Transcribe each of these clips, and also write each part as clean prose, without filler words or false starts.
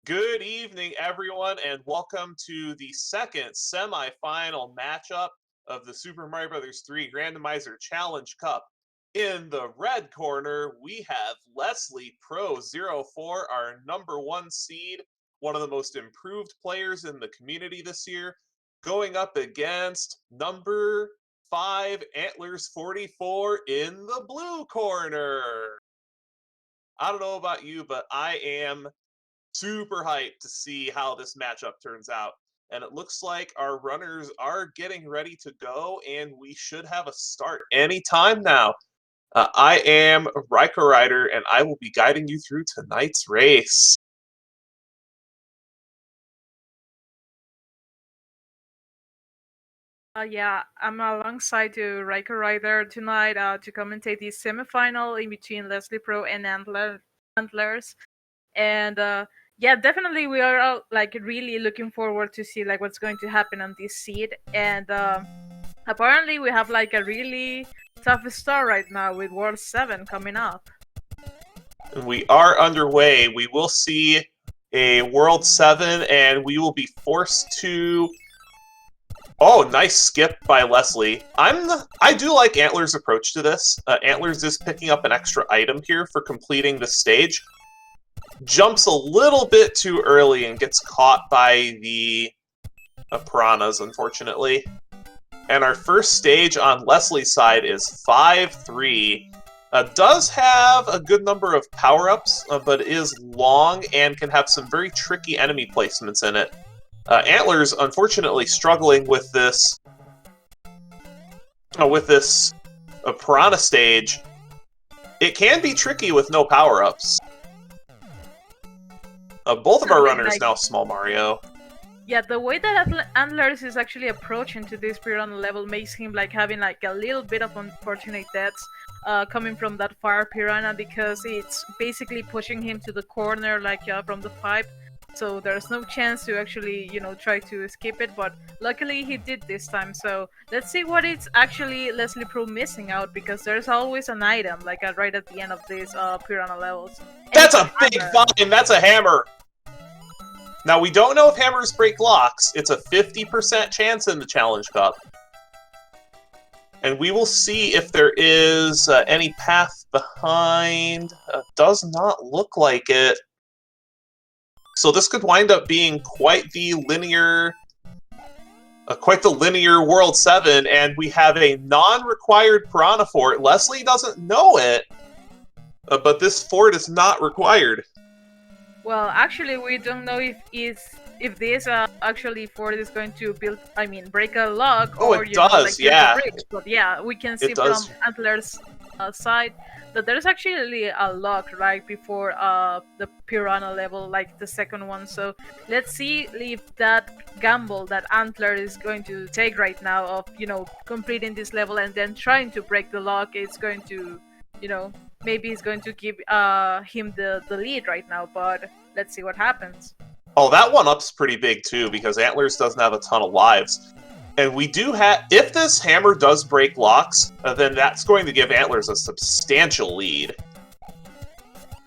Good evening, everyone, and welcome to the second semifinal matchup of the Super Mario Bros. 3 Randomizer Challenge Cup. In the red corner, we have Leslie Pro04, our #1 seed, one of the most improved players in the community this year, going up against #5 Antlerz44 in the blue corner. I don't know about you, but I am super hyped to see how this matchup turns out. And it looks like our runners are getting ready to go, and we should have a start anytime now. I am Riker Rider, and I will be guiding you through tonight's race. Yeah, I'm alongside to Riker Rider tonight to commentate the semifinal in between Leslie Pro and Antlerz. And yeah, definitely we are like really looking forward to see like what's going to happen on this seed. And apparently we have like a really tough start right now with World 7 coming up. We are underway. We will see a World 7, and we will be forced to... Oh, nice skip by Leslie. I do like Antler's approach to this. Antler's is picking up an extra item here for completing the stage. Jumps a little bit too early and gets caught by the piranhas, unfortunately. And our first stage on Leslie's side is 5-3. Does have a good number of power-ups, but is long and can have some very tricky enemy placements in it. Antler's unfortunately struggling with this piranha stage. It can be tricky with no power-ups. Both of our runners now Small Mario. Yeah, the way that Antlerz is actually approaching to this piranha level makes him like having like a little bit of unfortunate deaths coming from that fire piranha, because it's basically pushing him to the corner like from the pipe. So there's no chance to actually, try to skip it, but luckily he did this time. So let's see what it's actually Leslie Pro missing out, because there's always an item like right at the end of these piranha levels. And that's a big find! That's a hammer! Now, we don't know if hammers break locks. It's a 50% chance in the Challenge Cup. And we will see if there is any path behind. Does not look like it. So this could wind up being quite the linear World 7, and we have a non-required Piranha Fort. Leslie doesn't know it, but this fort is not required. Well, actually, we don't know if this actually fort is going to break a lock, or it does, yeah. But yeah, we can see from Antler's side that there's actually a lock right before the piranha level, like the second one. So let's see if that gamble that Antler is going to take right now of completing this level and then trying to break the lock is going to maybe he's going to give him the lead right now, but let's see what happens. Oh, that one-up's pretty big, too, because Antlerz doesn't have a ton of lives. And we do have... If this hammer does break locks, then that's going to give Antlerz a substantial lead.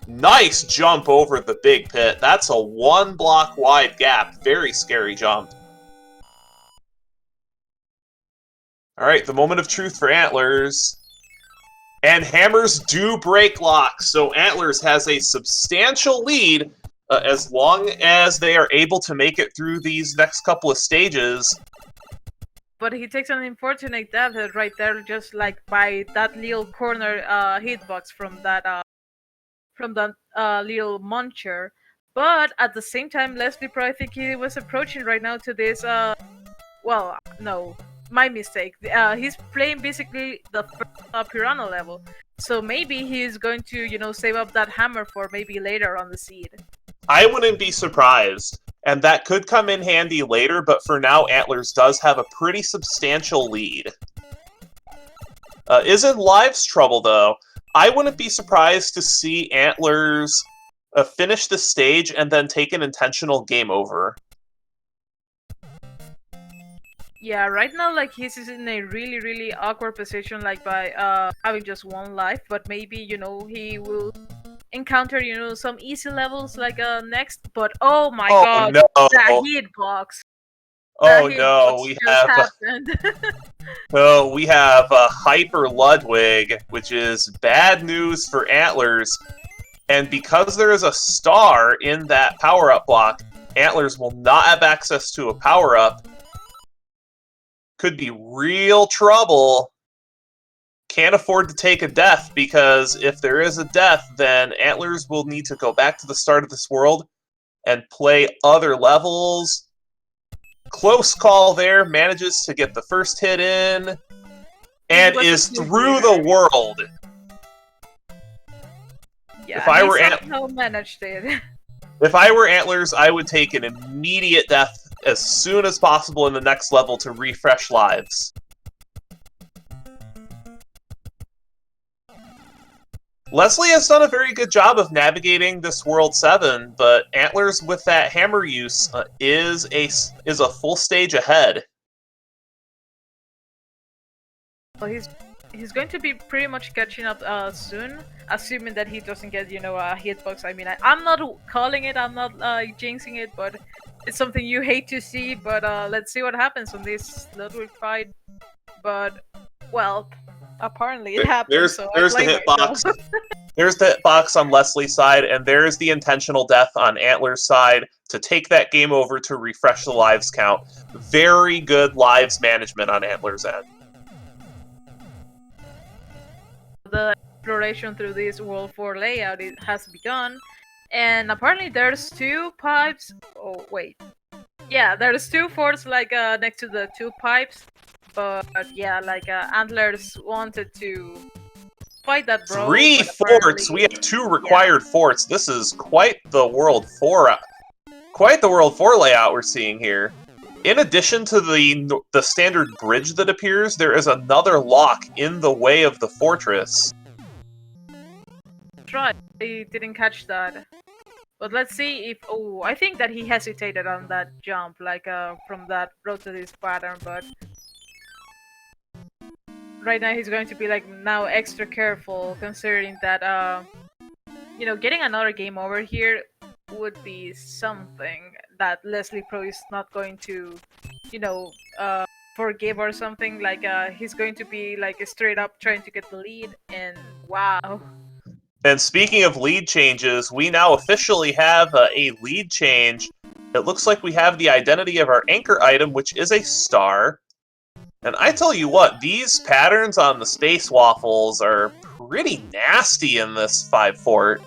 Nice jump over the big pit. That's a 1-block-wide gap. Very scary jump. Alright, the moment of truth for Antlerz. And hammers do break locks, so Antlerz has a substantial lead as long as they are able to make it through these next couple of stages. But he takes an unfortunate death right there, just like by that little corner hitbox from that little muncher. But at the same time, Leslie Pro, I think he was approaching right now to this. Well, no. My mistake. He's playing basically the first piranha level, so maybe he's going to, save up that hammer for maybe later on the seed. I wouldn't be surprised, and that could come in handy later, but for now, Antlerz does have a pretty substantial lead. Is in lives trouble, though. I wouldn't be surprised to see Antlerz finish the stage and then take an intentional game over. Yeah, right now, like, he's in a really, really awkward position, like, by having just one life, but maybe, he will encounter, you know, some easy levels like next. But oh my Oh god, no! that hitbox. The Oh no! hitbox just happened. We have Hyper Ludwig, which is bad news for Antlers. And because there is a star in that power-up block, Antlers will not have access to a power-up. Could be real trouble. Can't afford to take a death, because if there is a death, then Antlers will need to go back to the start of this world and play other levels. Close call there, manages to get the first hit in, and is through the world. Yeah, if I were somehow managed it. If I were Antlers, I would take an immediate death as soon as possible in the next level to refresh lives. Leslie has done a very good job of navigating this World 7, but Antlers with that hammer use is a full stage ahead. Well, he's going to be pretty much catching up soon, assuming that he doesn't get, you know, a hitbox. I mean, I'm not calling it, I'm not jinxing it, but it's something you hate to see. But let's see what happens on this Ludwig fight. But, well, apparently it happens. There's the hitbox. There's the hitbox on Leslie's side, and there's the intentional death on Antler's side to take that game over to refresh the lives count. Very good lives management on Antler's end. The exploration through this World 4 layout has begun, and apparently there's 2 pipes. Oh wait, yeah, there's 2 forts like next to the 2 pipes, but yeah, like Antlers wanted to fight that bro. 3 forts. We have 2 required forts. This is quite the World 4. Quite the World 4 layout we're seeing here. In addition to the standard bridge that appears, there is another lock in the way of the fortress. That's right, I didn't catch that. But let's see if... Oh, I think that he hesitated on that jump, like from that road to this pattern, but... Right now he's going to be like now extra careful, considering that, you know, getting another game over here would be something that Leslie Pro is not going to, you know, forgive or something. Like he's going to be like straight up trying to get the lead, and wow. And speaking of lead changes, we now officially have a lead change. It looks like we have the identity of our anchor item, which is a star. And I tell you what, these patterns on the Space Waffles are pretty nasty in this 5 fort.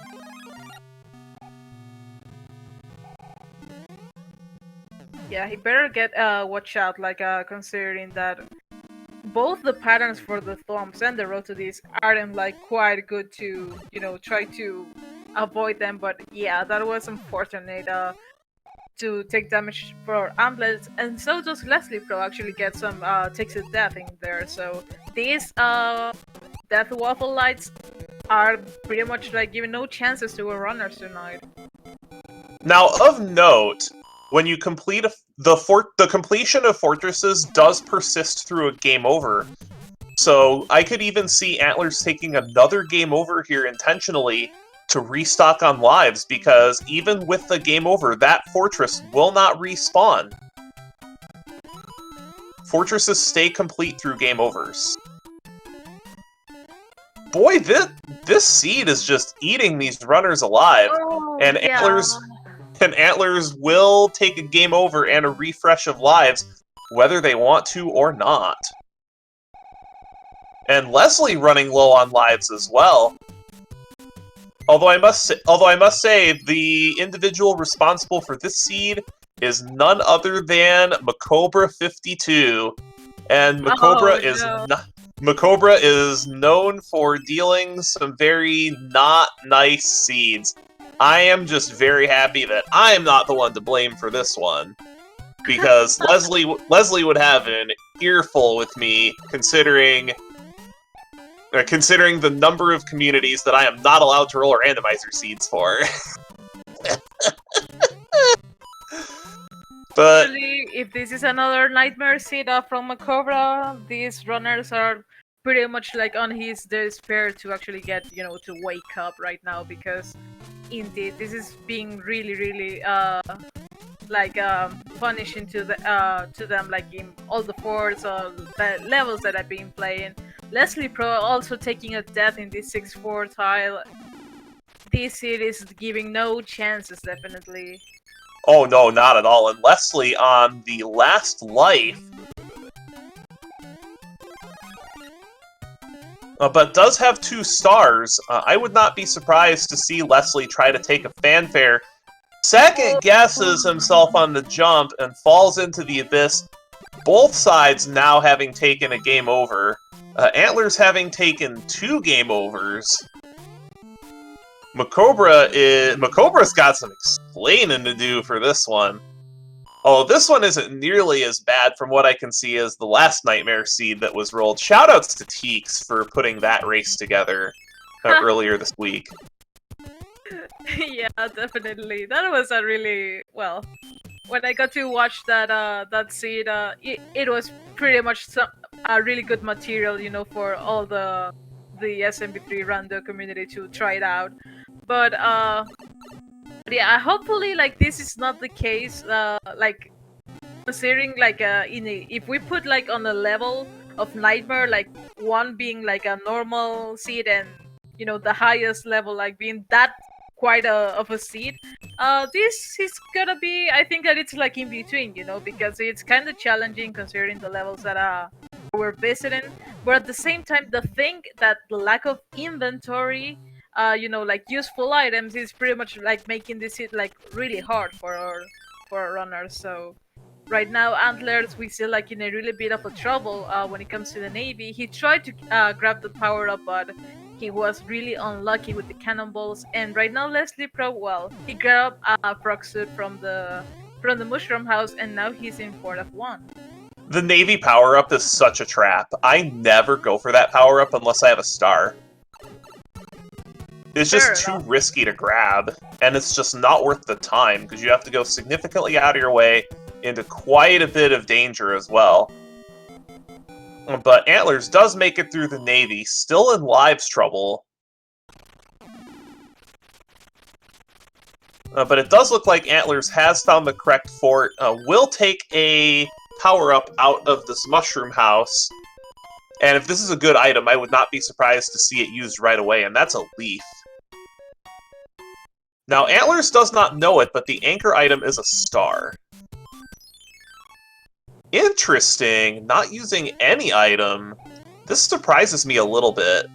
Yeah, he better get watch out, like considering that both the patterns for the thumps and the road to these aren't like quite good to, you know, try to avoid them. But yeah, that was unfortunate to take damage for Antlerz, and so does Leslie Pro actually get some takes a death in there. So these death waffle lights are pretty much like giving no chances to our runners tonight. Now, of note, when you complete the completion of fortresses does persist through a game over. So I could even see Antlers taking another game over here intentionally to restock on lives, because even with the game over, that fortress will not respawn. Fortresses stay complete through game overs. Boy, this seed is just eating these runners alive, and yeah. Antlers will take a game over and a refresh of lives, whether they want to or not. And Leslie running low on lives as well. Although I must say, the individual responsible for this seed is none other than Macobra52, and Macobra is known for dealing some very not nice seeds. I am just very happy that I am not the one to blame for this one, because Leslie would have an earful with me, considering the number of communities that I am not allowed to roll randomizer seeds for. But actually, if this is another nightmare seed from Macobra, these runners are pretty much like on his despair to actually get, to wake up right now, because indeed this is being really, really like punishing to them, like in all the forts or the levels that I've been playing. Leslie Pro also taking a death in this 6-4 tile. This seed is giving no chances, definitely. Oh no, not at all. And Leslie on the last life, but does have 2 stars. I would not be surprised to see Leslie try to take a fanfare. Second guesses himself on the jump and falls into the abyss. Both sides now having taken a game over. Antlerz having taken 2 game overs. Macobra's got some explaining to do for this one. Oh, this one isn't nearly as bad from what I can see as the last Nightmare Seed that was rolled. Shoutouts to Teeks for putting that race together earlier this week. Yeah, definitely. That was a really, well, when I got to watch that seed, it was pretty much a really good material, for all the SMB3 rando community to try it out. But yeah, hopefully like this is not the case. Like considering like if we put like on a level of Nightmare, like 1 being like a normal seed and the highest level like being that quite of a seed, this is gonna be, I think that it's like in between, because it's kind of challenging considering the levels that we're visiting, but at the same time the thing that the lack of inventory, like useful items, is pretty much like making this seed like really hard for our runners. So right now Antlerz, we see like in a really bit of a trouble when it comes to the Navy. He tried to grab the power up, but he was really unlucky with the cannonballs. And right now Leslie Pro, well, he grabbed a frog suit from the mushroom house, and now he's in 4-1. The Navy power-up is such a trap. I never go for that power-up unless I have a star. It's just too risky to grab, and it's just not worth the time, because you have to go significantly out of your way into quite a bit of danger as well. But Antlerz does make it through the Navy, still in lives trouble. But it does look like Antlerz has found the correct fort. Will take a power-up out of this mushroom house. And if this is a good item, I would not be surprised to see it used right away, and that's a leaf. Now, Antlerz does not know it, but the anchor item is a star. Interesting, not using any item. This surprises me a little bit.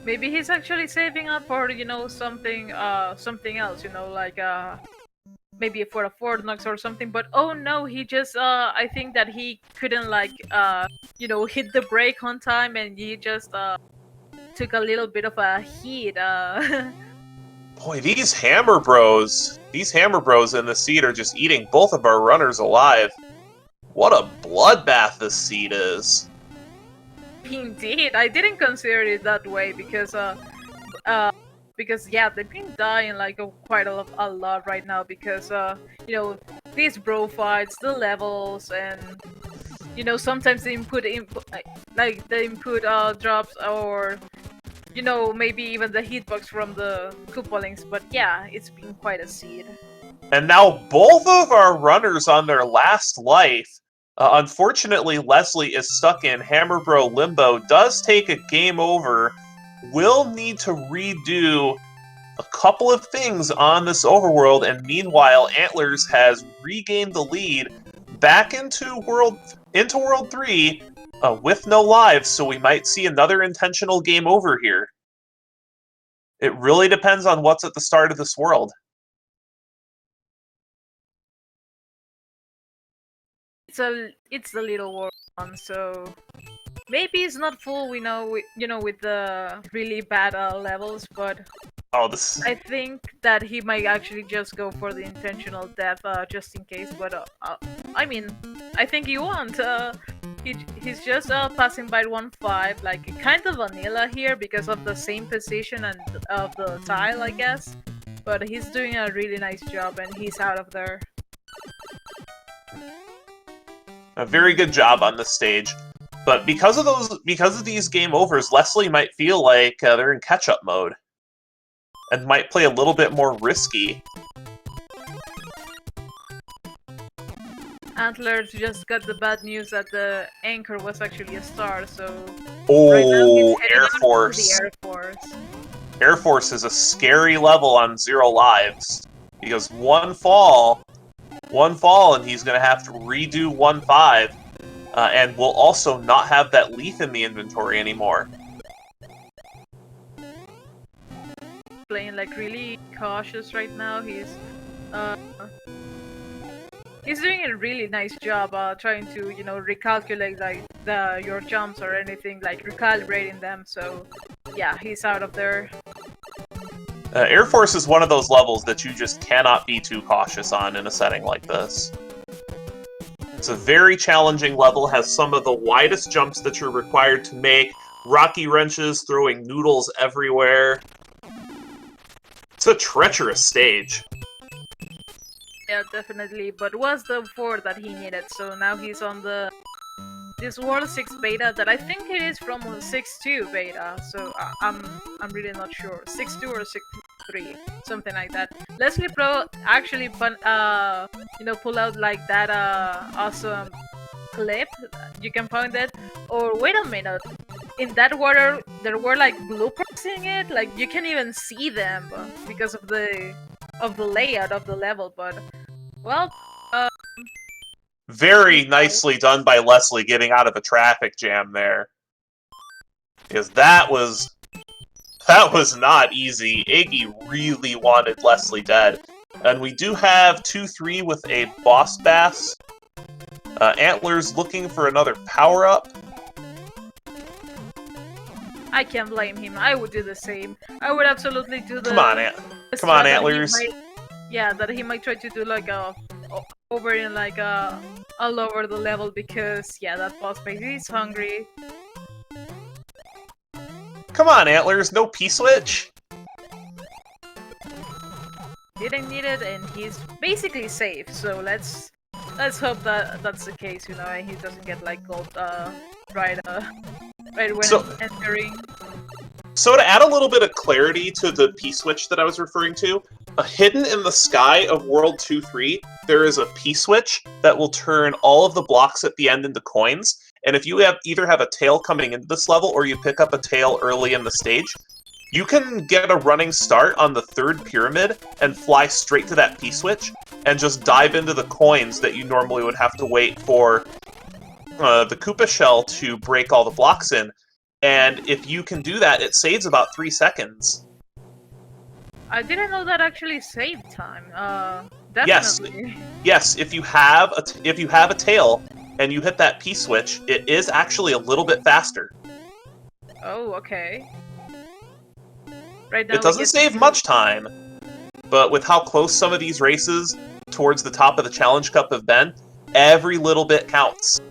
Maybe he's actually saving up for, something else, like maybe for a Fort Knox or something. But oh no, he just I think that he couldn't like hit the brake on time, and he just took a little bit of a hit. Boy, these Hammer Bros in the seed are just eating both of our runners alive. What a bloodbath this seed is. Indeed, I didn't consider it that way because yeah, they've been dying like quite a lot right now because these bro fights, the levels, and sometimes the input drops, or maybe even the hitbox from the Koopalings. But yeah, it's been quite a seed. And now both of our runners on their last life. Unfortunately, Leslie is stuck in Hammer Bro Limbo, does take a game over, will need to redo a couple of things on this overworld, and meanwhile, Antlerz has regained the lead back into World 3 with no lives, so we might see another intentional game over here. It really depends on what's at the start of this world. It's the little war one, so maybe it's not full. With the really bad levels, but I think that he might actually just go for the intentional death, just in case. But I mean, I think he won't. He's just passing by 1-5, like kind of vanilla here because of the same position and of the tile, I guess. But he's doing a really nice job, and he's out of there. A very good job on this stage. But because of these game overs, Leslie might feel like they're in catch-up mode, and might play a little bit more risky. Antlerz just got the bad news that the anchor was actually a star, so right now Oh, he's Air headed out to Force. the Air Force. Air Force is a scary level on 0 lives, because one fall, and he's going to have to redo 1-5, and will also not have that leaf in the inventory anymore. Playing like really cautious right now. He's doing a really nice job trying to, you know, recalculate like your jumps or anything, like recalibrating them. So yeah, he's out of there. Air Force is one of those levels that you just cannot be too cautious on in a setting like this. It's a very challenging level, has some of the widest jumps that you're required to make, rocky wrenches, throwing noodles everywhere. It's a treacherous stage. Yeah, definitely, but was the 4 that he needed, so now he's on this World 6 beta that I think it is from 6.2 beta, so I'm really not sure. 6.2 or 6.3, something like that. Leslie Pro actually pull out like that awesome clip. You can find it. Or wait a minute, in that water there were like bloopers in it. Like you can't even see them because of the layout of the level. But well. Very nicely done by Leslie getting out of a traffic jam there. Because that was not easy. Iggy really wanted Leslie dead. And we do have 2-3 with a boss bass. Antlerz looking for another power-up. I can't blame him. I would do the same. I would absolutely do the... Come on, Antlerz. That he might try to do like a... over in like all over the level because yeah, that boss fight is hungry. Come on, Antlerz, no P-switch. Didn't need it, and he's basically safe. So let's hope that that's the case, you know, and he doesn't get like gold right when entering. So to add a little bit of clarity to the P-switch that I was referring to, hidden in the sky of World 2-3, there is a P-switch that will turn all of the blocks at the end into coins, and if you either have a tail coming into this level or you pick up a tail early in the stage, you can get a running start on the 3rd pyramid and fly straight to that P-switch and just dive into the coins that you normally would have to wait for the Koopa shell to break all the blocks in. And if you can do that, it saves about 3 seconds. I didn't know that actually saved time. Definitely. Yes. If you have a tail and you hit that P switch, it is actually a little bit faster. Oh, okay. Right now it doesn't save much time, but with how close some of these races towards the top of the Challenge Cup have been, every little bit counts.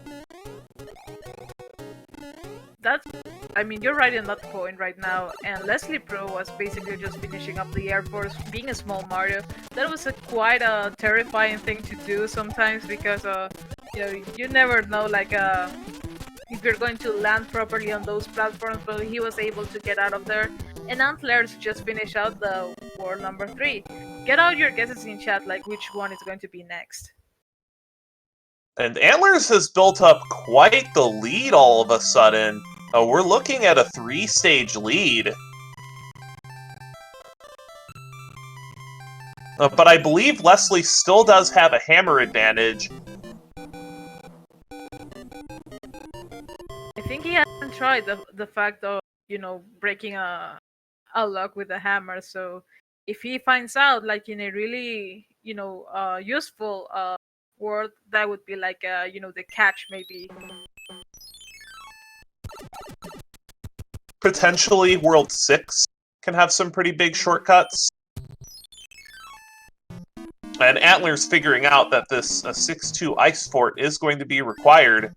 I mean, you're right in that point right now, and Leslie Pro was basically just finishing up the Air Force, being a small Mario. That was quite a terrifying thing to do sometimes because, you know, you never know, like, if you're going to land properly on those platforms, but he was able to get out of there. And Antlerz just finished out the world number 3. Get out your guesses in chat, like which one is going to be next. And Antlerz has built up quite the lead all of a sudden. We're looking at a 3-stage lead. But I believe Leslie still does have a hammer advantage. I think he hasn't tried the fact of, you know, breaking a lock with a hammer, so if he finds out, like, in a really, you know, useful word, that would be like, you know, the catch, maybe. Potentially World 6 can have some pretty big shortcuts. And Antlerz figuring out that this 6-2 Ice Fort is going to be required.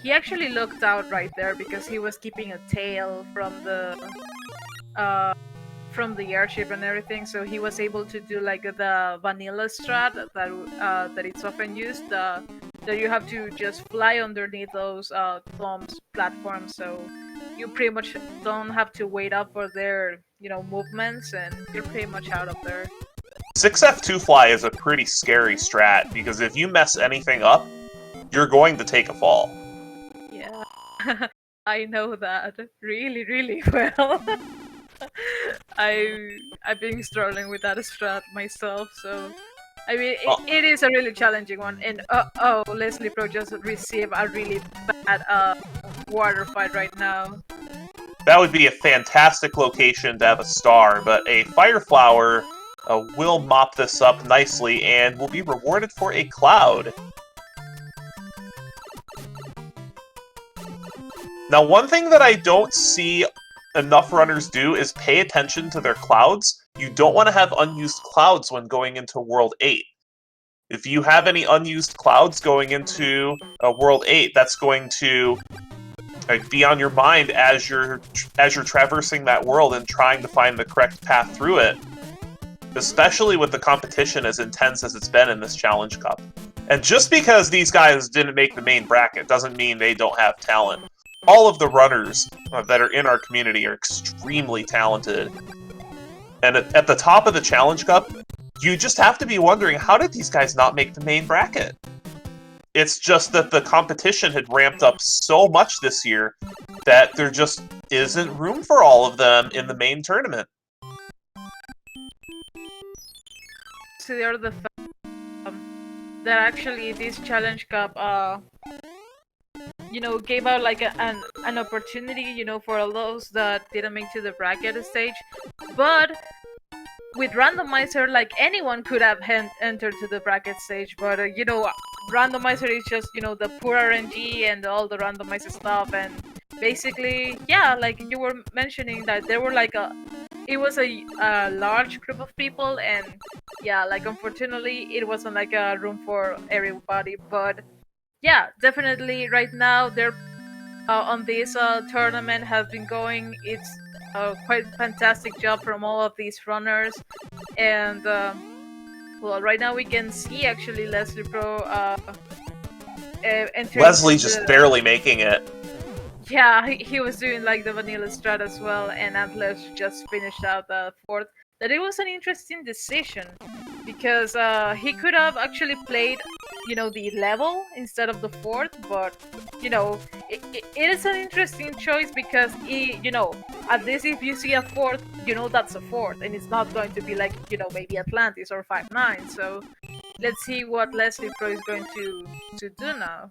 He actually looked out right there because he was keeping a tail from the airship and everything, so he was able to do like the vanilla strat that it's often used, that you have to just fly underneath those bombs platforms, so you pretty much don't have to wait up for their movements, and you're pretty much out of there. 6F2 fly is a pretty scary strat, because if you mess anything up, you're going to take a fall. Yeah, I know that really, really well. I've been struggling with that strat myself, so I mean it is a really challenging one. And Leslie Pro just received a really bad water fight right now. That would be a fantastic location to have a star, but a Fire Flower will mop this up nicely and will be rewarded for a cloud. Now, one thing that I don't see enough runners do is pay attention to their clouds. You don't want to have unused clouds when going into World 8. If you have any unused clouds going into World 8, that's going to be on your mind as you're traversing that world and trying to find the correct path through it. Especially with the competition as intense as it's been in this Challenge Cup. And just because these guys didn't make the main bracket doesn't mean they don't have talent. All of the runners that are in our community are extremely talented. And at the top of the Challenge Cup, you just have to be wondering, how did these guys not make the main bracket? It's just that the competition had ramped up so much this year that there just isn't room for all of them in the main tournament. Consider the fact that actually this Challenge Cup gave out like an opportunity, for all those that didn't make to the bracket stage. But with Randomizer, like, anyone could have entered to the bracket stage, but Randomizer is just the poor RNG and all the randomizer stuff, and basically, yeah, like you were mentioning, that there were like it was a large group of people, and yeah, like unfortunately it wasn't like a room for everybody. But yeah, definitely right now they're on this tournament has been going. It's a quite fantastic job from all of these runners, and well, right now we can see actually Leslie Pro entering. Leslie just barely making it. Yeah, he was doing like the vanilla strat as well, and Antlerz just finished out the fourth. That it was an interesting decision, because he could have actually played, the level instead of the fourth, but it is an interesting choice, because at least if you see a fourth, that's a fourth, and it's not going to be like maybe Atlantis or 5-9. So let's see what Leslie Pro is going to do now.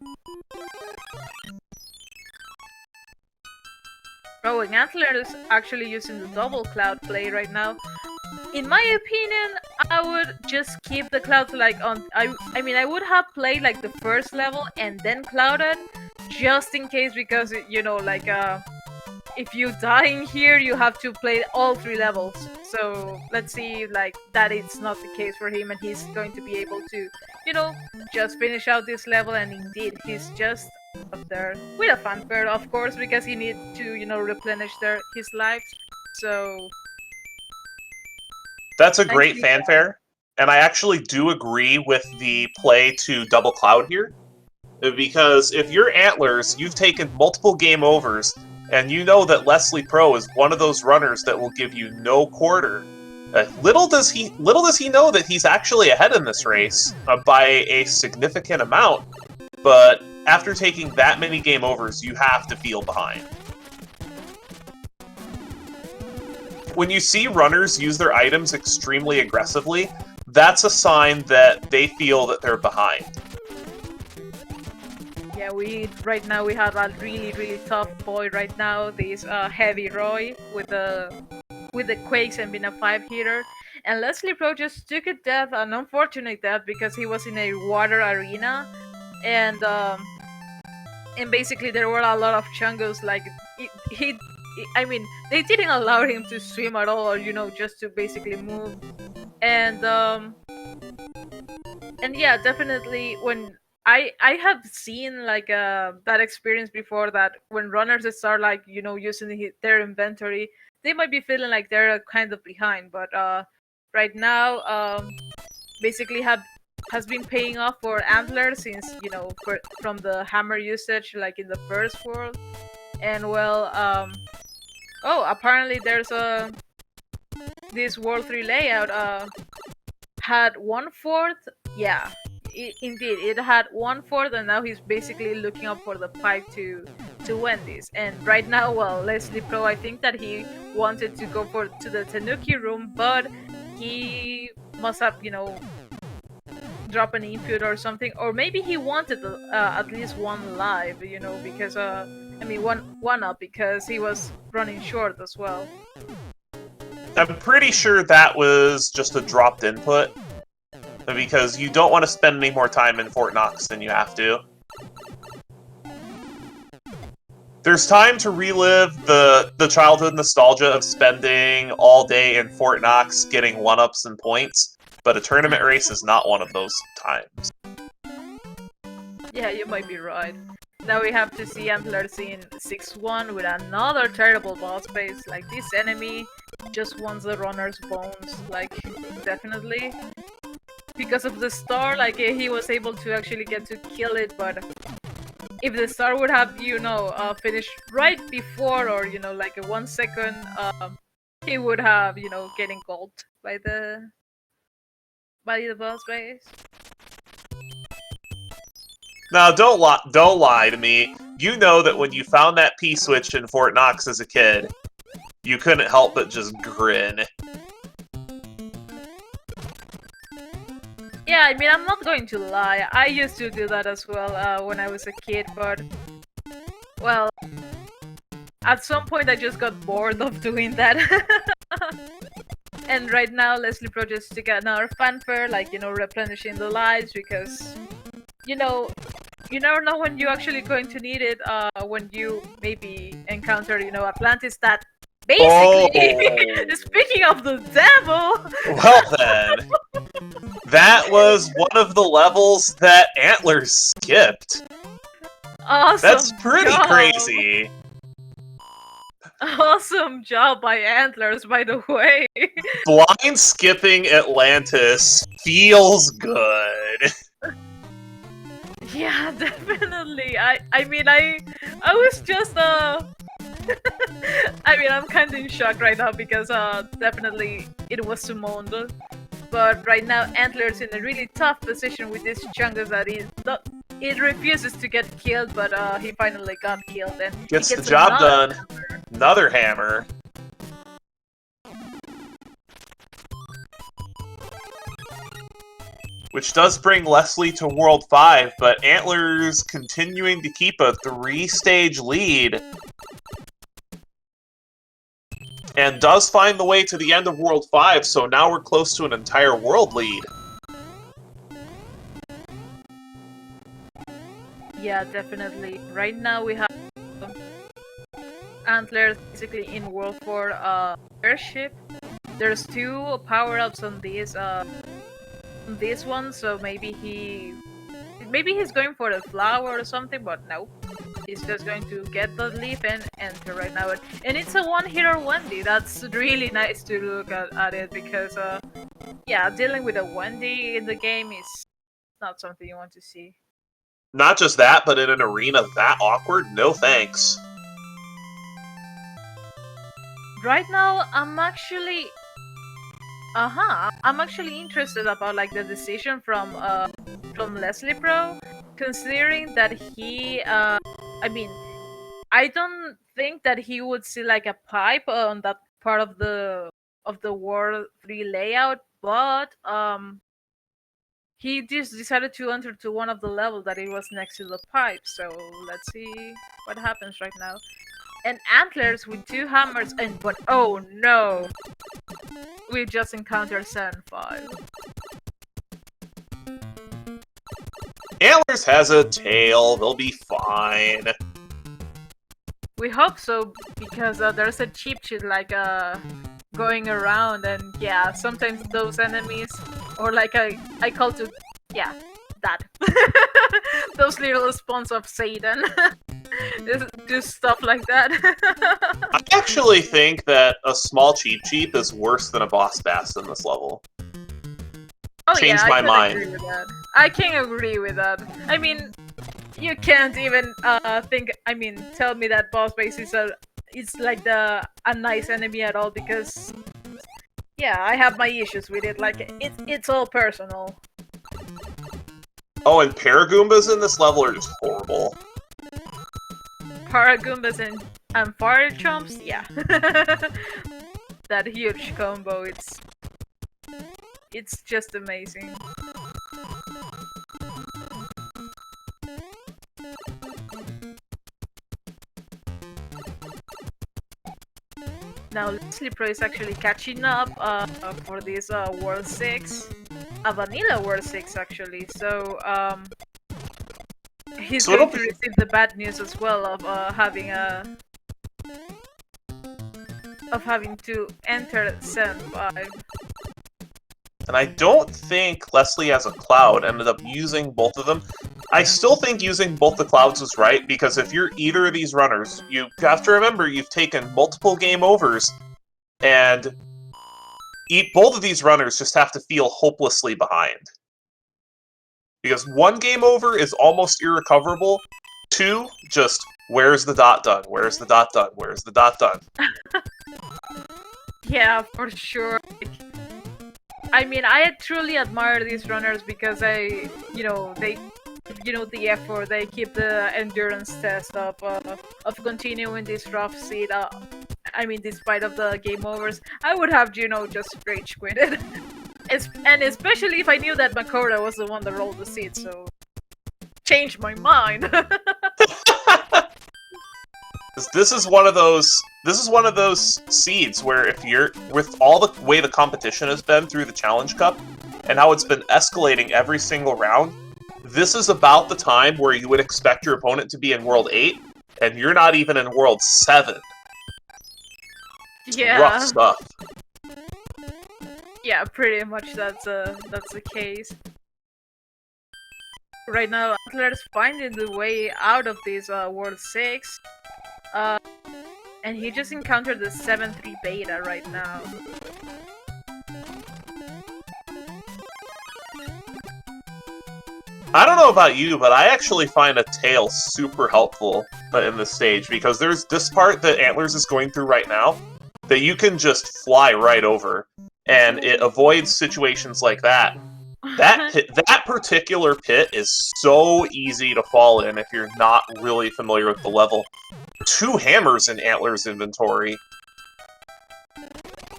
Oh, and Antlerz is actually using the double cloud play right now. In my opinion, I would just keep the clouds like on. I mean, I would have played like the first level and then clouded, just in case, because like if you die in here, you have to play all 3 levels. So let's see, like, that it's not the case for him, and he's going to be able to, just finish out this level. And indeed, he's just up there with a fanfare, of course, because he needs to, replenish his lives. So that's a great fanfare, and I actually do agree with the play to double cloud here, because if you're Antlerz, you've taken multiple game overs, and you know that Leslie Pro is one of those runners that will give you no quarter. Little does he know that he's actually ahead in this race by a significant amount, but after taking that many game overs, you have to feel behind. When you see runners use their items extremely aggressively, that's a sign that they feel that they're behind. Yeah, right now we have a really, really tough boy right now. This Heavy Roy with the Quakes and being a 5-hitter. And Leslie Pro just took a death, an unfortunate death, because he was in a water arena, and basically there were a lot of chungos. Like I mean, they didn't allow him to swim at all, or just to basically move. And yeah, definitely when I have seen like that experience before, that when runners start like using their inventory, they might be feeling like they're kind of behind. But right now, basically has been paying off for Antlerz since, you know, from the hammer usage like in the first world. And well, oh, apparently there's this World 3 layout had 1/4. Yeah, indeed, it had 1/4, and now he's basically looking up for the pipe to Wendy's. And right now, well, Leslie Pro, I think that he wanted to go to the Tanuki room, but he must have, you know, drop an input or something, or maybe he wanted at least one live, you know, because I mean one up because he was running short as well. I'm pretty sure that was just a dropped input, because you don't want to spend any more time in Fort Knox than you have to. There's time to relive the childhood nostalgia of spending all day in Fort Knox getting 1-ups and points, but a tournament race is not one of those times. Yeah, you might be right. Now we have to see Antlerz in 6-1 with another terrible boss phase. Like, this enemy just wants the runner's bones, like, definitely. Because of the star, like, he was able to actually get to kill it, but if the star would have, you know, finished right before, or, you know, like a 1 second, he would have, you know, getting gulped by the boss phase. Now, don't lie to me. You know that when you found that P-switch in Fort Knox as a kid, you couldn't help but just grin. Yeah, I mean, I'm not going to lie. I used to do that as well when I was a kid, but, well, at some point I just got bored of doing that. And right now, Leslie Pro just took another fanfare, like, you know, replenishing the lives, because, you know, you never know when you're actually going to need it, when you maybe encounter, you know, Atlantis that basically, speaking of the devil! Well then, that was one of the levels that Antlerz skipped. Awesome. That's pretty crazy. Awesome job by Antlerz, by the way. Blind skipping Atlantis feels good. Yeah, definitely. I mean, I was just I mean, I'm kind of in shock right now because definitely it was summoned. But right now, Antlerz in a really tough position with this Chungus that it refuses to get killed, but he finally got killed and gets he the job done. Hammer. Another hammer. Which does bring Leslie to World 5, but Antlerz continuing to keep a 3-stage lead. And does find the way to the end of World 5, so now we're close to an entire world lead. Yeah, definitely. Right now we have Antlerz basically in World 4 airship. There's 2 power-ups on this one, so maybe he's going for the flower or something, but no. He's just going to get the leaf and enter right now. And it's a one-hitter Wendy. That's really nice to look at it, because yeah, dealing with a Wendy in the game is not something you want to see. Not just that, but in an arena that awkward, no thanks. Right now, I'm actually interested about like the decision from Leslie Pro, considering that he I mean, I don't think that he would see like a pipe on that part of the World 3 layout, but he just decided to enter to one of the levels that it was next to the pipe. So let's see what happens right now. And Antlerz with 2 hammers, but oh no, we just encountered 7-5. Antlerz has a tail, they'll be fine. We hope so, because there's a cheap shit like going around, and yeah, sometimes those enemies, or like I call to, yeah, that. Those little spawns of Satan. Do stuff like that. I actually think that a small cheap is worse than a boss bass in this level. Oh, Changed yeah, my I mind. agree with that. I can agree with that. I mean, you can't even tell me that boss base is like a nice enemy at all, because yeah, I have my issues with it. Like it's all personal. Oh, and Paragoombas in this level are just horrible. Paragoombas and fire chomps, yeah. That huge combo, it's just amazing. Now Leslie Pro is actually catching up for this World 6, a vanilla World 6 actually. So he's going to receive the bad news as well of having to enter Sem5. And I don't think Leslie as a Cloud ended up using both of them. I still think using both the Clouds was right, because if you're either of these runners, you have to remember you've taken multiple game overs, and both of these runners just have to feel hopelessly behind. Because 1 game over is almost irrecoverable. 2, just, where's the dot done? Where's the dot done? Where's the dot done? Yeah, for sure. I mean, I truly admire these runners because they the effort, they keep the endurance test of continuing this rough seed. I mean, despite of the game overs, I would have just rage quitted. And especially if I knew that Makora was the one that rolled the seed, so changed my mind. This is one of those seeds where if you're with all the way the competition has been through the Challenge Cup and how it's been escalating every single round, this is about the time where you would expect your opponent to be in World 8, and you're not even in World 7. It's rough stuff. Yeah, pretty much that's the case. Right now, Antler's finding the way out of this World 6. And he just encountered the 7-3 beta right now. I don't know about you, but I actually find a tail super helpful in this stage, because there's this part that Antlerz is going through right now that you can just fly right over, and it avoids situations like that. That particular pit is so easy to fall in if you're not really familiar with the level. 2 hammers in Antler's inventory.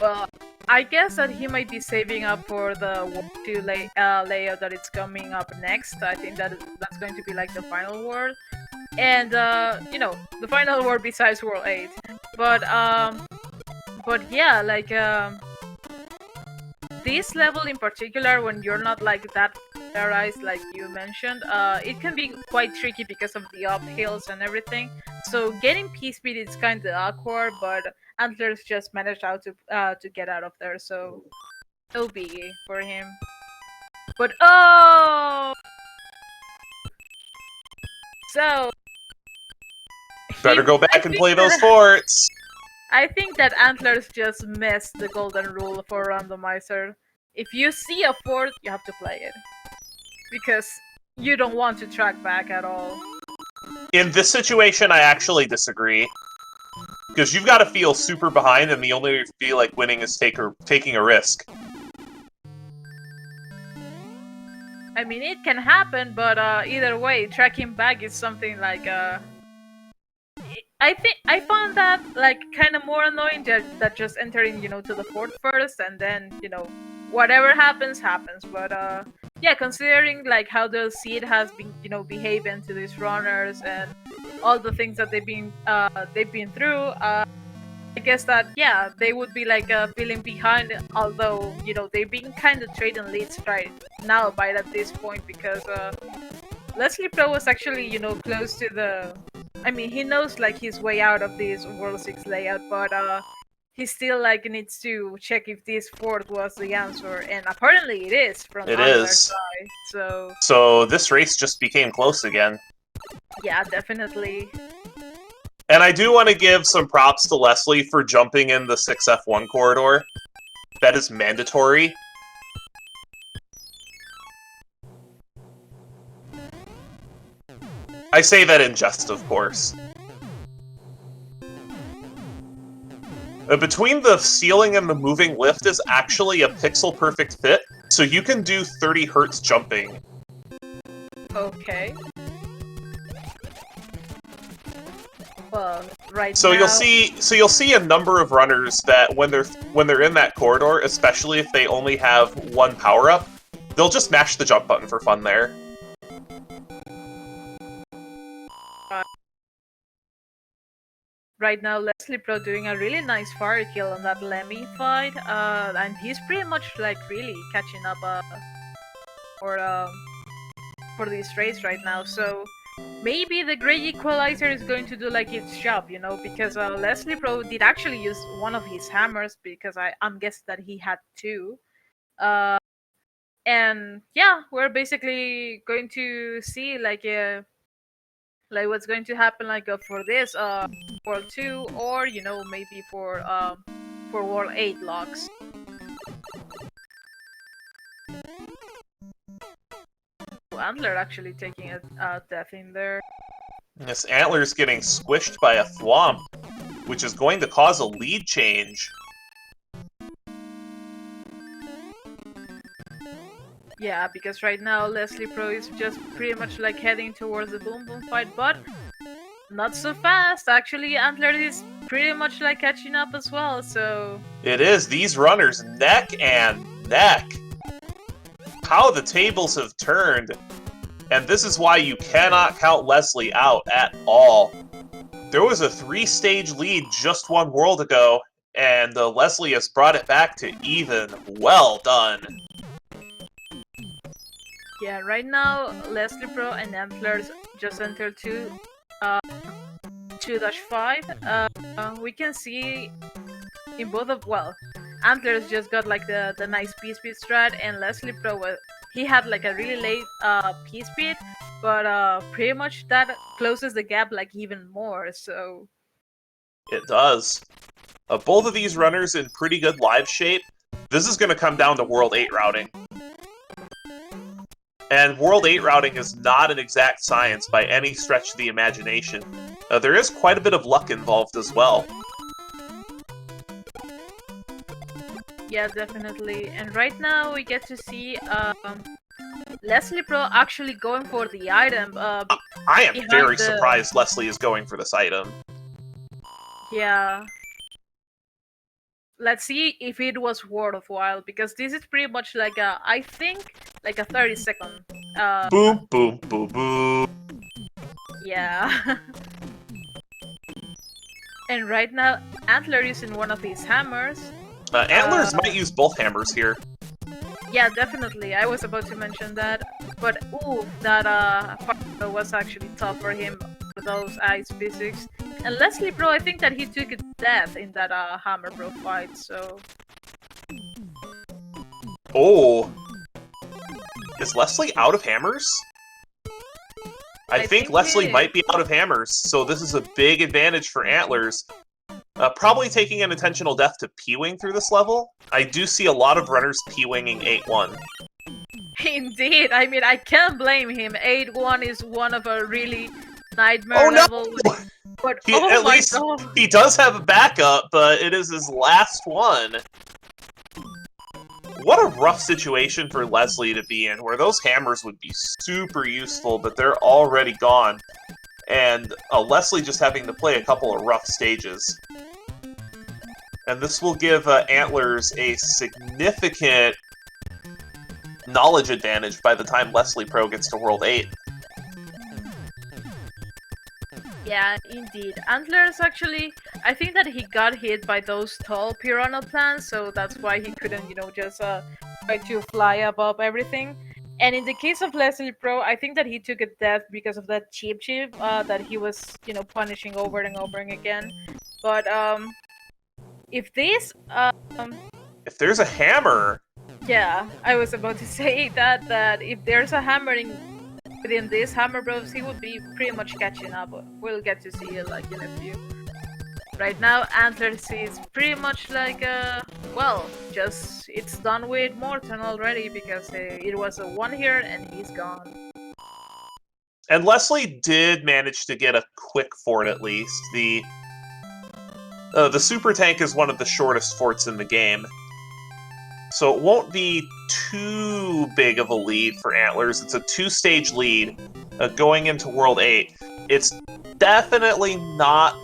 Well, I guess that he might be saving up for the World 2 layout that it's coming up next. I think that's going to be like the final world. And, the final world besides World 8. But yeah, like, this level in particular, when you're not like that familiarized like you mentioned, it can be quite tricky because of the uphills and everything. So getting P-speed is kind of awkward, but Antlerz just managed how to get out of there, so no biggie for him. But oh, so better go back and play those forts. I think that Antlerz just missed the golden rule for Randomizer. If you see a fort, you have to play it. Because you don't want to track back at all. In this situation, I actually disagree. Because you've got to feel super behind, and the only way you feel like winning is taking a risk. I mean, it can happen, but either way, tracking back is something like... I found that like kind of more annoying that just entering, to the fort first, and then, whatever happens. But yeah, considering like how the seed has been, behaving to these runners and all the things that they've been through, I guess that yeah, they would be like feeling behind, although they've been kind of trading leads right now by at this point, because Leslie Pro was actually close to the. I mean, he knows like his way out of this World 6 layout, but he still like needs to check if this fort was the answer, and apparently it is from the other side. So this race just became close again. Yeah, definitely. And I do want to give some props to Leslie for jumping in the 6F1 corridor. That is mandatory. I say that in jest, of course. Between the ceiling and the moving lift is actually a pixel-perfect fit, so you can do 30 hertz jumping. Okay. Well, right so now... you'll see a number of runners that when they're in that corridor, especially if they only have one power-up, they'll just mash the jump button for fun there. Right now, Leslie Pro doing a really nice fire kill on that Lemmy fight, and he's pretty much like really catching up for this race right now. So maybe the Grey Equalizer is going to do like its job, you know, because Leslie Pro did actually use one of his hammers because I'm guessing that he had two. And yeah, we're basically going to see like what's going to happen for this World 2 or you know maybe for World 8 locks. Antler actually taking a death in there. This Antler's getting squished by a thwomp, which is going to cause a lead change. Yeah, because right now Leslie Pro is just pretty much like heading towards the Boom Boom fight, but not so fast. Actually, Antler is pretty much like catching up as well, so... It is. These runners neck and neck. How the tables have turned. And this is why you cannot count Leslie out at all. There was a 3-stage lead just one world ago, and Leslie has brought it back to even. Well done. Yeah, right now, Leslie Pro and Antlers just entered 2-5. We can see in both of, well, Antlers just got like the nice P-speed strat, and Leslie Pro, he had like a really late P-speed, but pretty much that closes the gap like even more, so... It does. Both of these runners in pretty good live shape. This is going to come down to World 8 routing. And World 8 routing is not an exact science by any stretch of the imagination. There is quite a bit of luck involved as well. Yeah, definitely. And right now we get to see Leslie Pro actually going for the item. I am very surprised Leslie is going for this item. Yeah. Let's see if it was worthwhile, because this is pretty much like I think, like a 30-second. Boom, boom, boom, boom. Yeah. And right now, Antler using one of his hammers. Antlers might use both hammers here. Yeah, definitely. I was about to mention that. But, ooh, that part was actually tough for him for those ice physics. And Leslie Pro, I think that he took a death in that Hammer Bro fight, so... Oh. Is Leslie out of hammers? I think Leslie might be out of hammers, so this is a big advantage for Antlers. Probably taking an intentional death to P-Wing through this level. I do see a lot of runners P-Winging 8-1. Indeed, I mean, I can't blame him. 8-1 is one of a really nightmare level. But at least he does have a backup, but it is his last one. What a rough situation for Leslie to be in, where those hammers would be super useful, but they're already gone. And Leslie just having to play a couple of rough stages. And this will give Antlers a significant knowledge advantage by the time Leslie Pro gets to World 8. Yeah, indeed. Antlers actually, I think that he got hit by those tall piranha plants, so that's why he couldn't, you know, just try to fly above everything. And in the case of Leslie Pro, I think that he took a death because of that cheap that he was, you know, punishing over and over again. But if this if there's a hammer, yeah, I was about to say that if there's a hammering within this Hammer Bros, he would be pretty much catching up. We'll get to see it like in a few. Right now, Antlers is pretty much like, well, just it's done with Morton already, because it was a 1 here and he's gone. And Leslie did manage to get a quick fort at least. The super tank is one of the shortest forts in the game, so it won't be too big of a lead for Antlers. It's a 2-stage lead going into World 8. It's definitely not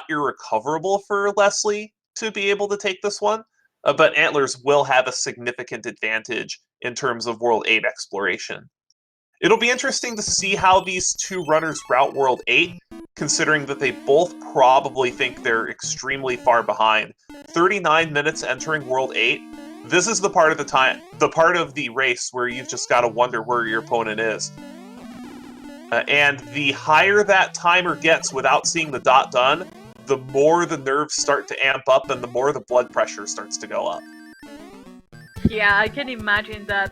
irrecoverable for Leslie to be able to take this one, but Antlers will have a significant advantage in terms of World 8 exploration. It'll be interesting to see how these two runners route World 8, considering that they both probably think they're extremely far behind. 39 minutes entering World 8. This is the part of the race where you've just got to wonder where your opponent is. And the higher that timer gets without seeing the dot done, the more the nerves start to amp up and the more the blood pressure starts to go up. Yeah, I can imagine that.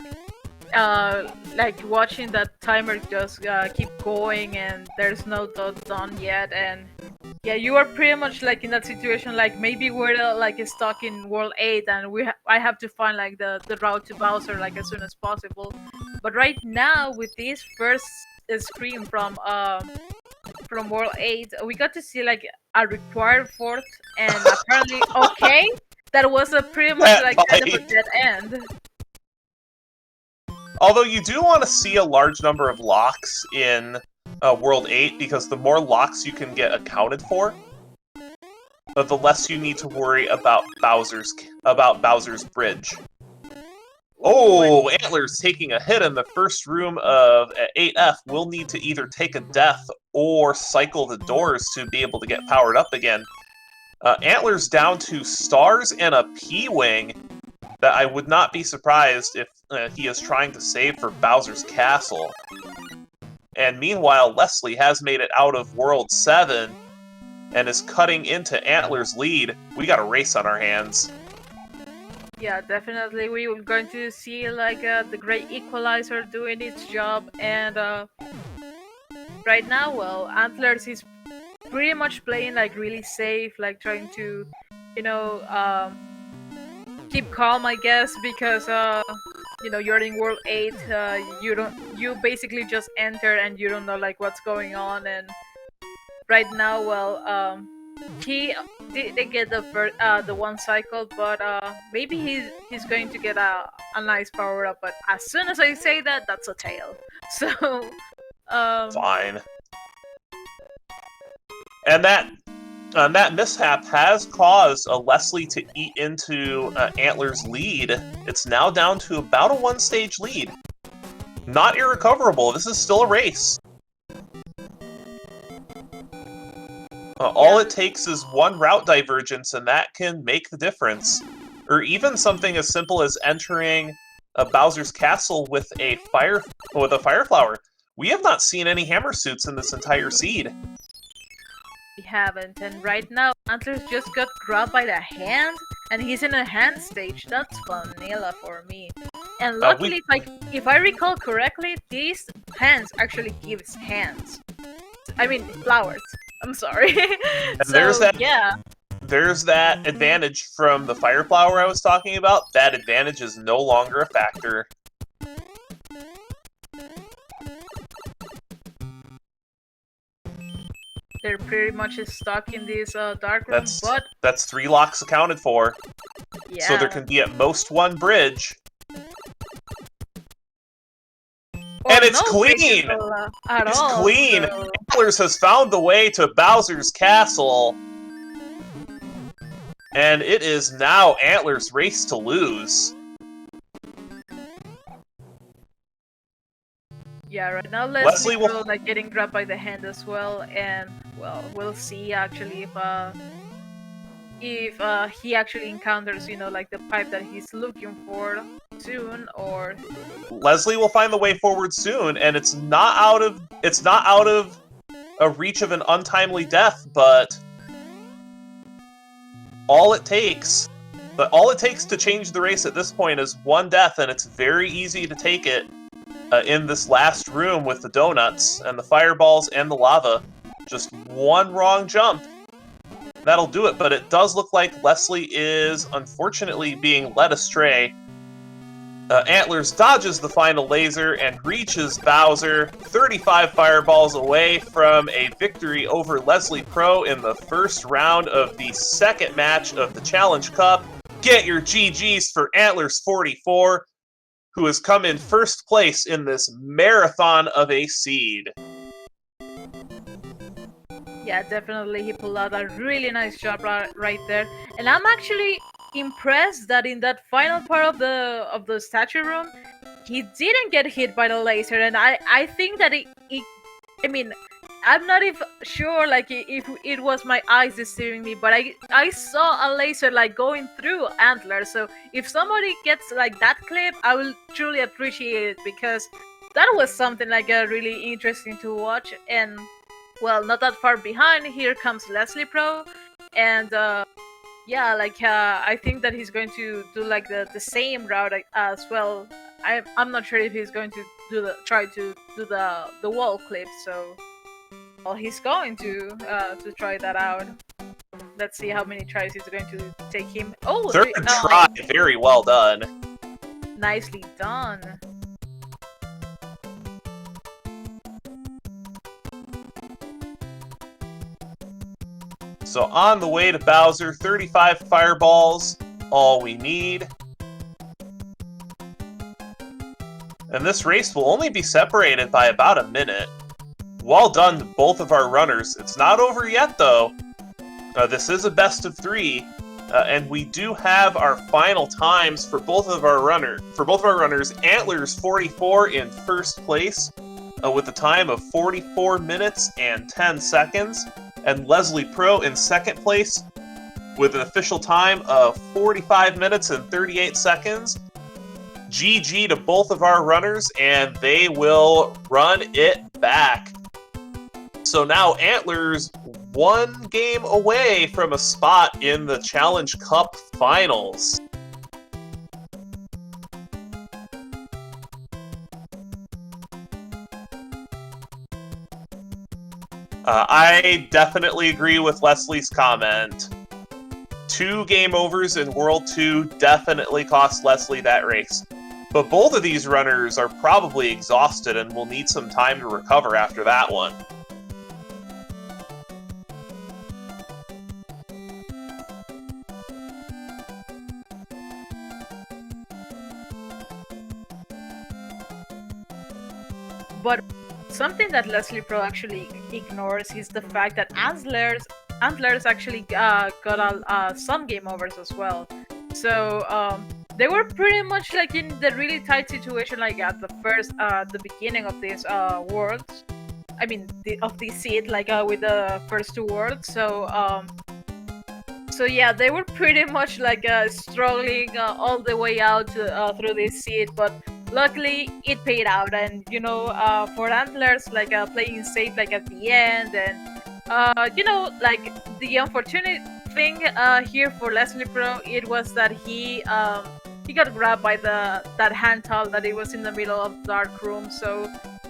Like watching that timer just keep going and there's no dot done yet, and yeah, you are pretty much like in that situation. Like maybe we're like stuck in World 8 and I have to find like the route to Bowser like as soon as possible. But right now with this first screen from World 8, we got to see like a required fort, and apparently okay, that was a pretty much like kind of a dead end. Although you do want to see a large number of locks in World 8, because the more locks you can get accounted for, the less you need to worry about Bowser's bridge. Oh, Antler's taking a hit in the first room of 8F. We'll need to either take a death or cycle the doors to be able to get powered up again. Antler's down to stars and a P-Wing that I would not be surprised if he is trying to save for Bowser's Castle. And meanwhile, Leslie has made it out of World 7 and is cutting into Antler's lead. We got a race on our hands. Yeah, definitely. We were going to see like the Great Equalizer doing its job, and right now, well, Antlers is pretty much playing like really safe, like trying to, you know, keep calm, I guess, because you know, you're in World 8. You basically just enter and you don't know like what's going on, and right now, well, he did get the one cycle, but maybe he's going to get a nice power up. But as soon as I say that, that's a tail. So fine. And that mishap has caused Leslie to eat into Antler's lead. It's now down to about a 1-stage lead. Not irrecoverable. This is still a race. All it takes is one route divergence, and that can make the difference. Or even something as simple as entering Bowser's Castle with a fire flower. We have not seen any hammer suits in this entire seed. We haven't, and right now Antlers just got grabbed by the hand, and he's in a hand stage. That's vanilla for me. And luckily, if I recall correctly, these hands actually gives hands. I mean, flowers. I'm sorry. And so, there's that. Yeah. There's that advantage from the fire flower I was talking about. That advantage is no longer a factor. They're pretty much stuck in this dark room, but that's 3 locks accounted for. yeah. So there can be at most 1 bridge. And it's clean! It's clean! So... Antlers has found the way to Bowser's Castle. And it is now Antler's race to lose. Yeah, right now Leslie will like getting grabbed by the hand as well, and well, we'll see actually if he actually encounters, you know, like the pipe that he's looking for soon, or Leslie will find the way forward soon, and it's not out of a reach of an untimely death, but all it takes to change the race at this point is 1 death, and it's very easy to take it in this last room with the donuts and the fireballs and the lava. Just 1 wrong jump. That'll do it, but it does look like Leslie is unfortunately being led astray. Antlerz dodges the final laser and reaches Bowser 35 fireballs away from a victory over Leslie Pro in the first round of the second match of the Challenge Cup. Get your GGs for Antlerz44, who has come in first place in this marathon of a seed. Yeah, definitely he pulled out a really nice job right there. And I'm actually impressed that in that final part of the statue room, he didn't get hit by the laser. And I think that I mean, I'm not even sure like if it was my eyes deceiving me, but I saw a laser like going through Antler. So if somebody gets like that clip, I will truly appreciate it, because that was something like really interesting to watch. And well, not that far behind, here comes Leslie Pro, and yeah, like I think that he's going to do like the same route as well. I'm not sure if he's going to try to do the wall clip. So, well, he's going to try that out. Let's see how many tries it's going to take him. Oh, third try, very well done. Nicely done. So on the way to Bowser, 35 fireballs, all we need. And this race will only be separated by about a minute. Well done to both of our runners. It's not over yet, though. This is a best of 3, and we do have our final times for both of our runners. Antlerz44 in first place with a time of 44 minutes and 10 seconds. And Leslie Pro in second place with an official time of 45 minutes and 38 seconds. GG to both of our runners, and they will run it back. So now Antlerz 1 game away from a spot in the Challenge Cup Finals. I definitely agree with Leslie's comment. 2 game overs in World 2 definitely cost Leslie that race. But both of these runners are probably exhausted and will need some time to recover after that one. But something that Leslie Pro actually ignores is the fact that Antlerz actually got some game overs as well. So they were pretty much like in the really tight situation, like at the beginning of this worlds. I mean, of this seed, like with the first 2 worlds. So yeah, they were pretty much like struggling all the way out through this seed, but luckily it paid out. And you know, for Antlerz, like playing safe like at the end, and you know, like the unfortunate thing here for Leslie Pro, it was that he got grabbed by that hand towel that it was in the middle of the dark room. So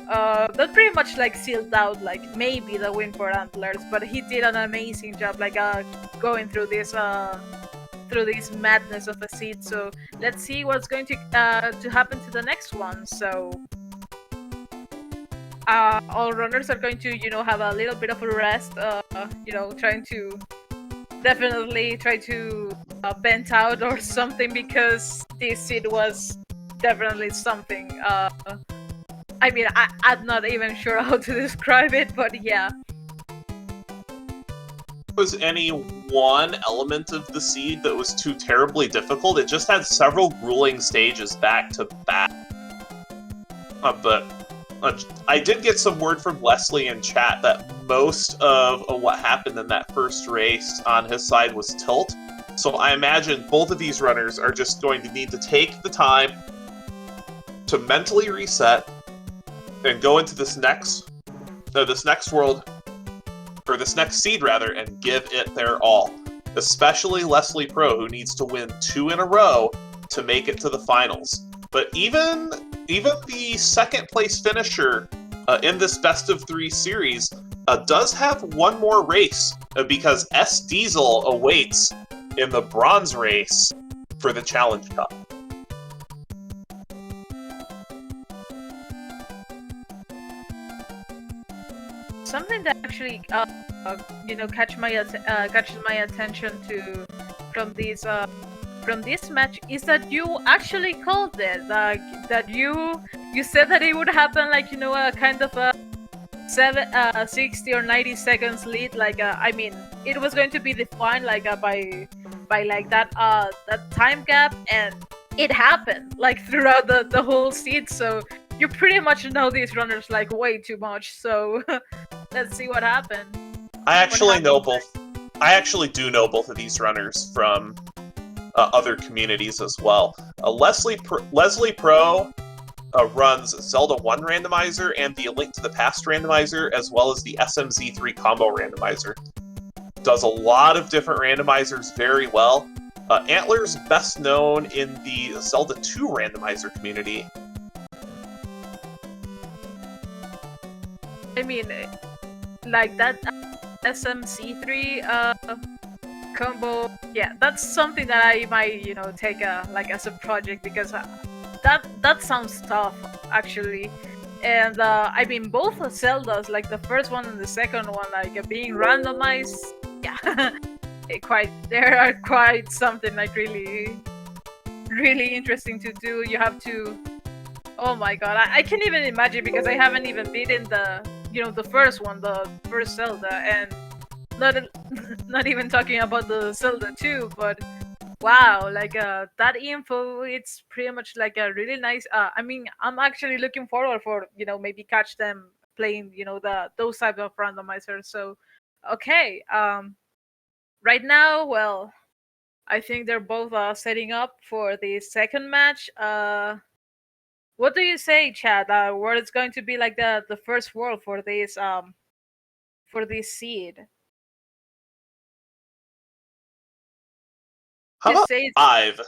that pretty much like sealed out like maybe the win for Antlerz, but he did an amazing job like going through this madness of a seed. So let's see what's going to happen to the next one. So all runners are going to, you know, have a little bit of a rest, you know, trying to definitely try to vent out or something, because this seed was definitely something. I mean, I'm not even sure how to describe it, but yeah. Was any one element of the seed that was too terribly difficult? It just had several grueling stages back to back. But I did get some word from Leslie in chat that most of what happened in that first race on his side was tilt. So I imagine both of these runners are just going to need to take the time to mentally reset and go into this next world, or this next seed rather, and give it their all. Especially Leslie Pro, who needs to win 2 in a row to make it to the finals. But even the second place finisher in this best of 3 series does have one more race, because S Diesel awaits in the bronze race for the Challenge Cup. something that actually catches my attention to from this match is that you actually called it, like that you said that it would happen, like a kind of a 60 or 90 seconds lead, like I mean it was going to be defined like by like that time gap, and it happened like throughout the whole seed. So you pretty much know these runners like way too much. So let's see what happened. I actually know both. I actually do know both of these runners from other communities as well. Leslie Pro runs Zelda 1 Randomizer and the Link to the Past Randomizer, as well as the SMZ3 Combo Randomizer. Does a lot of different randomizers very well. Antler's best known in the Zelda 2 Randomizer community. I mean, like that SMC3 combo, yeah, that's something that I might, take as a project, because that sounds tough actually. And I mean, both of Zeldas, like the first one and the second one, like being randomized, yeah, there are quite something like really, really interesting to do. You have to, oh my god, I can't even imagine, because I haven't even beaten the first one, the first Zelda, and not even talking about the Zelda 2, but wow, like that info, it's pretty much like a really nice. I mean, I'm actually looking forward for maybe catch them playing those type of randomizers. So, okay, right now, well, I think they're both setting up for the second match. What do you say, Chad? What is going to be like the first world for this seed? How about 5?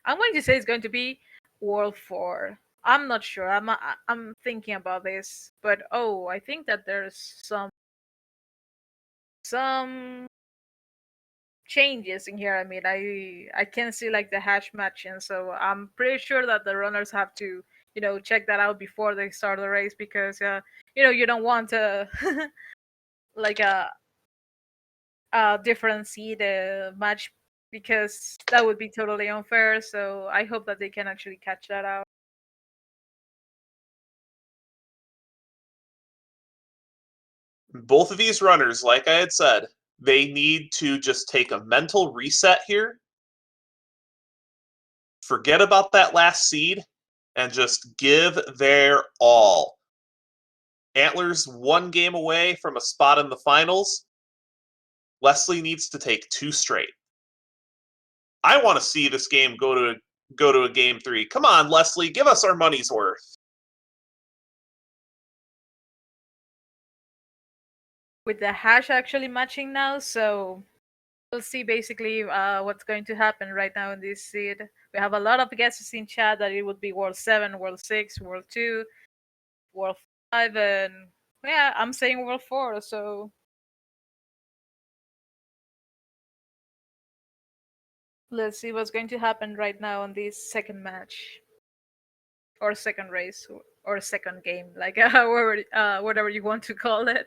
I'm going to say it's going to be World 4. I'm not sure. I'm thinking about this, but I think that there's some changes in here. I mean, I can see like the hash matching, so I'm pretty sure that the runners have to check that out before they start the race, because you don't want to like a different seed match, because that would be totally unfair. So I hope that they can actually catch that out. Both of these runners, like I had said, they need to just take a mental reset here, forget about that last seed, and just give their all. Antler's 1 game away from a spot in the finals. Leslie needs to take 2 straight. I want to see this game go to a game 3. Come on, Leslie, give us our money's worth. With the hash actually matching now, so we'll see basically what's going to happen right now in this seed. We have a lot of guesses in chat that it would be World 7, World 6, World 2, World 5, and yeah, I'm saying World 4, so let's see what's going to happen right now in this second match. Or second race, or second game, like whatever you want to call it.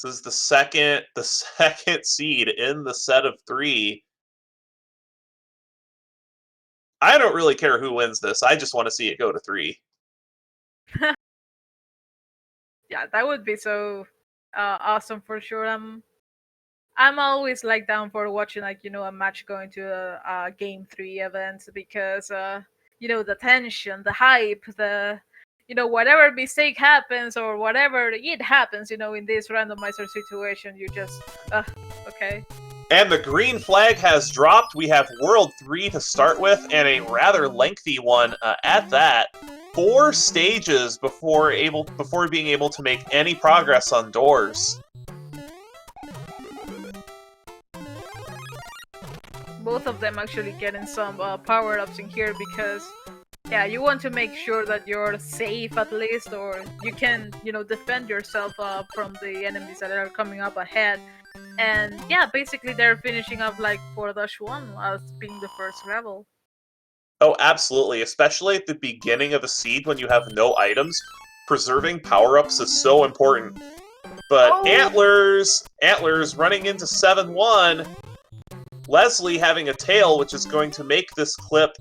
This is the second seed in the set of 3. I don't really care who wins this. I just want to see it go to 3. Yeah, that would be so awesome for sure. I'm always like down for watching like a match going to a game 3 event, because the tension, the hype, the whatever mistake happens or whatever it happens, in this randomizer situation, you just okay. And the green flag has dropped. We have World 3 to start with, and a rather lengthy one at that. 4 stages before being able to make any progress on doors. Both of them actually getting some power-ups in here, because yeah, you want to make sure that you're safe at least, or you can defend yourself from the enemies that are coming up ahead. And yeah, basically they're finishing up like 4-1 as being the first level. Oh, absolutely. Especially at the beginning of a seed when you have no items. Preserving power-ups is so important. But Antlers running into 7-1. Leslie having a tail, which is going to make this clip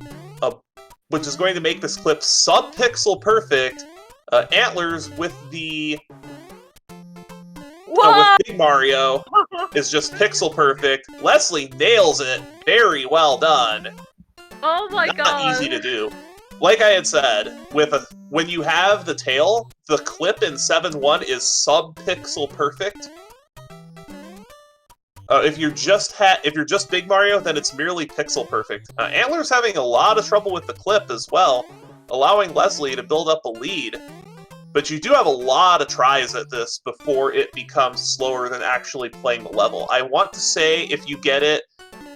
sub-pixel perfect. Antlers with the with Big Mario is just pixel perfect. Leslie nails it. Very well done. Oh my god. Not easy to do. Like I had said, when you have the tail, the clip in 7-1 is sub-pixel perfect. If you're just Big Mario, then it's merely pixel perfect. Antler's having a lot of trouble with the clip as well, allowing Leslie to build up a lead. But you do have a lot of tries at this before it becomes slower than actually playing the level. I want to say if you get it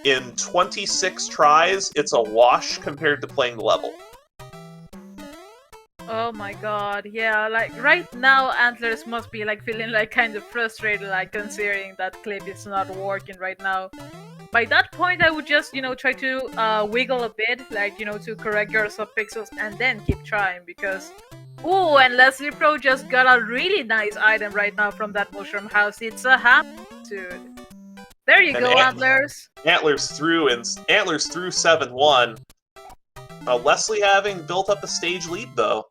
in 26 tries, it's a wash compared to playing the level. Oh my god, yeah, like right now Antlers must be like feeling like kind of frustrated, like considering that clip is not working right now. By that point I would just, try to wiggle a bit, like, to correct your sub-pixels and then keep trying because... Ooh, and Leslie Pro just got a really nice item right now from that mushroom house. It's a hammer, dude. There you go, Antlers. Antlers through 7-1. Leslie having built up a stage lead though.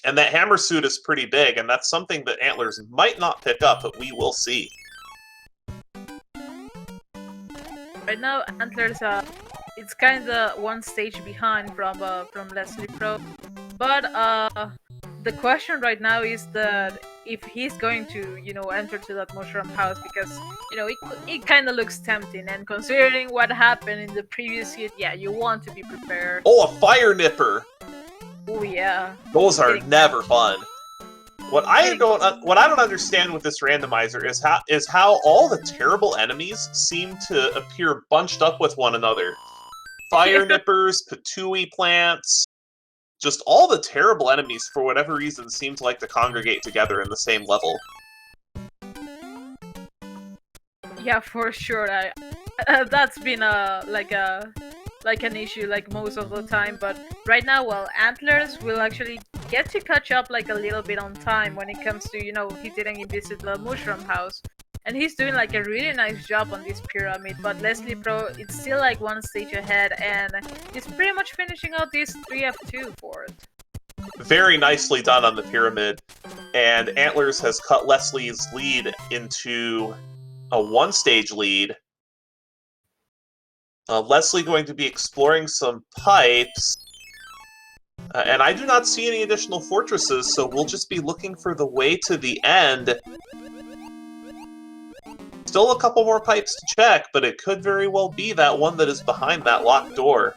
And that hammer suit is pretty big, and that's something that Antlers might not pick up, but we will see. Right now, Antlers, it's kinda one stage behind from Leslie Pro. But the question right now is that if he's going to, enter to that mushroom house because, it kind of looks tempting, and considering what happened in the previous hit, yeah, you want to be prepared. Oh, a fire nipper! Oh yeah. Those are never fun. What I don't understand with this randomizer is how all the terrible enemies seem to appear bunched up with one another. Fire nippers, patooey plants, just all the terrible enemies for whatever reason seem to like to congregate together in the same level. Yeah, for sure. That's been an issue like most of the time, but right now, well, Antlers will actually get to catch up like a little bit on time when it comes to, he didn't visit the mushroom house, and he's doing like a really nice job on this pyramid. But Leslie Pro, it's still like one stage ahead, and he's pretty much finishing out this 3F2 for it. Very nicely done on the pyramid, and Antlers has cut Leslie's lead into a one-stage lead. Leslie going to be exploring some pipes, and I do not see any additional fortresses, so we'll just be looking for the way to the end. Still a couple more pipes to check, but it could very well be that one that is behind that locked door.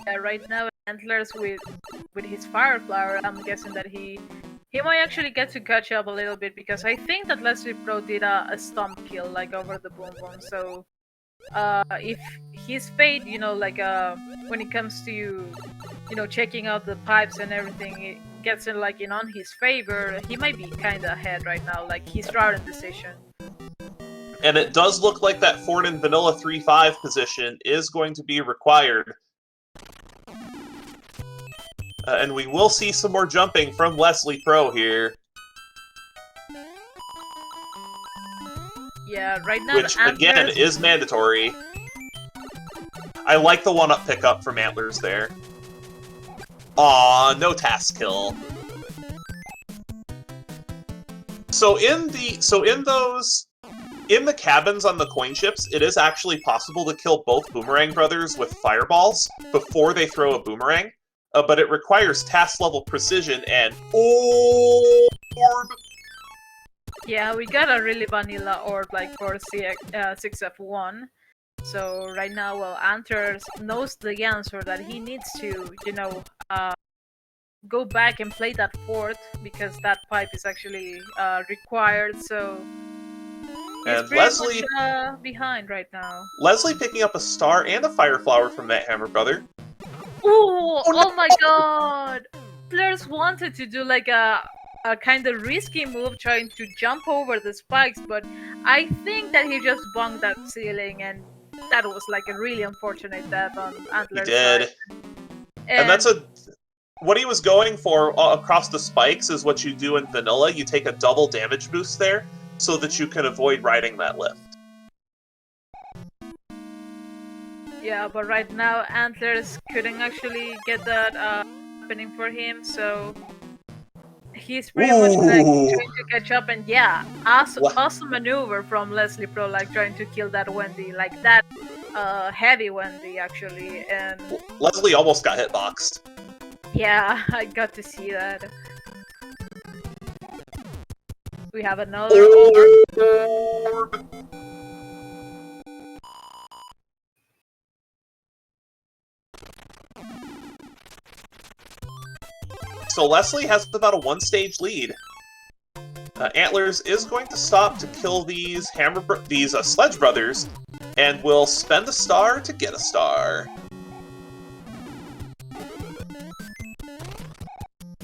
Yeah, right now Antlers with his fire flower, I'm guessing that he might actually get to catch up a little bit, because I think that Leslie Pro did a stomp kill like over the boom boom. So if his fate, when it comes to checking out the pipes and everything, it gets in on his favor, he might be kind of ahead right now, like his routing decision. And it does look like that Ford and Vanilla 3-5 position is going to be required. And we will see some more jumping from Leslie Pro here. Yeah, right now... Which, again, is mandatory. I like the one-up pickup from Antlers there. Aw, no task kill. So in the cabins on the coin chips, it is actually possible to kill both Boomerang Brothers with fireballs before they throw a boomerang. But it requires task-level precision and orb. Yeah, we got a really vanilla orb like for 6F1. So right now, well, Antlers knows the answer that he needs to, go back and play that fourth, because that pipe is actually required. So he's pretty much behind right now. Leslie picking up a star and a fire flower from that Hammer Brother. Ooh, oh my god! Players wanted to do like a kind of risky move trying to jump over the spikes, but I think that he just bumped that ceiling, and that was like a really unfortunate death on Antler's He did. side. And that's a what he was going for across the spikes is what you do in vanilla. You take a double damage boost there so that you can avoid riding that lift. Yeah, but right now Antlers couldn't actually get that happening for him, so he's pretty much like trying to catch up. And yeah, awesome maneuver from Leslie Pro, like trying to kill that Wendy, like that heavy Wendy actually. And Leslie almost got hitboxed. yeah, I got to see that. We have another orb. So Leslie has about a one-stage lead. Antlers is going to stop to kill these Sledge Brothers, and will spend a star to get a star.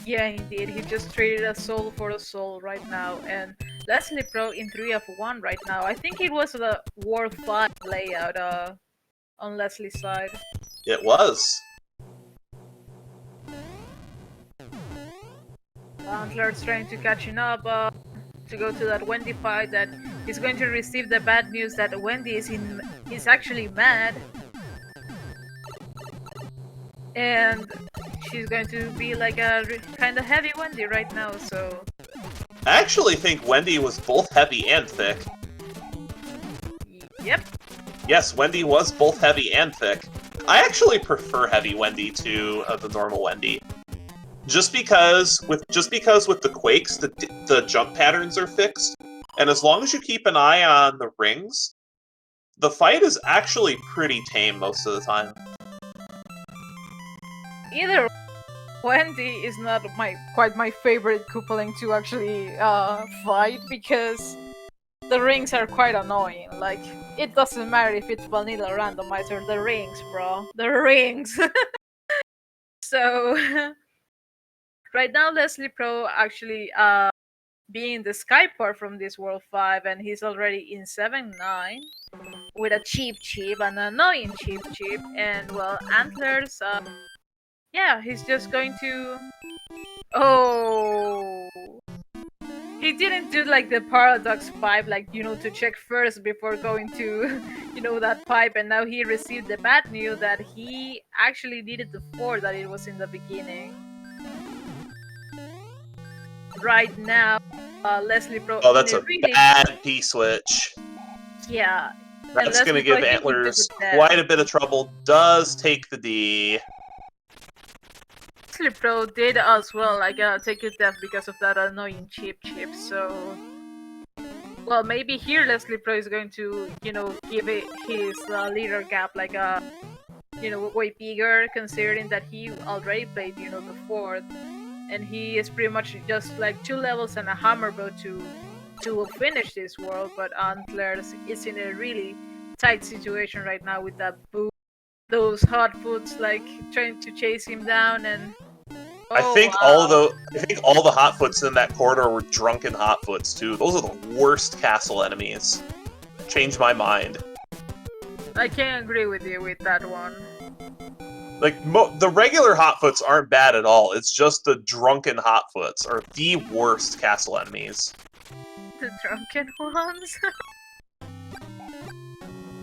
Yeah, indeed. He just traded a soul for a soul right now, and Leslie Pro in 3 of 1 right now. I think it was the World 5 layout on Leslie's side. It was. Antler's trying to catching up to go to that Wendy fight. That he's going to receive the bad news that Wendy is actually mad, and she's going to be like a kind of heavy Wendy right now. So I actually think Wendy was both heavy and thick. Yep. Yes, Wendy was both heavy and thick. I actually prefer heavy Wendy to the normal Wendy. Just because with the quakes, the jump patterns are fixed, and as long as you keep an eye on the rings, the fight is actually pretty tame most of the time. Either Wendy is not quite my favorite Koopaling to actually fight, because the rings are quite annoying. Like, it doesn't matter if it's vanilla randomizer, the rings, bro. The rings! So right now, Leslie Pro actually being the Sky part from this World 5, and he's already in 7-9 with a cheap, an annoying cheap, and well, Antlers, yeah, he's just going to... Oh! He didn't do like the Paradox pipe, like, you know, to check first before going to, you know, that pipe, and now he received the bad news that he actually needed the 4 that it was in the beginning. Right now, Leslie Pro... Oh, that's a really bad P-switch. Yeah. That's gonna give Antlers quite a bit of trouble. Does take the D. Leslie Pro did as well, like, take his death because of that annoying cheap, so... Well, maybe here Leslie Pro is going to, you know, give it his leader gap, like, you know, way bigger, considering that he already played, you know, the 4th. And he is pretty much just like 2 levels and a hammer bow to finish this world, but Antlers is in a really tight situation right now with that boot, those hot foots like trying to chase him down, and I think all the hot foots in that corridor were drunken hot foots too. Those are the worst castle enemies. Change my mind. I can't agree with you with that one. Like, the regular Hotfoots aren't bad at all. It's just the drunken Hotfoots are the worst castle enemies. The drunken ones?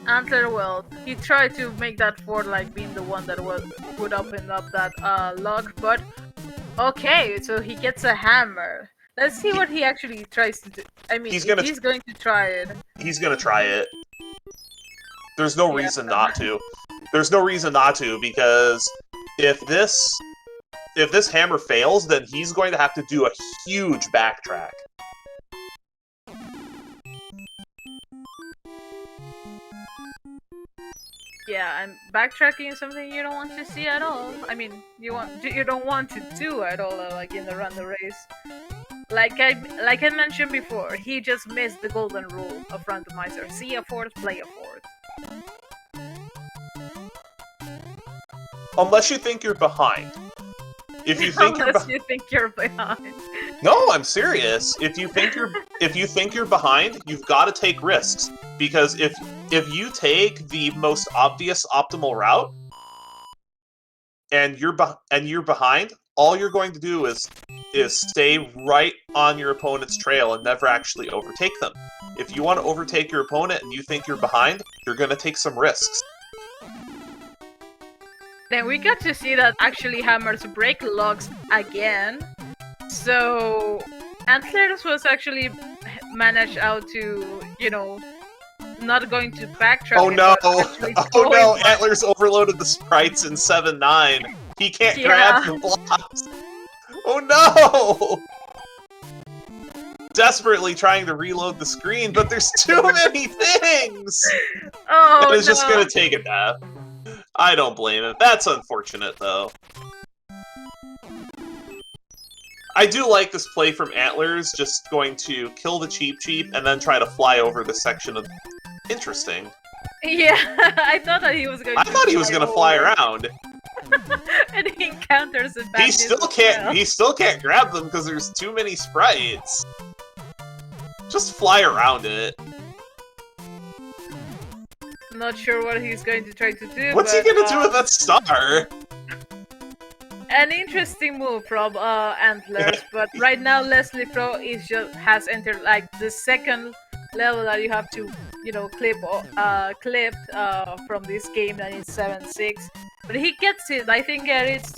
Antler, well, he tried to make that fort like being the one that would open up that lock, but okay, so he gets a hammer. Let's see what he actually tries to do. I mean, he's going to try it. He's gonna try it. There's no reason not to. There's no reason not to, because if this hammer fails, then he's going to have to do a huge backtrack. Yeah, and backtracking is something you don't want to see at all. I mean, you don't want to do at all, like in the random race. Like I mentioned before, he just missed the golden rule of randomizer. See a 4th, play a 4th. Unless you think you're behind. If you think you think you're behind. No, I'm serious. If you think you're behind, you've got to take risks, because if you take the most obvious optimal route and you're behind, all you're going to do is stay right on your opponent's trail and never actually overtake them. If you want to overtake your opponent and you think you're behind, you're going to take some risks. Then we got to see that actually hammers break logs again. So Antlerz was actually managed out to, you know, not going to backtrack. Oh no! Oh no! Back. Antlerz overloaded the sprites in 7-9. He can't grab the blocks. Oh no! Desperately trying to reload the screen, but there's too many things! Oh, and it's just gonna take a nap. I don't blame it. That's unfortunate, though. I do like this play from Antlerz, just going to kill the Cheep and then try to fly over the section of... Interesting. Yeah, I thought that he was going to fly around. And he encounters a He still can't grab them because there's too many sprites. Just fly around it. Not sure what he's going to try to do. What's he gonna do with that star? An interesting move from Antlerz, but right now Leslie Pro has entered like the second level that you have to, you know, clip from this game, that is 7-6. But he gets it. I think it's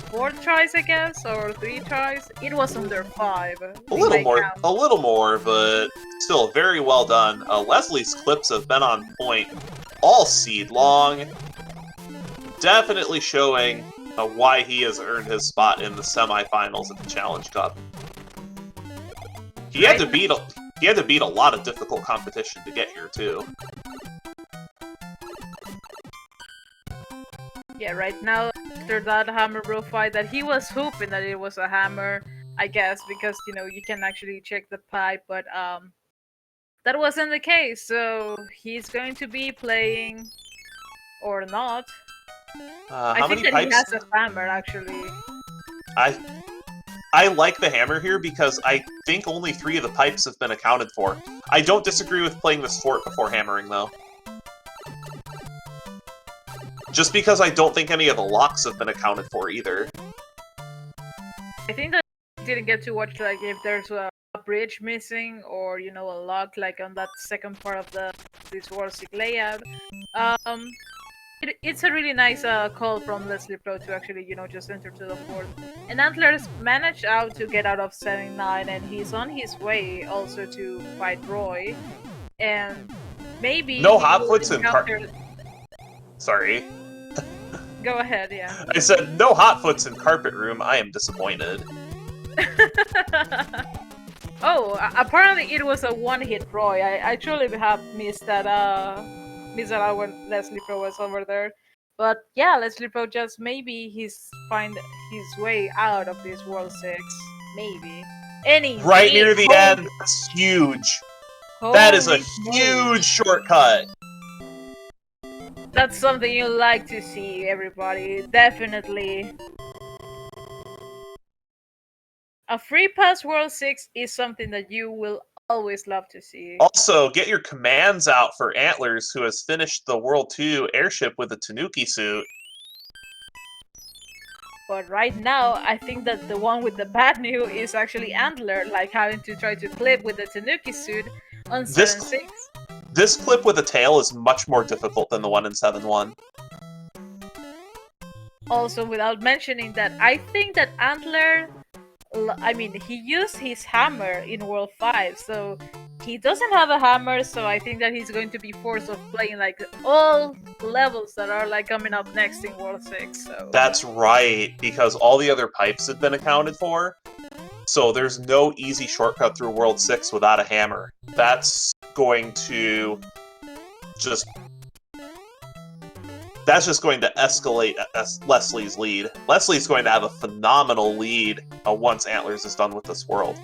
4 tries, I guess, or 3 tries. It was under 5. A little more, but still very well done. Leslie's clips have been on point all seed long, definitely showing why he has earned his spot in the semifinals of the Challenge Cup. He had to beat a lot of difficult competition to get here too. Yeah, right now after that hammer bro fight, that he was hoping that it was a hammer, I guess, because you know you can actually check the pipe, but that wasn't the case. So he's going to be playing or not. I think that he has a hammer, actually. I like the hammer here because I think only 3 of the pipes have been accounted for. I don't disagree with playing this fort before hammering, though. Just because I don't think any of the locks have been accounted for, either. I think that I didn't get to watch, like, if there's a bridge missing, or, you know, a lock, like, on that second part of this World 6 layout. It's a really nice call from Leslie Pro to actually, you know, just enter to the fort. And Antlerz managed to get out of 7-9, and he's on his way also to fight Roy. And maybe... No hotfoots in carpet... Sorry. Go ahead, yeah. I said, no hotfoots in carpet room. I am disappointed. Oh, apparently it was a one-hit Roy. I truly have missed that out when Leslie Pro was over there. But yeah, Leslie Pro just maybe find his way out of this World 6. Maybe. Right near the end. That's huge. That is a huge shortcut. That's something you like to see, everybody. Definitely. A free pass World 6 is something that you will always love to see. Also, get your commands out for Antlerz, who has finished the World 2 airship with a Tanuki suit. But right now, I think that the one with the bad news is actually Antler, like having to try to clip with the Tanuki suit on 7-6. This clip with a tail is much more difficult than the one in 7-1. Also, without mentioning that, I think that Antler... I mean, he used his hammer in World 5, so he doesn't have a hammer, so I think that he's going to be forced of playing like all levels that are like coming up next in World 6. So that's right, because all the other pipes have been accounted for, so there's no easy shortcut through World 6 without a hammer. That's going to just... That's just going to escalate Leslie's lead. Leslie's going to have a phenomenal lead once Antlerz is done with this world.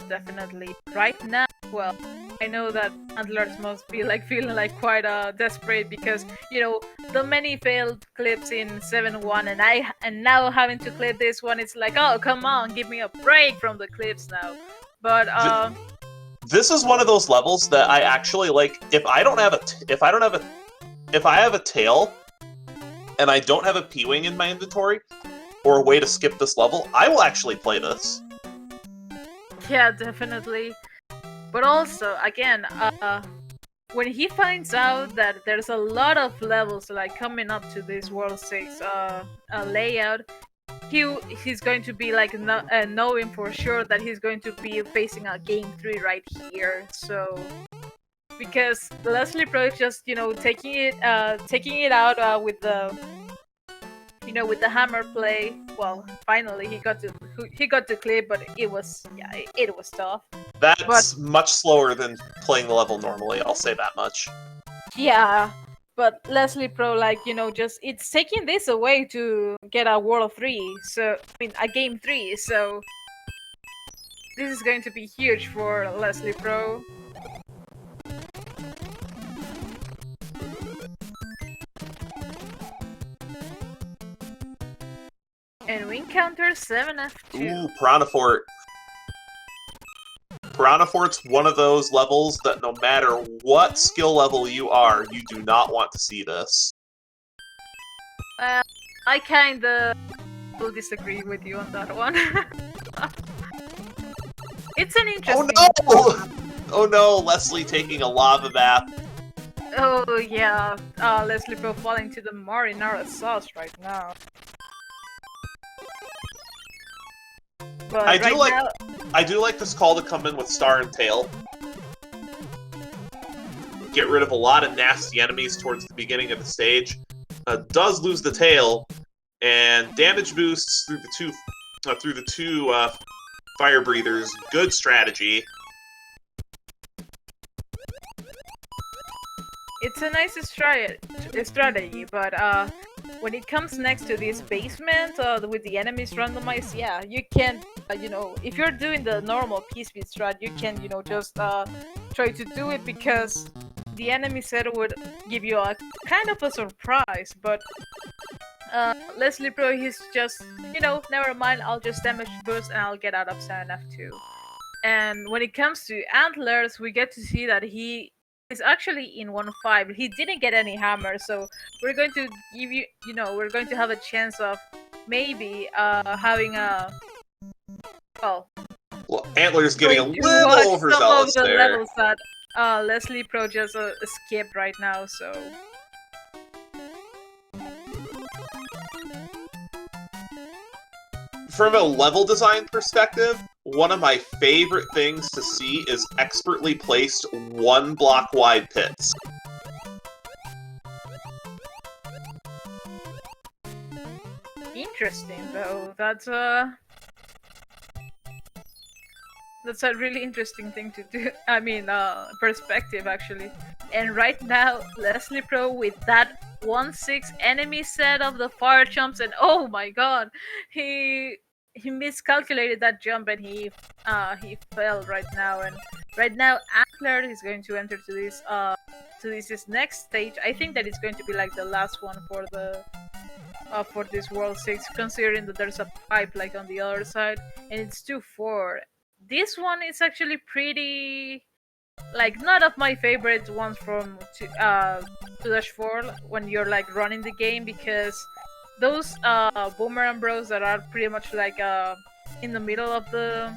Definitely. Right now, well, I know that Antlerz must be like feeling like quite desperate because, you know, the many failed clips in 7-1 and now having to clip this one, it's like, oh, come on, give me a break from the clips now. But this is one of those levels that I actually like. If I have a tail, and I don't have a P-Wing in my inventory, or a way to skip this level, I will actually play this. Yeah, definitely. But also, again, when he finds out that there's a lot of levels like coming up to this World 6 layout, he's going to be like knowing for sure that he's going to be facing a game 3 right here. So because Leslie Pro is just taking it out with the with the hammer play. Well, finally he got to clip, but it was tough. That's much slower than playing the level normally, I'll say that much. Yeah, but Leslie Pro, like, just it's taking this away to get a World 3, so a game 3, so this is going to be huge for Leslie Pro. And we encounter 7F2. Ooh, Piranha Fort. Piranha Fort's one of those levels that no matter what skill level you are, you do not want to see this. I kinda will disagree with you on that one. It's an interesting... Oh no! Oh no, Leslie taking a lava bath. Oh yeah, Leslie Pro falling to the marinara sauce right now. But I do like this call to come in with Star and Tail. Get rid of a lot of nasty enemies towards the beginning of the stage. Does lose the tail, and damage boosts through the two fire breathers. Good strategy. It's a nice strategy, but when it comes next to this basement with the enemies randomized, yeah, you can, if you're doing the normal P-speed strat, you can, just try to do it because the enemy set would give you a kind of a surprise, but Leslie Pro, he's just, never mind, I'll just damage boost and I'll get out of 7F2. And when it comes to Antlerz, we get to see that he is actually in 1-5. He didn't get any hammer, so we're going to give you, we're going to have a chance of maybe having a... Well, Antler's getting a little overzealous some of the there. levels that Leslie Pro just skipped right now, so... From a level design perspective, one of my favorite things to see is expertly placed 1-block wide pits. Interesting, though. That's a really interesting thing to do. I mean, perspective, actually. And right now, Leslie Pro with that 1-6 enemy set of the fire jumps, and oh my god, he miscalculated that jump and he fell right now. And right now, Antler is going to enter to this next stage. I think that it's going to be like the last one for the for this World 6, considering that there's a pipe like on the other side, and it's 2-4. This one is actually pretty, like, not of my favorite ones from 2-4 when you're like running the game, because those boomerang bros that are pretty much like in the middle of the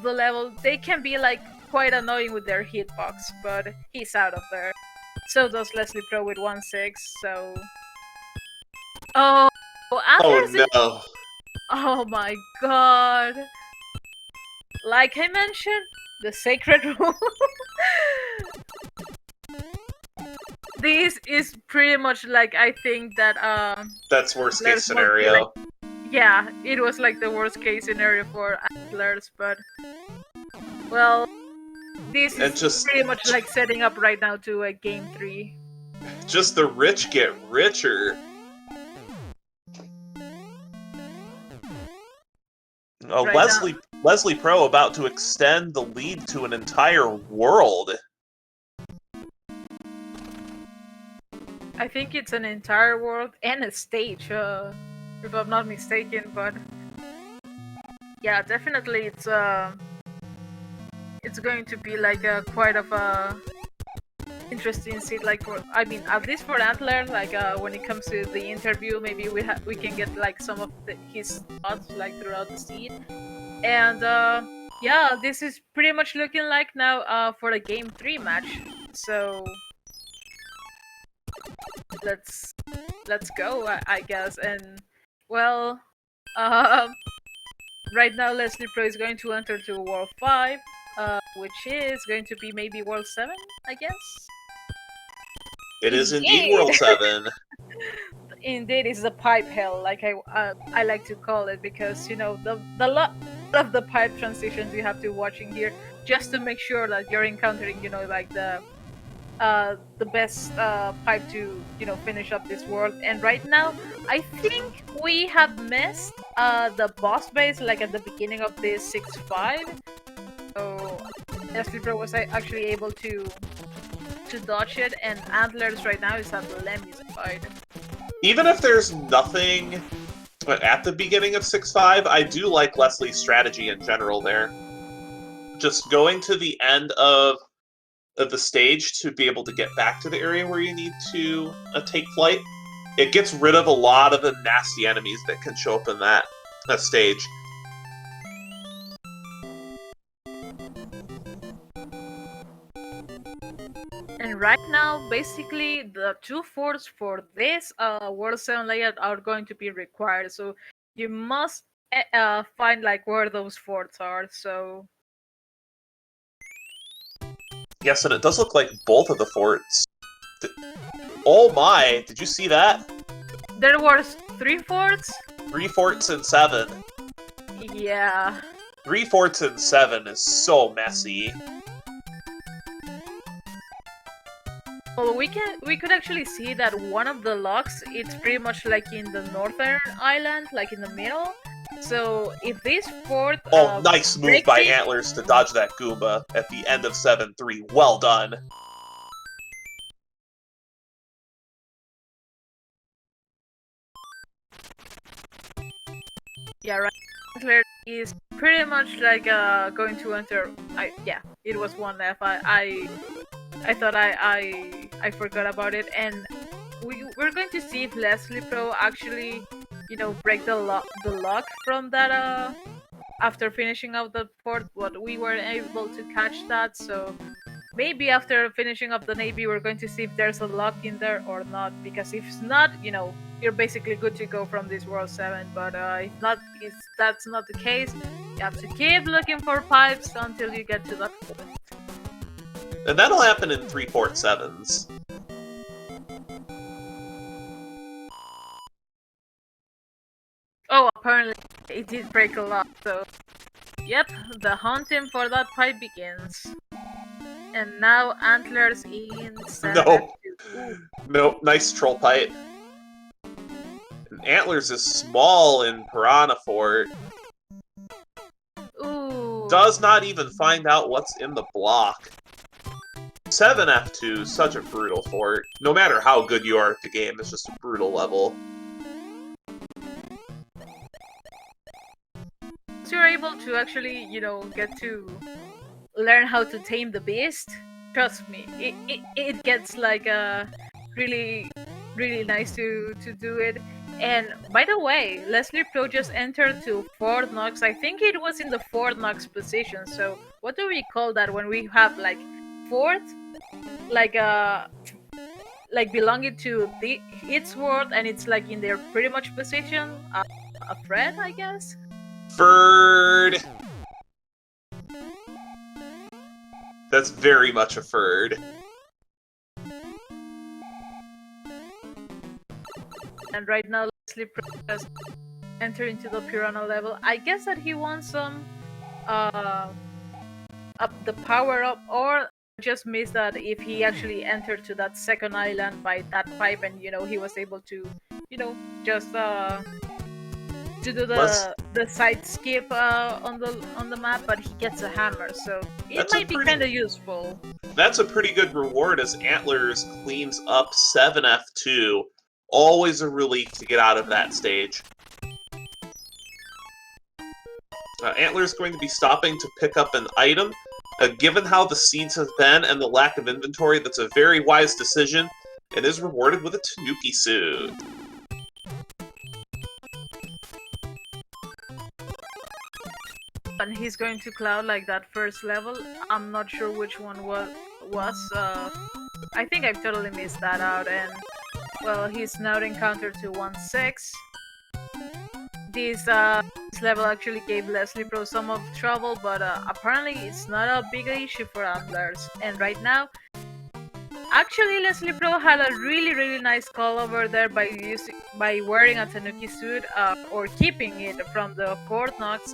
level, they can be like quite annoying with their hitbox, but he's out of there. So does Leslie Pro with 1-6, so... Oh, no. Oh my god. Like I mentioned, the sacred rule. This is pretty much like, I think that that's worst case scenario. Yeah, it was like the worst case scenario for Antlerz, but well, this is just pretty much like setting up right now to a game 3. Just the rich get richer. Right, Leslie Pro about to extend the lead to an entire world. I think it's an entire world and a stage, if I'm not mistaken, but yeah, definitely it's going to be like quite of a interesting seat. Like I mean, at least for Antler, like when it comes to the interview, maybe we can get like some of his thoughts like throughout the seat. And yeah, this is pretty much looking like now for the Game 3 match. So let's go, I guess. And well, right now Leslie Pro is going to enter to World 5, which is going to be maybe World 7, I guess. It is indeed World 7. Indeed, it's the pipe hell, like I like to call it, because you know the lot of the pipe transitions you have to watch in here just to make sure that you're encountering, you know, like the best pipe to, you know, finish up this world. And right now, I think we have missed the boss base like at the beginning of this 6-5. So Esliper was actually able to dodge it, and Antler's right now is at the Lemmy's fight. Even if there's nothing at the beginning of 6-5, I do like Leslie's strategy in general there. Just going to the end of the stage to be able to get back to the area where you need to take flight. It gets rid of a lot of the nasty enemies that can show up in that stage. And right now, basically, the 2 forts for this World 7 layout are going to be required. So you must find like where those forts are. So Yes, and it does look like both of the forts. Oh my! Did you see that? There was 3 forts? 3 forts and 7. Yeah. 3 forts and 7 is so messy. Well, we could actually see that one of the locks, it's pretty much like in the northern island, like in the middle. So if this fort Oh, nice move by it... Antlers to dodge that Goomba at the end of 7-3. Well done. Yeah, right. Antler is pretty much like going to enter. Yeah, it was 1F. I thought I forgot about it, and we're going to see if Leslie Pro actually, you know, break the lock from that after finishing out the fort, but we weren't able to catch that. So maybe after finishing up the Navy, we're going to see if there's a lock in there or not, because if it's not, you know, you're basically good to go from this World 7. But if not, if that's not the case, you have to keep looking for pipes until you get to that point. And that'll happen in 3 fort 7s. Oh, apparently it did break a lot, so yep, the hunting for that pipe begins. And now Antlers in 7. No. Nope, nice troll pipe. And Antlers is small in Piranha Fort. Ooh. Does not even find out what's in the block. 7F2 is such a brutal fort. No matter how good you are at the game, it's just a brutal level. Once you're able to actually, you know, get to learn how to tame the beast, trust me, it gets like really nice to do it. And by the way, Leslie Pro just entered to Fort Knox. I think it was in the Fort Knox position. So what do we call that when we have like fort, like belonging to its world, and it's like in their pretty much position, a threat, I guess. Ferd. That's very much a Ferd. And right now, Leslie Pro has entered into the Piranha level. I guess that he wants some up the power up, or just missed that if he actually entered to that second island by that pipe, and you know he was able to, you know, just to do the side skip on the map, but he gets a hammer, so it might be kind of useful. That's a pretty good reward as Antlers cleans up 7F2. Always a relief to get out of that stage. Antler's going to be stopping to pick up an item. Given how the seeds have been and the lack of inventory, that's a very wise decision, and is rewarded with a Tanuki suit. And he's going to Cloud like that first level. I'm not sure which one was. I think I've totally missed that out. And well, he's now encountered to 1-6. This level actually gave Leslie Pro some of trouble, but apparently it's not a big issue for Antlerz. And right now, actually Leslie Pro had a really nice call over there by wearing a Tanuki suit or keeping it from the Fort Knox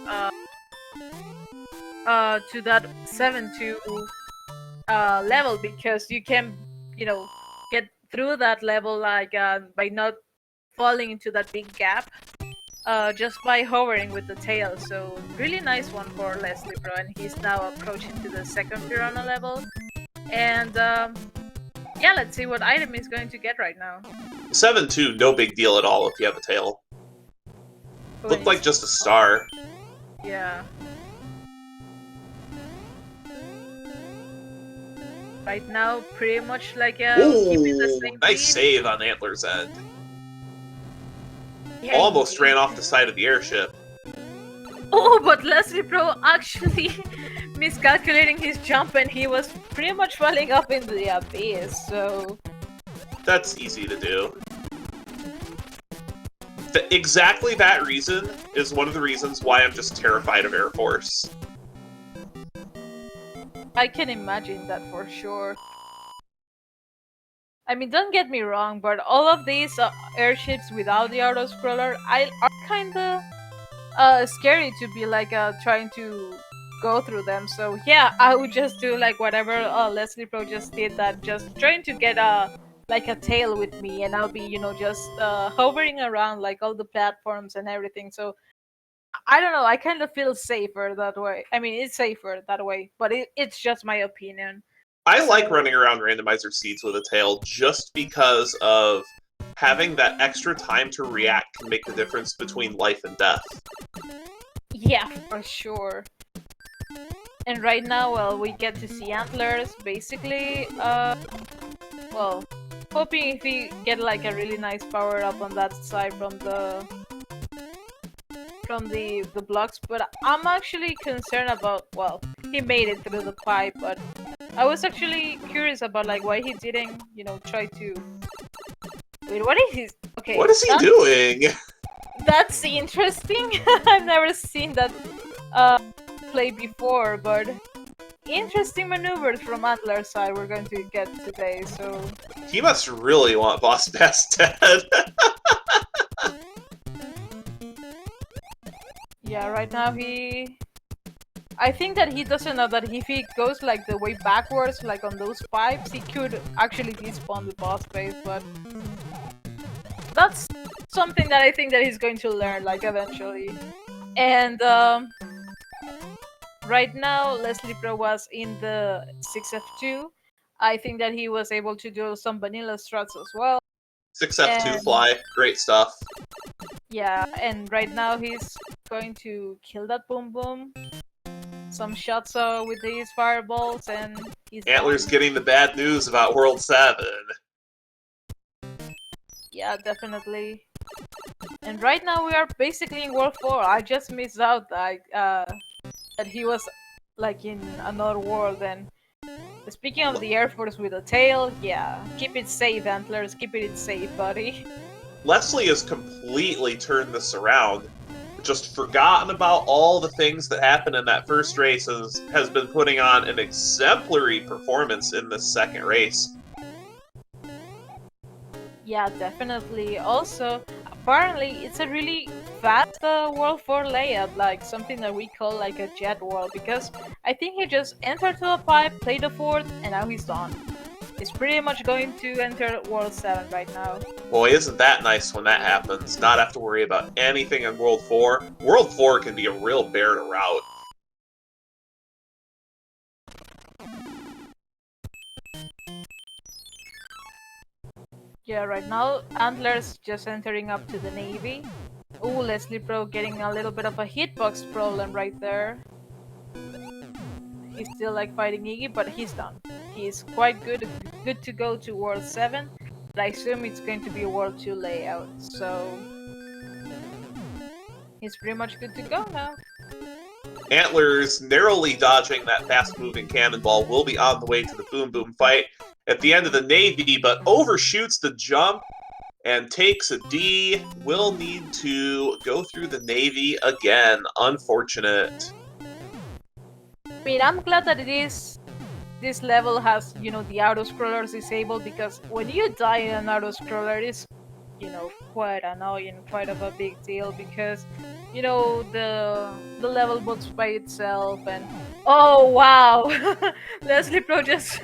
to that 7-2 level, because you can, get through that level like by not falling into that big gap just by hovering with the tail. So really nice one for Leslie Pro, and he's now approaching to the second Piranha level. And yeah, let's see what item he's going to get right now. 7-2, no big deal at all if you have a tail. Looked like just a star. Yeah. Right now, pretty much like keeping the same nice lead. save on Antler's end. Yeah, Almost ran off the side of the airship. Oh, but Leslie Pro actually miscalculating his jump, and he was pretty much falling up into the abyss, so... That's easy to do. Exactly that reason is one of the reasons why I'm just terrified of Air Force. I can imagine that for sure. I mean, don't get me wrong, but all of these airships without the auto-scroller are kinda scary to be like trying to go through them. So yeah, I would just do like whatever Leslie Pro just did, that just trying to get like a tail with me, and I'll be just hovering around like all the platforms and everything. So I don't know, I kind of feel safer that way. I mean, it's safer that way, but it's just my opinion. I like running around randomizer seeds with a tail just because of having that extra time to react can make the difference between life and death. Yeah, for sure. And right now, well, we get to see Antlerz basically, well, hoping if we get like a really nice power up on that side from the blocks, but I'm actually concerned about, well, he made it through the pipe, but I was actually curious about like why he didn't, try to... Wait, what is he... Okay. What is he doing? That's interesting. I've never seen that play before, but interesting maneuvers from Antler's side we're going to get today, so... He must really want Boss Bass dead. Yeah, right now I think that he doesn't know that if he goes like the way backwards, like on those pipes, he could actually despawn the boss base, but... That's something that I think that he's going to learn, like, eventually. And, right now, Leslie Pro was in the 6F2. I think that he was able to do some vanilla struts as well. 6F2 fly, great stuff. Yeah, and right now he's going to kill that Boom Boom. Some shots with these fireballs, and he's Antler's done. getting the bad news about World 7. Yeah, definitely. And right now we are basically in World 4. I just missed out like that he was like in another world. And speaking of the Air Force with a tail, yeah, keep it safe, Antlerz. Keep it safe, buddy. Leslie has completely turned this around. Just forgotten about all the things that happened in that first race, has been putting on an exemplary performance in this second race. Yeah, definitely. Also, apparently, it's a really fast World 4 layout, like something that we call like a jet world, because I think he just entered to a pipe, played a fourth, and now he's done. He's pretty much going to enter World 7 right now. Boy, isn't that nice when that happens. Not have to worry about anything in World 4. World 4 can be a real bear to rout. Yeah, right now, Antler's just entering up to the Navy. Ooh, Leslie Pro getting a little bit of a hitbox problem right there. He's still like fighting Iggy, but he's done. He's quite good to go to World 7. But I assume it's going to be a World 2 layout, so he's pretty much good to go now. Antlers, narrowly dodging that fast-moving cannonball, will be on the way to the Boom Boom fight at the end of the Navy, but overshoots the jump and takes a D. Will need to go through the Navy again. Unfortunate. I mean, I'm glad that this level has, you know, the auto-scrollers disabled, because when you die in an auto-scroller, it's, you know, quite annoying, quite of a big deal, because, you know, the level moves by itself, and oh wow, Leslie Pro just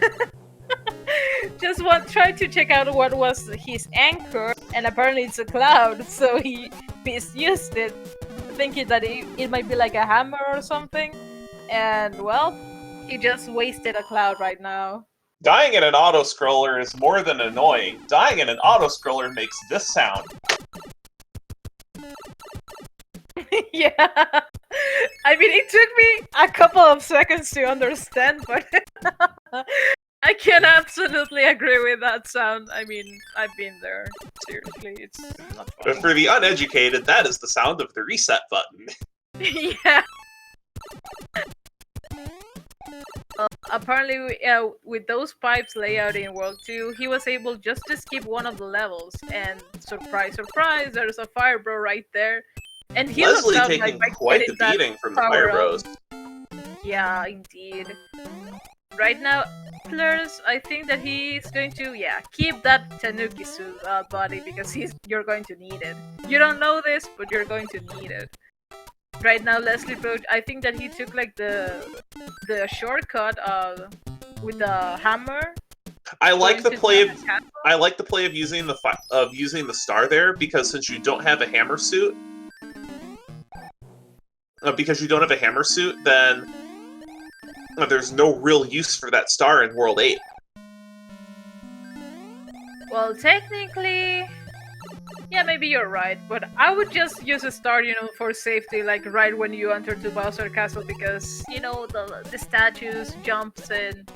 tried to check out what was his anchor, and apparently it's a cloud, so he misused it, thinking that it might be like a hammer or something, and well, he just wasted a cloud right now. Dying in an auto-scroller is more than annoying. Dying in an auto-scroller makes this sound. Yeah. I mean, it took me a couple of seconds to understand, but I can absolutely agree with that sound. I mean, I've been there. Seriously, it's not But funny. for the uneducated, that is the sound of the reset button. Yeah. Apparently, with those pipes layout in World 2, he was able just to skip one of the levels, and surprise, surprise, there's a Fire Bro right there. And he Leslie looked out taking like by quite the getting that beating from the power Fire Bros. Yeah, indeed. Right now, Antlerz, I think that he's going to, yeah, keep that Tanuki suit body, because you're going to need it. You don't know this, but you're going to need it. Right now, Leslie Pro, I think that he took like the shortcut with the hammer. I like the play of castle. using the star there, because since you don't have a hammer suit, then there's no real use for that star in World 8. Well, technically, yeah, maybe you're right, but I would just use a star, you know, for safety, like right when you enter to Bowser Castle, because, you know, the statues, jumps, and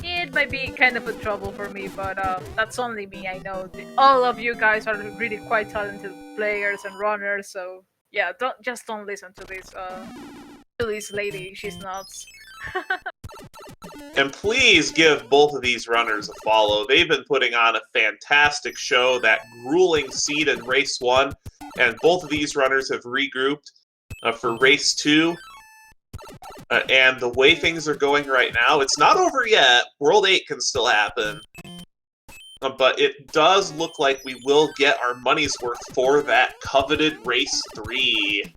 it might be kind of a trouble for me, but that's only me. I know all of you guys are really quite talented players and runners, so yeah, don't listen to this lady. She's nuts. And please give both of these runners a follow. They've been putting on a fantastic show, that grueling seed in Race 1, and both of these runners have regrouped for Race 2. And the way things are going right now, it's not over yet. World 8 can still happen. But it does look like we will get our money's worth for that coveted Race 3.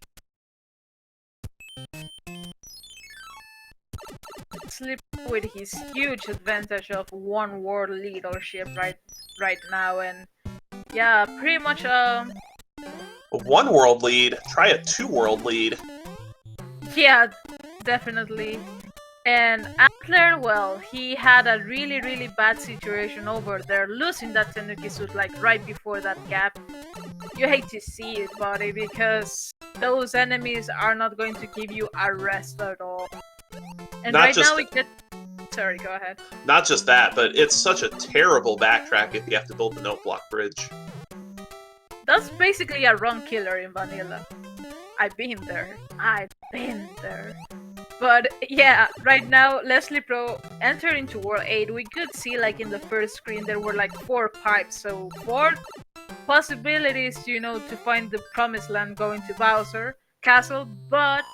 Slip with his huge advantage of one world leadership right now, and yeah, pretty much A 1 world lead, try a 2 world lead. yeah, definitely. And Antler, well, he had a really, really bad situation over there, losing that Tanuki suit like right before that gap. You hate to see it, buddy, because those enemies are not going to give you a rest at all. And Not right just now we get... Sorry, go ahead. Not just that, but it's such a terrible backtrack if you have to build the note block bridge. That's basically a run killer in vanilla. I've been there. But yeah, right now, Leslie Pro entered into World 8. We could see, like, in the first screen, there were like 4 pipes, so 4 possibilities, you know, to find the promised land going to Bowser Castle. But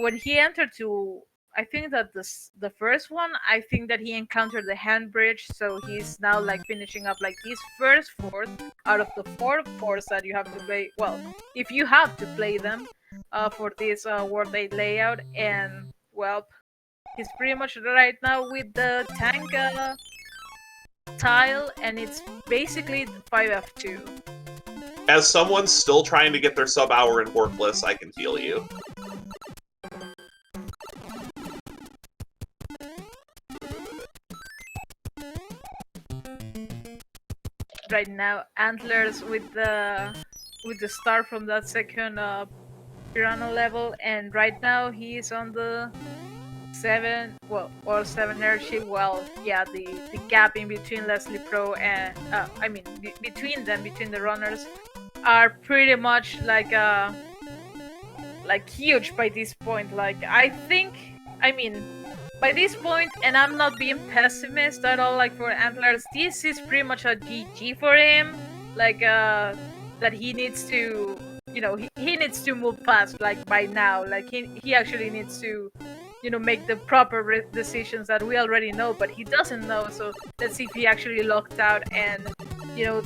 when he entered to, I think that the first one, I think that he encountered the hand bridge, so he's now like finishing up like these first 4 out of the 4 fours that you have to play. Well, if you have to play them for this World 8 layout, and well, he's pretty much right now with the tank tile, and it's basically 5F2. As someone still trying to get their sub hour in Workless, I can feel you. Right now, Antlerz with the star from that second piranha level, and right now he is on the or 7 airship. Well, yeah, the gap in between Leslie Pro and between the runners are pretty much like huge by this point. Like by this point, and I'm not being pessimist at all, like for Antlers, this is pretty much a GG for him. Like that he needs to, he needs to move fast, like by now. Like he actually needs to, make the proper decisions that we already know, but he doesn't know. So let's see if he actually locked out and,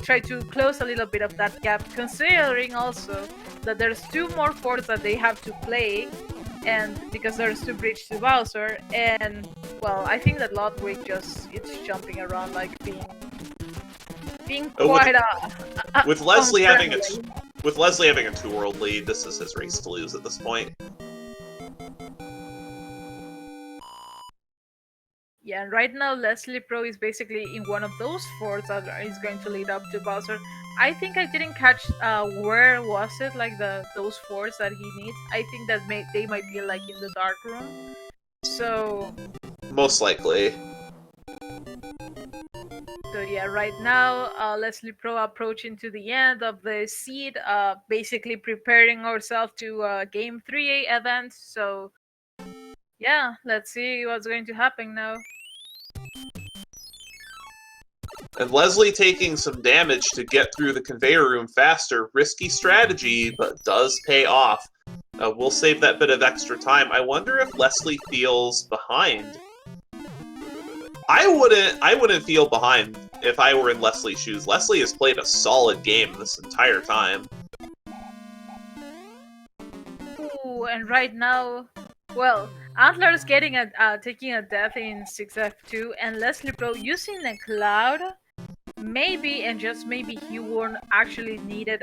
try to close a little bit of that gap, considering also that there's 2 more forts that they have to play, and because there's 2 bridge to Bowser, and well, I think that Ludwig it's jumping around, like being quite with Leslie having a 2-world lead, this is his race to lose at this point. Yeah, and right now Leslie Pro is basically in one of those forts that is going to lead up to Bowser. I think I didn't catch where was it, like those forts that he needs. I think that they might be like in the dark room. So most likely. So yeah, right now Leslie Pro approaching to the end of the seed, basically preparing ourselves to Game 3 event. So yeah, let's see what's going to happen now. And Leslie taking some damage to get through the conveyor room faster. Risky strategy, but does pay off. We'll save that bit of extra time. I wonder if Leslie feels behind. I wouldn't feel behind if I were in Leslie's shoes. Leslie has played a solid game this entire time. Ooh, and right now, well, Antler's getting taking a death in 6F2, and Leslie Pro using a cloud. Maybe, and just maybe, he won't actually need it.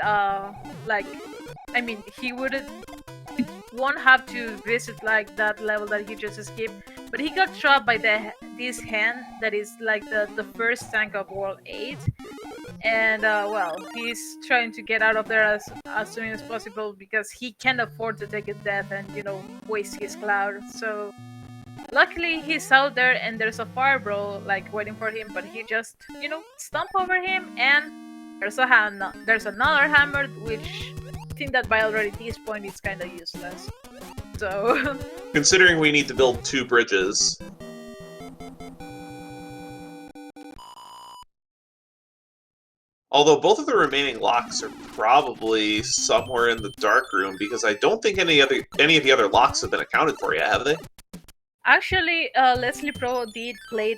He won't have to visit like that level that he just escaped. But he got trapped by this hand that is like the first tank of World 8. And well, he's trying to get out of there as soon as possible because he can't afford to take a death and, waste his cloud. So luckily he's out there and there's a fire bro like waiting for him, but he just, stomp over him, and there's another hammer, which I think that by already this point it's kind of useless. So considering we need to build 2 bridges. Although both of the remaining locks are probably somewhere in the dark room, because I don't think any of the other locks have been accounted for yet, have they? Actually, Leslie Pro did play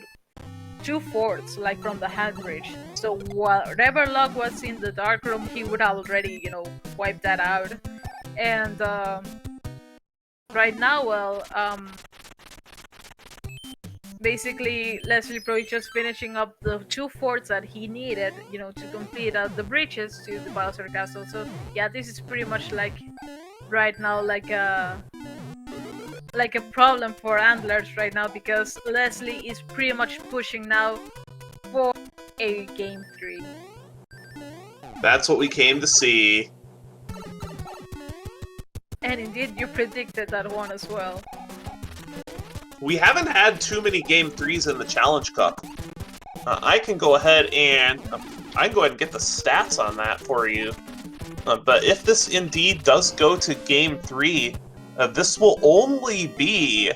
2 forts, like from the hand bridge. So whatever lock was in the dark room, he would have already, wiped that out. And right now, well, basically Leslie Pro is just finishing up the 2 forts that he needed, to complete the bridges to the Bowser Castle. So yeah, this is pretty much like right now like a problem for Antlerz right now, because Leslie is pretty much pushing now for a Game 3. That's what we came to see. And indeed, you predicted that one as well. We haven't had too many Game 3s in the Challenge Cup. I can go ahead and get the stats on that for you. But if this indeed does go to Game 3, this will only be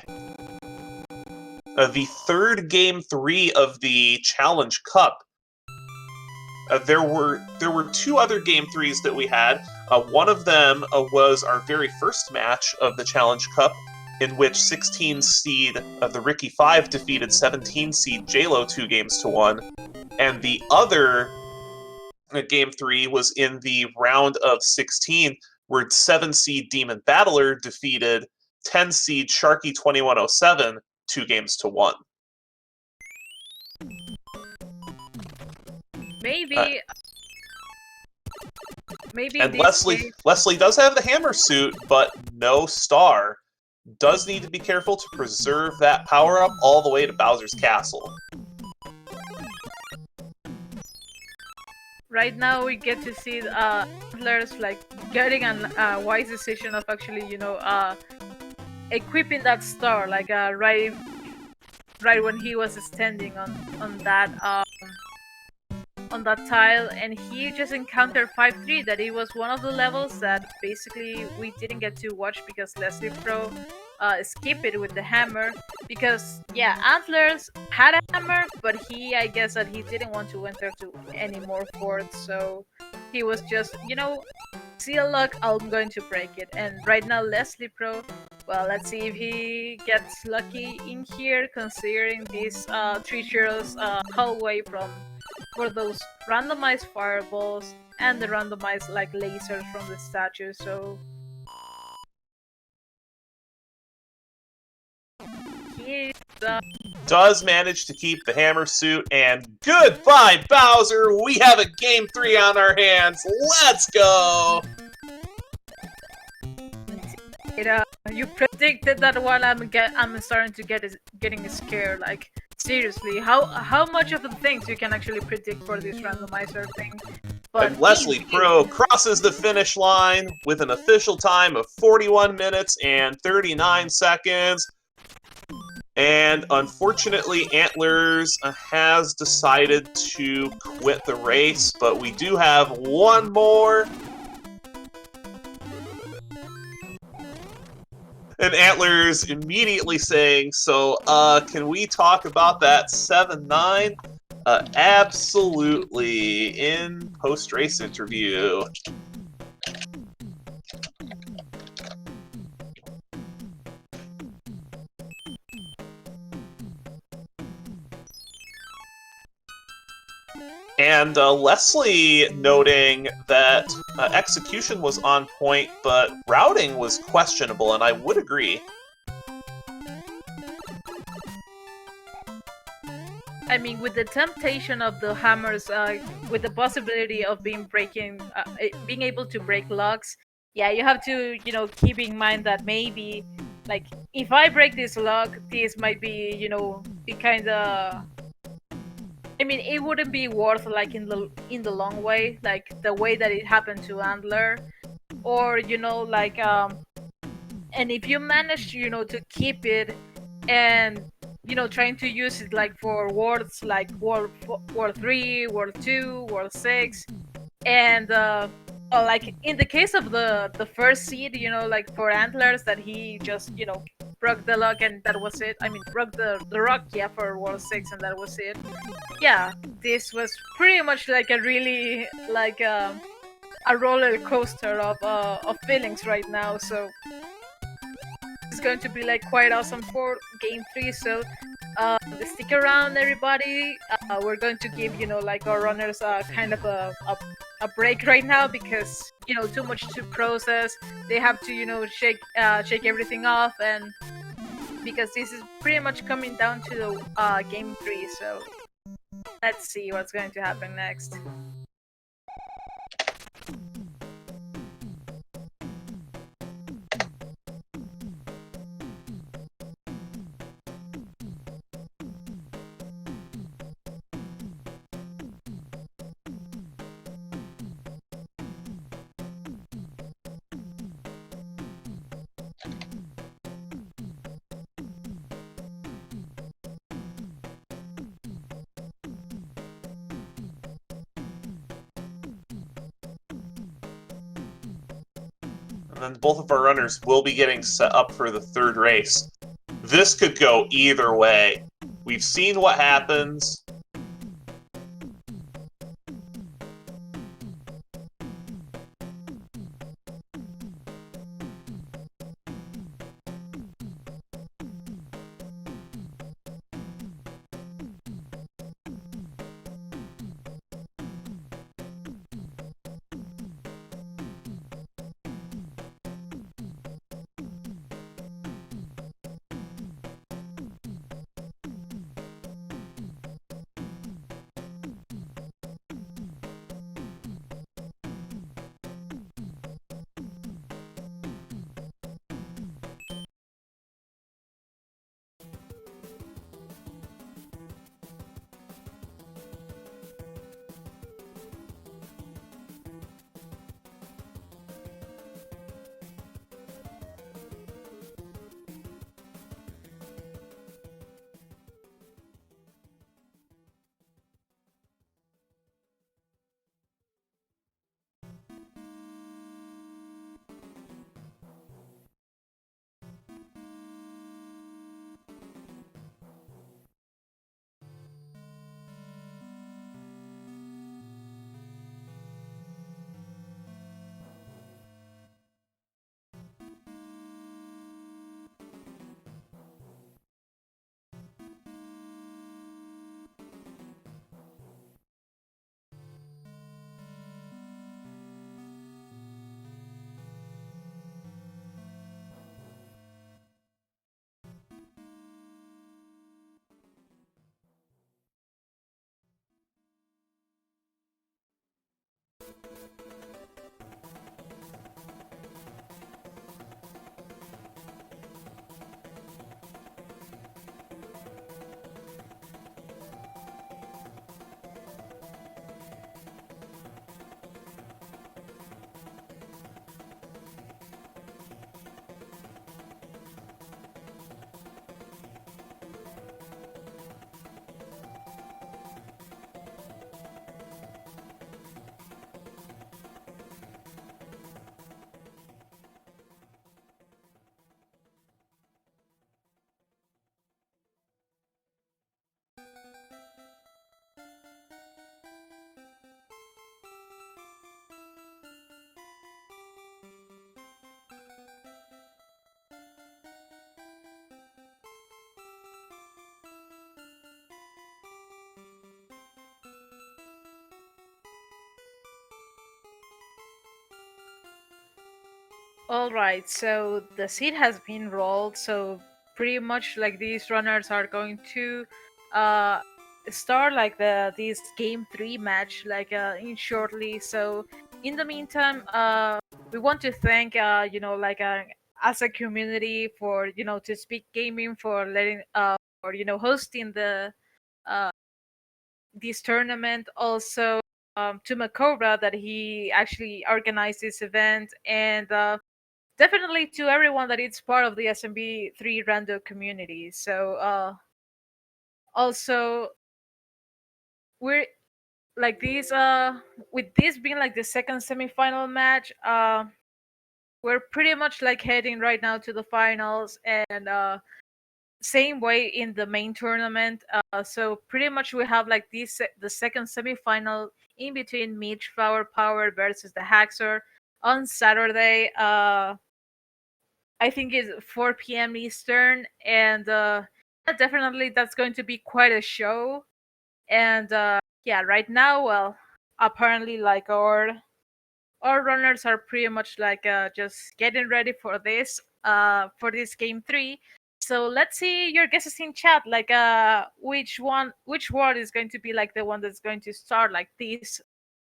the 3rd Game 3 of the Challenge Cup. There were 2 other Game 3s that we had. One of them was our very first match of the Challenge Cup, in which 16 seed of the Ricky 5 defeated 17 seed JLo 2-1, and the other Game 3 was in the round of 16, where 7 seed Demon Battler defeated 10 seed Sharky 2107 2-1. Maybe And Leslie does have the hammer suit, but no star. Does need to be careful to preserve that power-up all the way to Bowser's Castle. Right now we get to see Antlerz like getting a wise decision of actually, equipping that star, like right when he was standing on that tile, and he just encountered 5-3. That it was one of the levels that basically we didn't get to watch because Leslie Pro skipped it with the hammer. Because yeah, Antlers had a hammer, but I guess that he didn't want to enter to any more forts, so he was just, see a luck, I'm going to break it. And right now Leslie Pro, well, let's see if he gets lucky in here, considering this treacherous hallway for those randomized fireballs and the randomized like lasers from the statue. So he does manage to keep the hammer suit, and goodbye, Bowser! We have a Game 3 on our hands! Let's go! You predicted that one. I'm starting to getting scared. Like, seriously, how much of the things you can actually predict for this randomizer thing? But and Leslie Pro crosses the finish line with an official time of 41 minutes and 39 seconds. And unfortunately, Antlers has decided to quit the race, but we do have one more. And Antlers immediately saying, so, can we talk about that 7-9? Absolutely, in post-race interview. And Leslie noting that execution was on point, but routing was questionable, and I would agree. I mean, with the temptation of the hammers, with the possibility of being able to break locks, yeah, you have to, keep in mind that maybe, like, if I break this lock, this might be, be kind of. I mean, it wouldn't be worth like in the long way, like the way that it happened to Antler, or like and if you manage, to keep it, and trying to use it like for worlds like World 3, World 2, World 6, and like in the case of the first seed, like for Antlers, that he just broke the lock and that was it. I mean, broke the rock, yeah, for World 6 and that was it. Yeah, this was pretty much like a really like a roller coaster of feelings right now. So it's going to be like quite awesome for Game 3. So stick around, everybody. We're going to give like our runners kind of a break right now because too much to process. They have to shake everything off, and because this is pretty much coming down to the Game 3. So let's see what's going to happen next. And then both of our runners will be getting set up for the third race. This could go either way. We've seen what happens. Alright, so the seed has been rolled, so pretty much like these runners are going to uh, start like this game 3 match like in shortly. So in the meantime, we want to thank as a community for to Speak Gaming for letting for hosting the uh, this tournament. Also to Makobra that he actually organized this event, and definitely to everyone that is part of the SMB3 rando community. So also we're like these with this being like the second semifinal match, we're pretty much like heading right now to the finals, and same way in the main tournament. So pretty much we have like the second semifinal in between Mitch Flower Power versus the Haxor on Saturday. I think it's 4 p.m. Eastern, and yeah, definitely that's going to be quite a show. And yeah, right now, well, apparently, like our runners are pretty much like just getting ready for this game 3. So let's see your guesses in chat, like which word is going to be like the one that's going to start like this,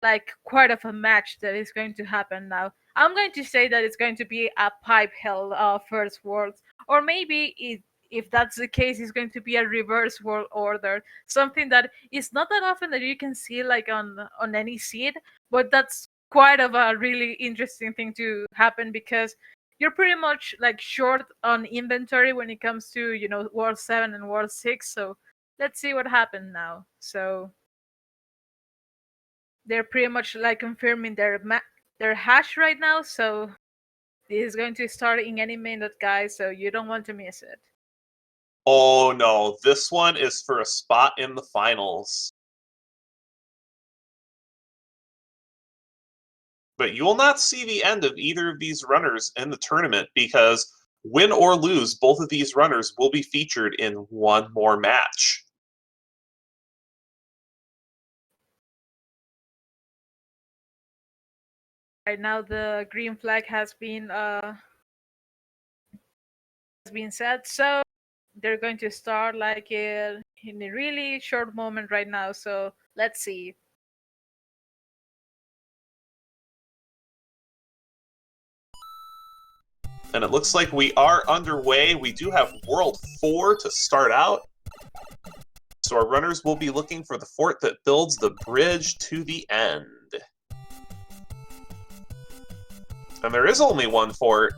like quite of a match that is going to happen now. I'm going to say that it's going to be a pipe hell first world, or maybe if that's the case, it's going to be a reverse world order, something that is not that often that you can see like on any seed, but that's quite of a really interesting thing to happen because you're pretty much like short on inventory when it comes to World 7 and World 6. So let's see what happened now. So they're pretty much like confirming their hash right now, so this is going to start in any minute, guys, so you don't want to miss it. Oh no, this one is for a spot in the finals. But you will not see the end of either of these runners in the tournament because win or lose, both of these runners will be featured in one more match. Right now the green flag has been set, so they're going to start like in a really short moment right now, so let's see. And it looks like we are underway. We do have World 4 to start out. So our runners will be looking for the fort that builds the bridge to the end. And there is only one fort.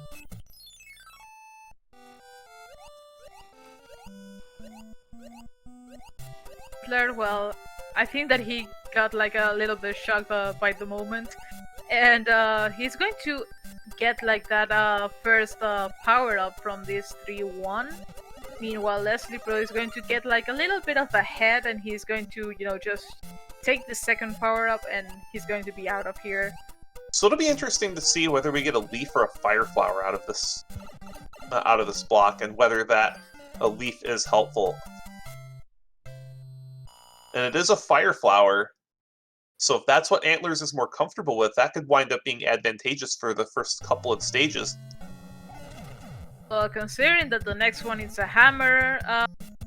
Well, I think that he got like a little bit shocked by the moment, and he's going to get like that first power up from this 3-1. Meanwhile, Leslie Pro is going to get like a little bit of a head, and he's going to just take the second power up, and he's going to be out of here. So it'll be interesting to see whether we get a leaf or a fire flower out of this block, and whether that a leaf is helpful. And it is a fire flower, so if that's what Antlerz is more comfortable with, that could wind up being advantageous for the first couple of stages. Well, considering that the next one is a hammer,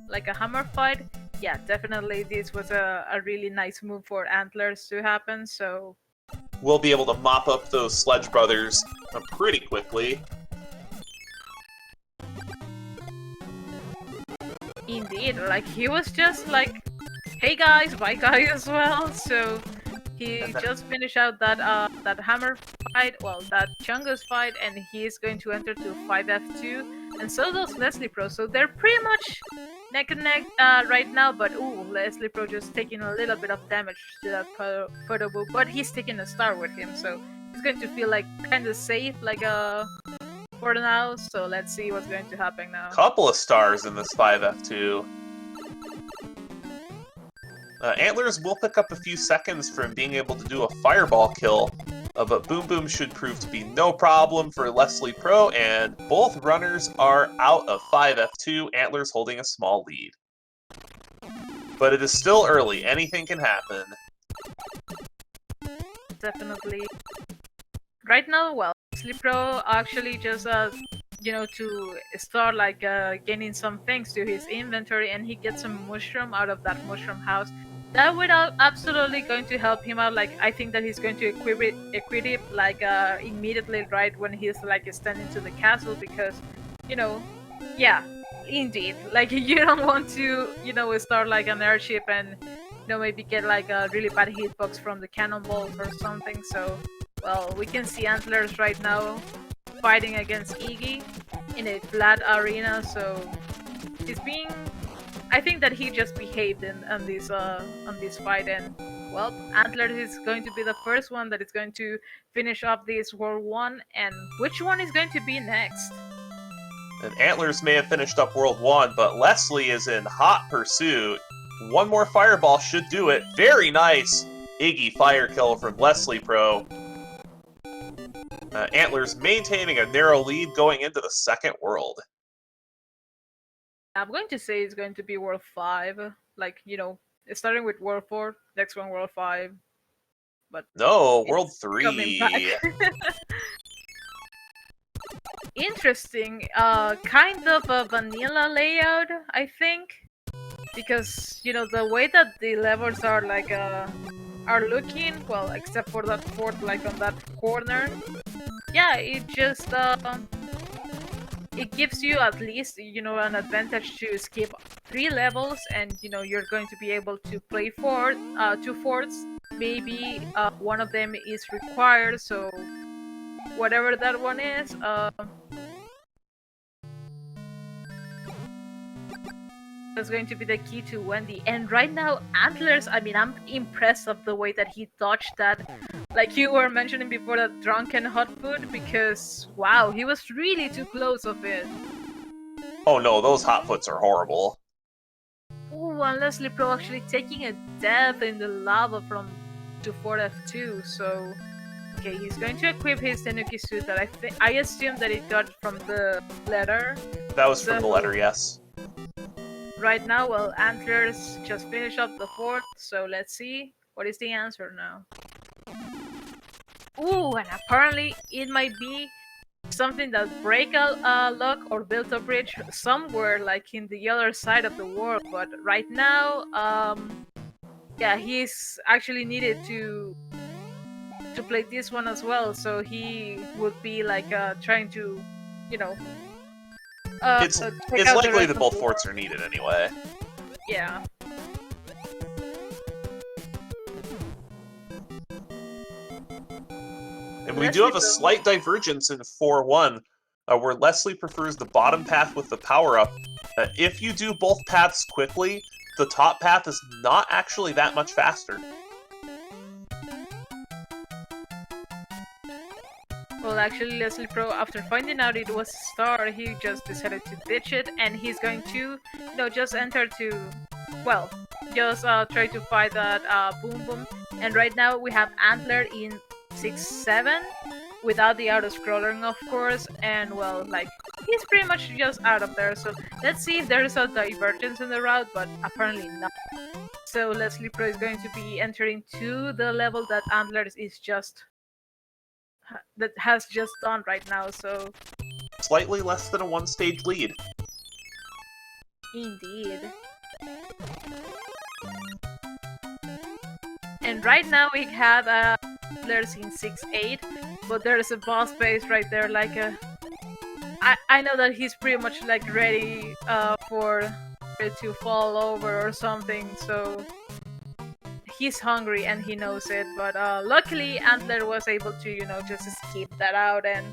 like a hammer fight, yeah, definitely this was a really nice move for Antlerz to happen, so we'll be able to mop up those Sledge Brothers pretty quickly. Indeed, like he was just like, hey guys, bye guys as well, so he just finished out that that hammer fight, well, that Chungus fight, and he is going to enter to 5F2, and so does Leslie Pro, so they're pretty much neck and neck right now, but ooh, Leslie Pro just taking a little bit of damage to that photo book, but he's taking a star with him, so he's going to feel like kind of safe, like for now, so let's see what's going to happen now. Couple of stars in this 5F2. Antlerz will pick up a few seconds from being able to do a fireball kill, but Boom Boom should prove to be no problem for Leslie Pro, and both runners are out of 5F2, Antlerz holding a small lead. But it is still early, anything can happen. Definitely. Right now, well, Leslie Pro actually just to start like gaining some things to his inventory, and he gets some mushroom out of that mushroom house. That would absolutely going to help him out. Like I think that he's going to equip it like immediately right when he's like standing to the castle, because you know, yeah, indeed, like you don't want to start like an airship and maybe get like a really bad hitbox from the cannonballs or something. So well, we can see Antlers right now fighting against Iggy in a flat arena, so he's being. I think that he just behaved on this fight, and well, Antlers is going to be the first one that is going to finish off this World 1, and which one is going to be next? And Antlers may have finished up World 1, but Leslie is in hot pursuit. One more fireball should do it. Very nice Iggy fire kill from Leslie Pro. Antlers maintaining a narrow lead going into the second world. I'm going to say it's going to be World 5. Like, starting with World 4, next one World 5. But no, World coming 3. back. Interesting. Kind of a vanilla layout, I think. Because, the way that the levels are like are looking, well, except for that fort like on that corner. Yeah, it just it gives you at least an advantage to skip 3 levels, and you're going to be able to play 2 forts. Maybe one of them is required, so whatever that one is, that's going to be the key to Wendy. And right now, Antlers, I mean, I'm impressed of the way that he dodged that. Like you were mentioning before, that drunken hot food, because wow, he was really too close of it. Oh no, those hot foots are horrible. Oh, and Leslie Pro actually taking a death in the lava from to 4F2, so okay, he's going to equip his Tanuki suit that I assume that it got from the letter. That was from the letter, yes. Right now, well, Antlers just finished up the fort, so let's see what is the answer now. Ooh, and apparently it might be something that break a lock or built a bridge somewhere like in the other side of the world, but right now, yeah, he's actually needed to play this one as well, so he would be like trying to, it's likely that both forts are needed anyway. Yeah. And we do have a slight divergence in 4-1, where Leslie prefers the bottom path with the power-up. If you do both paths quickly, the top path is not actually that much faster. Well, actually, Leslie Pro, after finding out it was Star, he just decided to ditch it, and he's going to, just enter to, well, just try to fight that Boom Boom. And right now we have Antler in 6-7, without the auto-scrolling, of course, and well, like, he's pretty much just out of there, so let's see if there's a divergence in the route, but apparently not. So Leslie Pro is going to be entering to the level that Antlers is has just done right now, so slightly less than a one-stage lead. Indeed. And right now we have Antlers in 6-8, but there's a boss base right there, like I know that he's pretty much like ready for it to fall over or something, so he's hungry and he knows it, but luckily Antler was able to, just skip that out and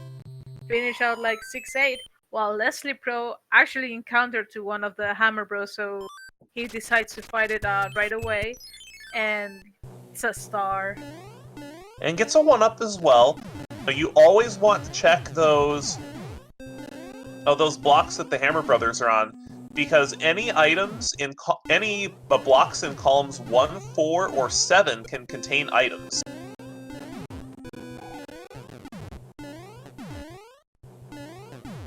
finish out like 6-8, while Leslie Pro actually encountered to one of the Hammer Bros, so he decides to fight it right away, and it's a Star. And gets a 1-up as well. But you always want to check those blocks that the Hammer Brothers are on, because any items in any blocks in columns 1, 4, or 7 can contain items.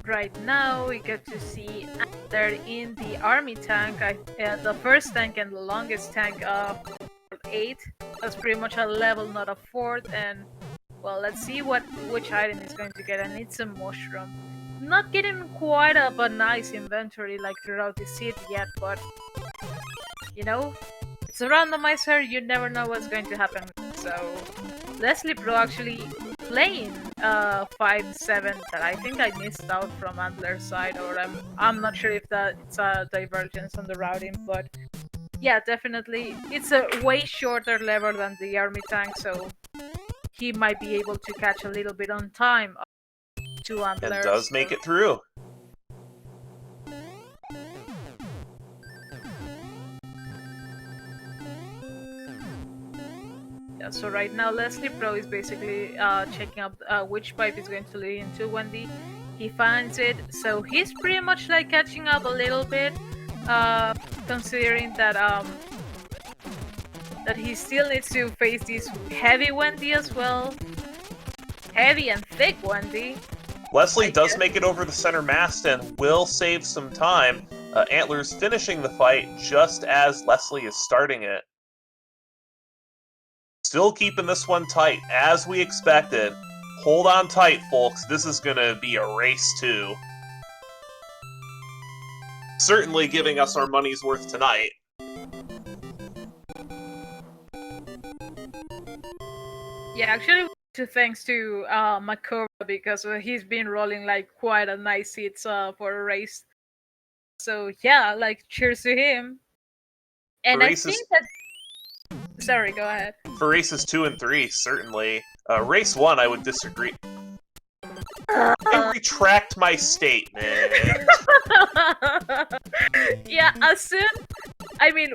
Right now we get to see Antler in the army tank, the first tank and the longest tank of 8. That's pretty much a level, not a fort, and Well, let's see which item he's going to get, and it's a mushroom. Not getting quite of a nice inventory like throughout the seed yet, but you know, it's a randomizer, you never know what's going to happen. So Leslie Pro actually playing 5-7 that I think I missed out from Antler's side, or I'm not sure if that it's a divergence on the routing, but yeah, definitely it's a way shorter level than the army tank, so he might be able to catch a little bit on time to Antler's. And does make it through. Yeah, so right now Leslie Pro is basically checking up which pipe is going to lead into Wendy. He finds it, so he's pretty much like catching up a little bit, considering that that he still needs to face this heavy Wendy as well. Heavy and thick Wendy. Leslie does make it over the center mast and will save some time. Antler's finishing the fight just as Leslie is starting it. Still keeping this one tight, as we expected. Hold on tight, folks. This is going to be a race, too. Certainly giving us our money's worth tonight. Yeah, actually, thanks to Makova, because he's been rolling like quite a nice hits for a race. So yeah, like cheers to him. And I think that... Sorry, go ahead. For races 2 and 3, certainly. Race 1, I would disagree. I retract my statement. Yeah, as soon... I mean,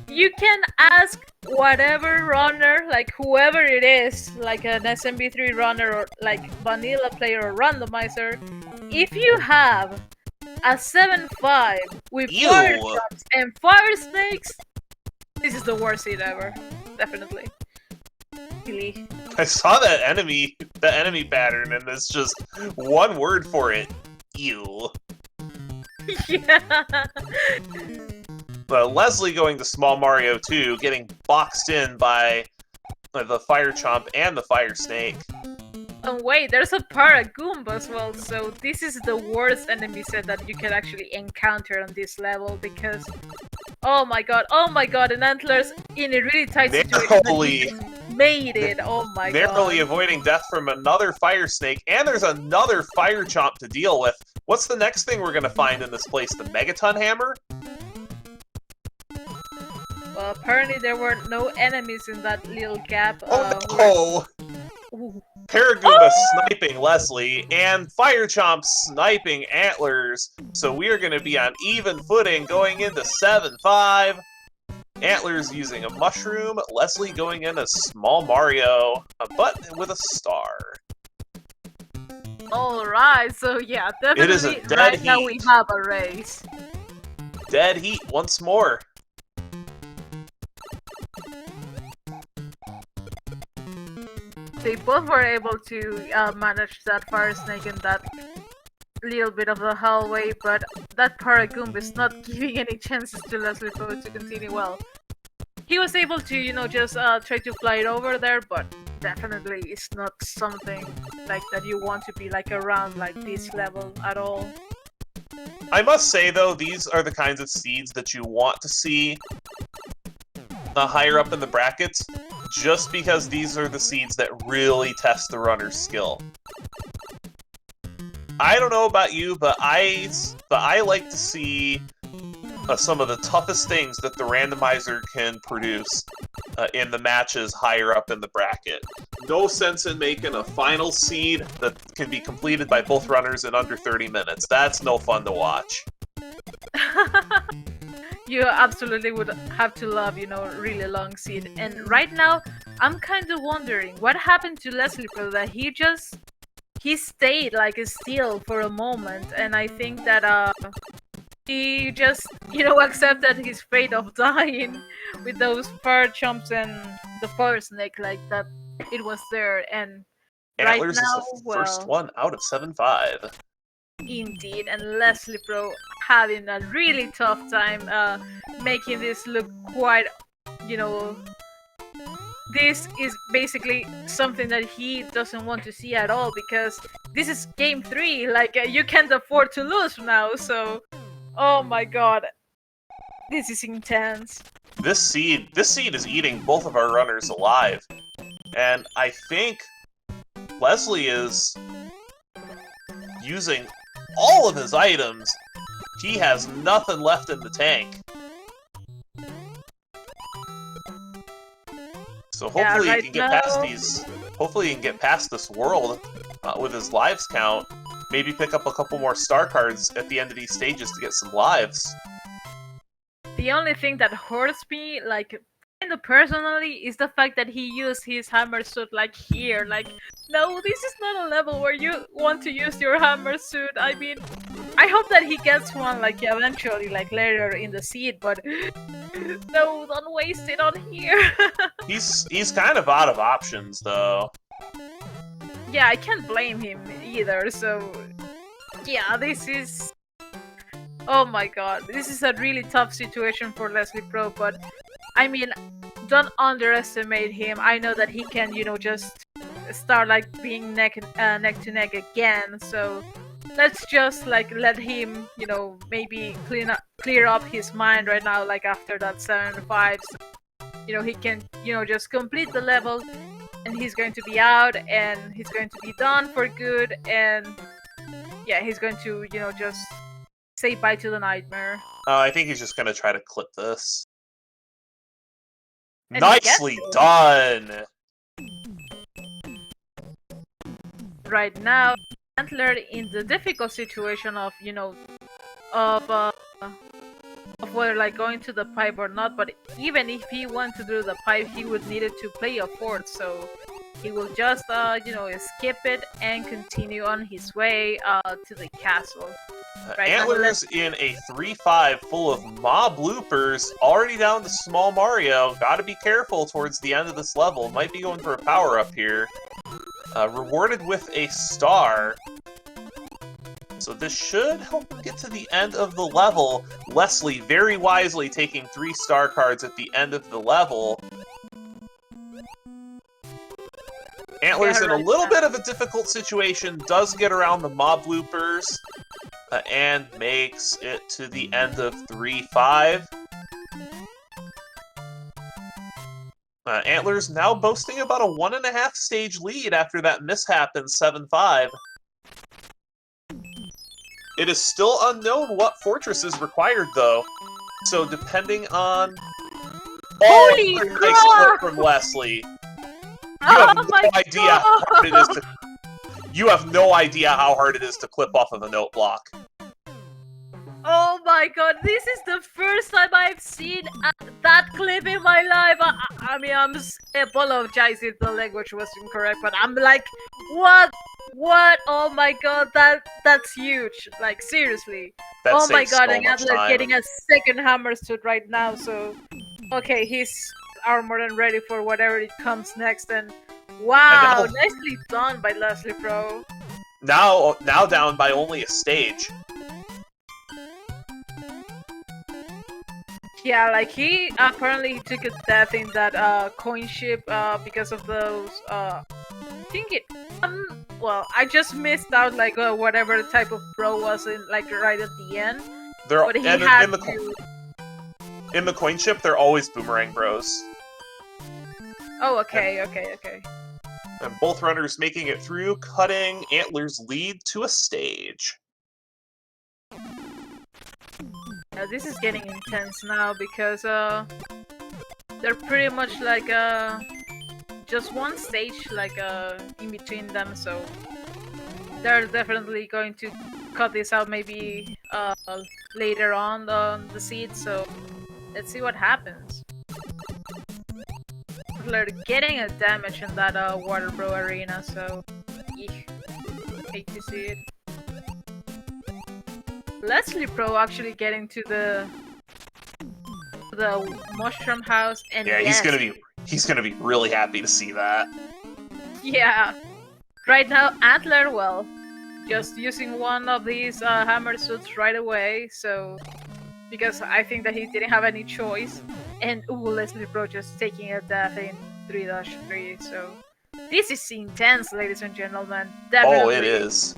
you can ask whatever runner, like whoever it is, like an SMB3 runner or like vanilla player or randomizer, if you have a 7-5 with fire traps and fire snakes, this is the worst seed ever. Definitely. Really. I saw that enemy pattern, and it's just one word for it. Ew. Yeah. Leslie going to Small Mario 2, getting boxed in by the Fire Chomp and the Fire Snake. Oh wait, there's a Paragoomba as well, so this is the worst enemy set that you can actually encounter on this level, because oh my god, and Antler's in a really tight situation. Made it, oh my god. Narrowly avoiding death from another Fire Snake, and there's another Fire Chomp to deal with. What's the next thing we're gonna find in this place? The Megaton Hammer? Well, apparently there were no enemies in that little gap. Paragoomba sniping Leslie, and Fire Chomp sniping Antlers. So we are going to be on even footing going into 7-5. Antlers using a mushroom, Leslie going in a Small Mario, but with a star. Alright, so yeah, definitely it is a dead right heat. Now we have a race. Dead heat once more. They both were able to manage that Fire Snake in that little bit of the hallway, but that Paragoomba is not giving any chances to Leslie Pro to continue well. He was able to, you know, just try to fly it over there, but definitely it's not something like that you want to be like around like this level at all. I must say though, these are the kinds of seeds that you want to see higher up in the brackets, just because these are the seeds that really test the runner's skill. I don't know about you, but I like to see some of the toughest things that the randomizer can produce in the matches higher up in the bracket. No sense in making a final seed that can be completed by both runners in under 30 minutes. That's no fun to watch. You absolutely would have to love, you know, really long seed. And right now, I'm kind of wondering what happened to Leslie Pro, that he stayed like still for a moment, and I think that he just, you know, accepted his fate of dying with those fire chomps and the fire snake, like that it was there. And right Antlers now, is the first one out of 7-5. Indeed, and Leslie Pro having a really tough time making this look quite, you know, this is basically something that he doesn't want to see at all, because this is game 3. Like, you can't afford to lose now. So, oh my god, this is intense. This seed is eating both of our runners alive. And I think Leslie is using all of his items. He has nothing left in the tank. So hopefully he can get past these. Hopefully he can get past this world with his lives count. Maybe pick up a couple more star cards at the end of these stages to get some lives. The only thing that hurts me, like, kind of personally, is the fact that he used his hammer suit, like, here. Like, no, this is not a level where you want to use your hammer suit. I mean, I hope that he gets one, like, eventually, like, later in the seed, but no, don't waste it on here. He's kind of out of options, though. Yeah, I can't blame him either, so... Yeah, this is... Oh my god, this is a really tough situation for Leslie Pro, but I mean, don't underestimate him. I know that he can, you know, just start like being neck to neck again, so let's just like let him, you know, maybe clear up his mind right now, like after that 7-5. So, you know, he can, you know, just complete the level and he's going to be out and he's going to be done for good, and yeah, he's going to, you know, just say bye to the nightmare. I think he's just gonna try to clip this. And nicely done! Right now, Antler in the difficult situation of, you know, of whether like going to the pipe or not, but even if he went to do the pipe, he would need to play a fort, so he will just, you know, skip it and continue on his way to the castle. Right, Antler's in a 3-5 full of mob loopers, already down to small Mario. Gotta be careful towards the end of this level. Might be going for a power-up here. Rewarded with a star. So this should help him get to the end of the level. Leslie very wisely taking 3 star cards at the end of the level. Antler's in a little bit of a difficult situation, does get around the mob loopers, and makes it to the end of 3-5. Antler's now boasting about a 1.5 stage lead after that mishap in 7-5. It is still unknown what fortress is required, though. So depending on... Holy nice clip from Leslie. You have no idea how hard it is to... You have no idea how hard it is to clip off of a note block. Oh my god, this is the first time I've seen that clip in my life. I mean, I'm apologize if the language was incorrect, but I'm like, what? What? Oh my god, that's huge. Like, seriously. That oh my god, so and Antler's getting a second hammer suit right now, so... Okay, he's armored and ready for whatever it comes next, and... Wow, and nicely done by Leslie Pro. Now down by only a stage. Yeah, like he apparently took a death in that coin ship because of those I think it well, I just missed out like whatever type of pro was in like right at the end. But he had in the coin ship, they're always boomerang bros. Oh, okay. And both runners making it through, cutting Antler's lead to a stage. Yeah, this is getting intense now because they're pretty much like just one stage like in between them, so they're definitely going to cut this out maybe later on the seed, so let's see what happens. They're getting a damage in that water bro arena, so eek. Hate to see it. Leslie Pro actually getting to the mushroom house, and yeah, yes, he's gonna be really happy to see that. Yeah, right now Antler, well, just using one of these hammer suits right away, so because I think that he didn't have any choice, and ooh, Leslie Pro just taking a death in 3-3, so this is intense, ladies and gentlemen. Oh, Definitely. it is.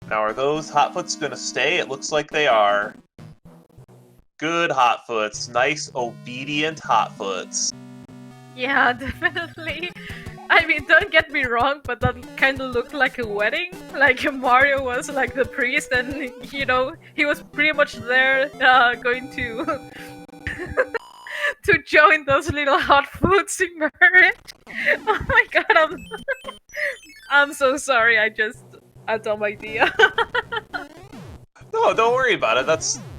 Now, are those Hotfoots gonna stay? It looks like they are. Good Hotfoots. Nice, obedient Hotfoots. Yeah, definitely. I mean, don't get me wrong, but that kind of looked like a wedding. Like Mario was like the priest, and you know he was pretty much there, going to to join those little hot foods in marriage. Oh my god, I'm so sorry. I just a dumb idea. No, don't worry about it.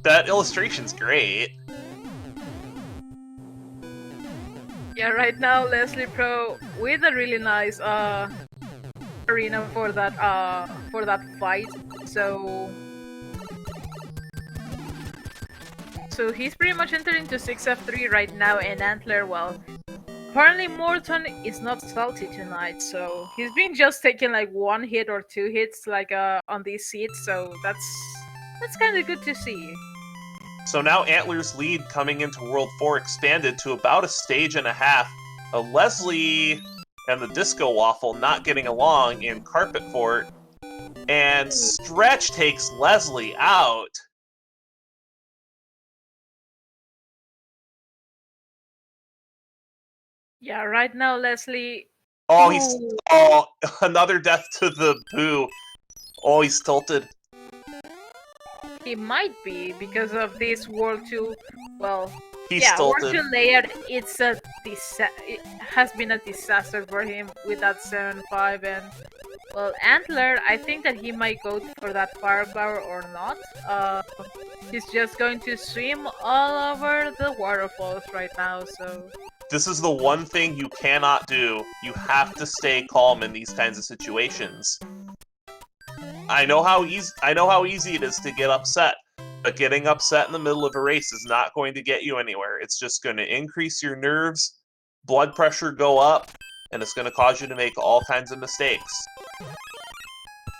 That illustration's great. Yeah, right now Leslie Pro with a really nice arena for that fight. So he's pretty much entered into 6F3 right now, and Antler, well, apparently Morton is not salty tonight, so he's been just taking like 1 hit or 2 hits like on these seats, so that's kind of good to see. So now Antler's lead coming into World 4 expanded to about a stage and a half. Leslie and the Disco Waffle not getting along in Carpet Fort, and Stretch takes Leslie out. Yeah, right now Leslie... Oh, another death to the Boo. Oh, he's tilted. He might be because of this World 2. Well, He's yeah, World tilted. 2 layered. It has been a disaster for him with that 7-5, and well, Antler, I think that he might go for that Firepower or not. He's just going to swim all over the waterfalls right now, so... This is the one thing you cannot do. You have to stay calm in these kinds of situations. I know how easy it is to get upset, but getting upset in the middle of a race is not going to get you anywhere. It's just going to increase your nerves, blood pressure go up, and it's going to cause you to make all kinds of mistakes.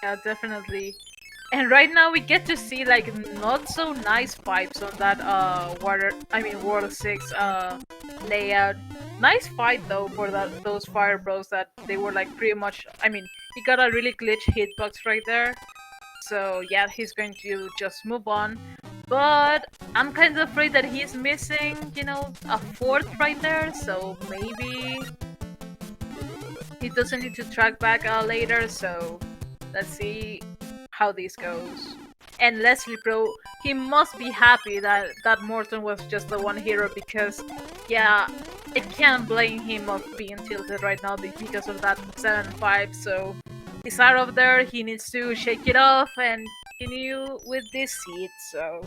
Yeah, definitely. And right now we get to see like not so nice pipes on that World 6 layout. Nice fight though for those Fire Bros that they were like pretty much, I mean, he got a really glitch hitbox right there. So yeah, he's going to just move on. But I'm kind of afraid that he's missing, you know, a 4th right there, so maybe he doesn't need to track back later, so let's see how this goes. And Leslie Pro, he must be happy that Morton was just the one hero, because yeah, I can't blame him of being tilted right now because of that 7-5, so he's out of there, he needs to shake it off and continue with this seat, so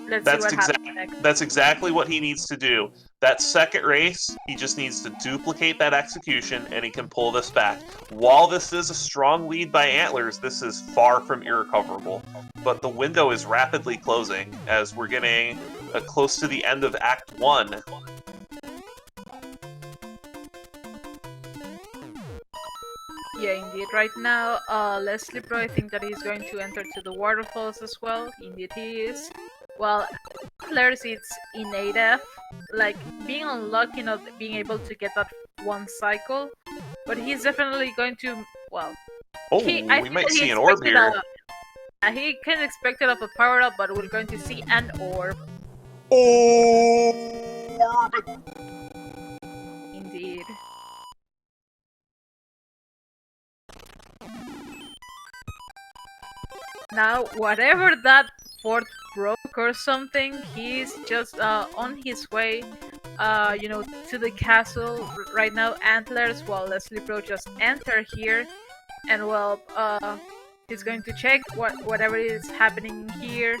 let's see what happens next. That's exactly what he needs to do. That second race, he just needs to duplicate that execution, and he can pull this back. While this is a strong lead by Antlers, this is far from irrecoverable. But the window is rapidly closing, as we're getting close to the end of Act 1. Yeah, indeed. Right now, Leslie Pro, I think that he's going to enter to the waterfalls as well. Indeed he is. Well, Antler's it's in 8F, like being unlucky not being able to get that 1 cycle, but he's definitely going to, well... Oh, we might see an orb here. He kind of expected of a power-up, but we're going to see an orb. Orb! Indeed. Now, whatever that 4th broke or something, he's just on his way, you know, to the castle right now. Antlers, while Leslie Pro just enter here, and well, he's going to check whatever is happening here.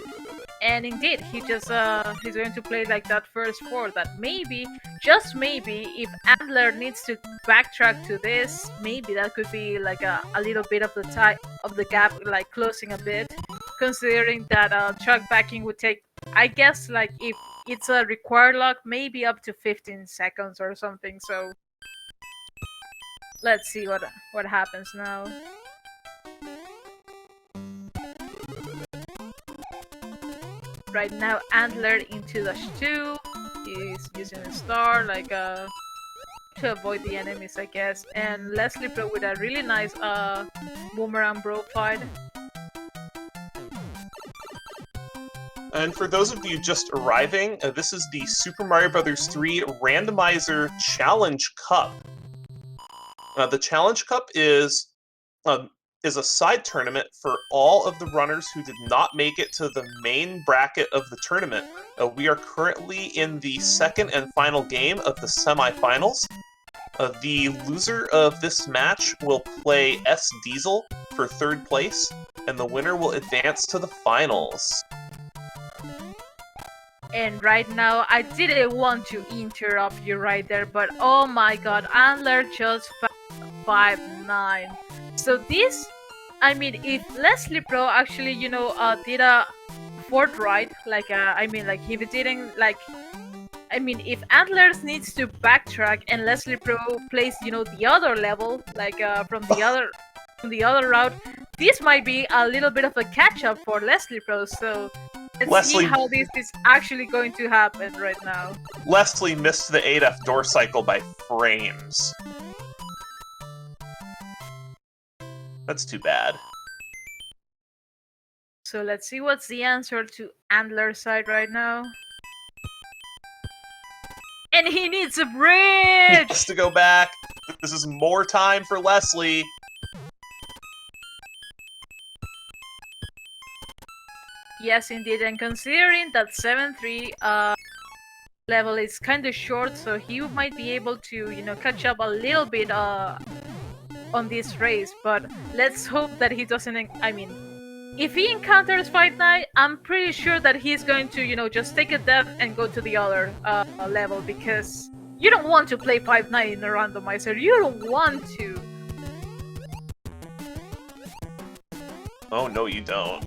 And indeed, he's going to play like that first 4 that maybe, just maybe, if Antler needs to backtrack to this, maybe that could be like a little bit of the gap, like closing a bit, considering that track backing would take, I guess, like if it's a required lock, maybe up to 15 seconds or something. So let's see what happens now. Right now, Antler into dash 2. He's using a star, like to avoid the enemies, I guess. And Leslie Pro with a really nice boomerang bro fight. And for those of you just arriving, this is the Super Mario Bros. 3 Randomizer Challenge Cup. The Challenge Cup is a side tournament for all of the runners who did not make it to the main bracket of the tournament. We are currently in the second and final game of the semifinals. The loser of this match will play S Diesel for third place, and the winner will advance to the finals. And right now, I didn't want to interrupt you right there, but oh my god, Antler just 5-9. So this, I mean, if Leslie Pro actually, you know, did a fourth right, like, if he didn't, like, I mean, if Antlers needs to backtrack and Leslie Pro plays, you know, the other level, like, from the other route, this might be a little bit of a catch-up for Leslie Pro, so let's see how this is actually going to happen right now. Leslie missed the 8F door cycle by frames. That's too bad. So let's see what's the answer to Antler's side right now. And he needs a bridge! He has to go back. This is more time for Leslie. Yes, indeed, and considering that 7-3 level is kind of short, so he might be able to, you know, catch up a little bit on this race, but let's hope that he doesn't, I mean, if he encounters 5-9, I'm pretty sure that he's going to, you know, just take a death and go to the other level, because you don't want to play 5-9 in a randomizer, you don't want to. Oh, no, you don't.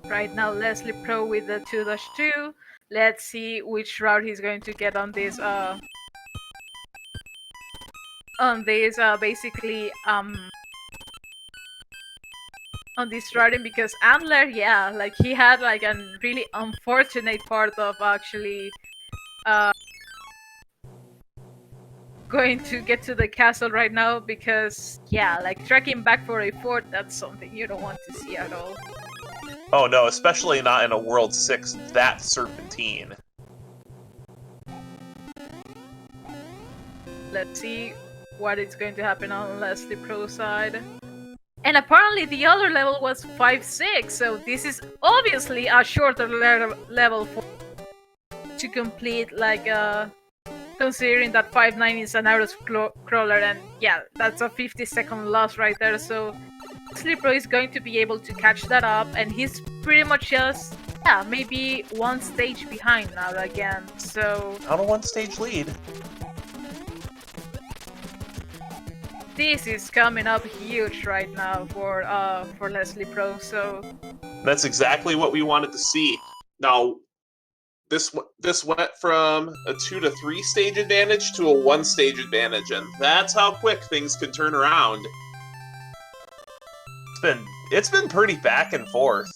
Right now, Leslie Pro with the 2-2. Let's see which route he's going to get on this, basically, on this routing, because Antler, yeah, like, he had, like, a really unfortunate part of actually, going to get to the castle right now, because, yeah, like, tracking back for a fort, that's something you don't want to see at all. Oh no, especially not in a World 6 that serpentine. Let's see what is going to happen on Leslie Pro's side. And apparently the other level was 5-6, so this is obviously a shorter level for to complete, like, considering that 5-9 is an auto-scroller, and yeah, that's a 50-second loss right there, so Leslie Pro is going to be able to catch that up, and he's pretty much just, yeah, maybe one stage behind now again, so... Out of one stage lead. This is coming up huge right now for Leslie Pro, so... That's exactly what we wanted to see. Now, this went from a 2 to 3 stage advantage to a 1 stage advantage, and that's how quick things can turn around. It's been pretty back and forth.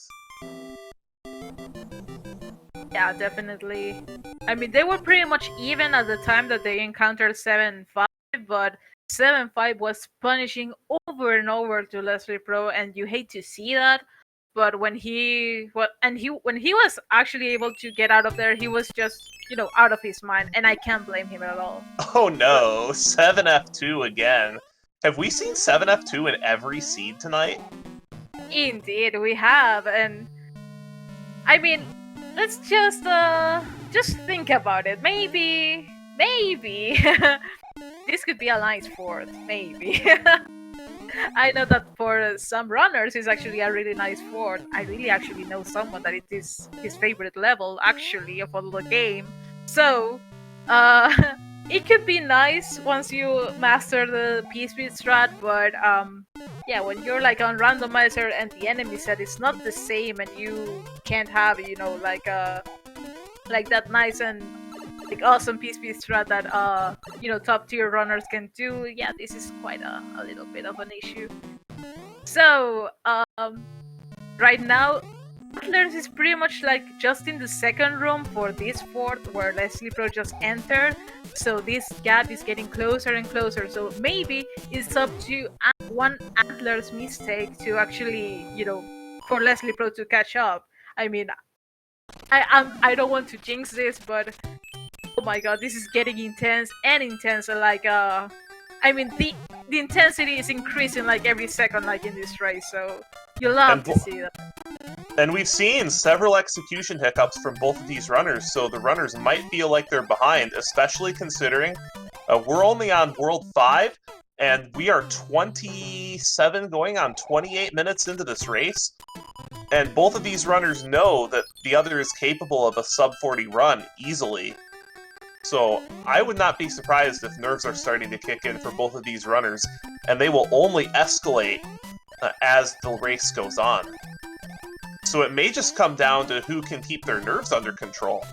Yeah, definitely. I mean, they were pretty much even at the time that they encountered 7-5, but 7-5 was punishing over and over to Leslie Pro, and you hate to see that. But when he was actually able to get out of there, he was just, you know, out of his mind, and I can't blame him at all. Oh no, 7F2 again. Have we seen 7F2 in every seed tonight? Indeed, we have, and I mean, let's just think about it. Maybe this could be a nice fourth. Maybe. I know that for some runners, it's actually a really nice fourth. I really actually know someone that it is his favorite level, actually, of all the game. So, it could be nice once you master the P-Speed strat, but yeah, when you're like on Randomizer and the enemy set is not the same, and you can't have, you know, like that nice and like awesome P-Speed strat that you know, top tier runners can do, yeah, this is quite a little bit of an issue. So right now Antler's is pretty much like just in the second room for this fourth where Leslie Pro just entered, so this gap is getting closer and closer, so maybe it's up to one Antler's mistake to actually, for Leslie Pro to catch up. I mean, I don't want to jinx this, but oh my god, this is getting intense and intense, like I mean the intensity is increasing like every second like in this race, so you love to see that. And we've seen several execution hiccups from both of these runners, so the runners might feel like they're behind, especially considering we're only on World 5, and we are 27 going on 28 minutes into this race. And both of these runners know that the other is capable of a sub-40 run easily. So I would not be surprised if nerves are starting to kick in for both of these runners, and they will only escalate as the race goes on. So it may just come down to who can keep their nerves under control.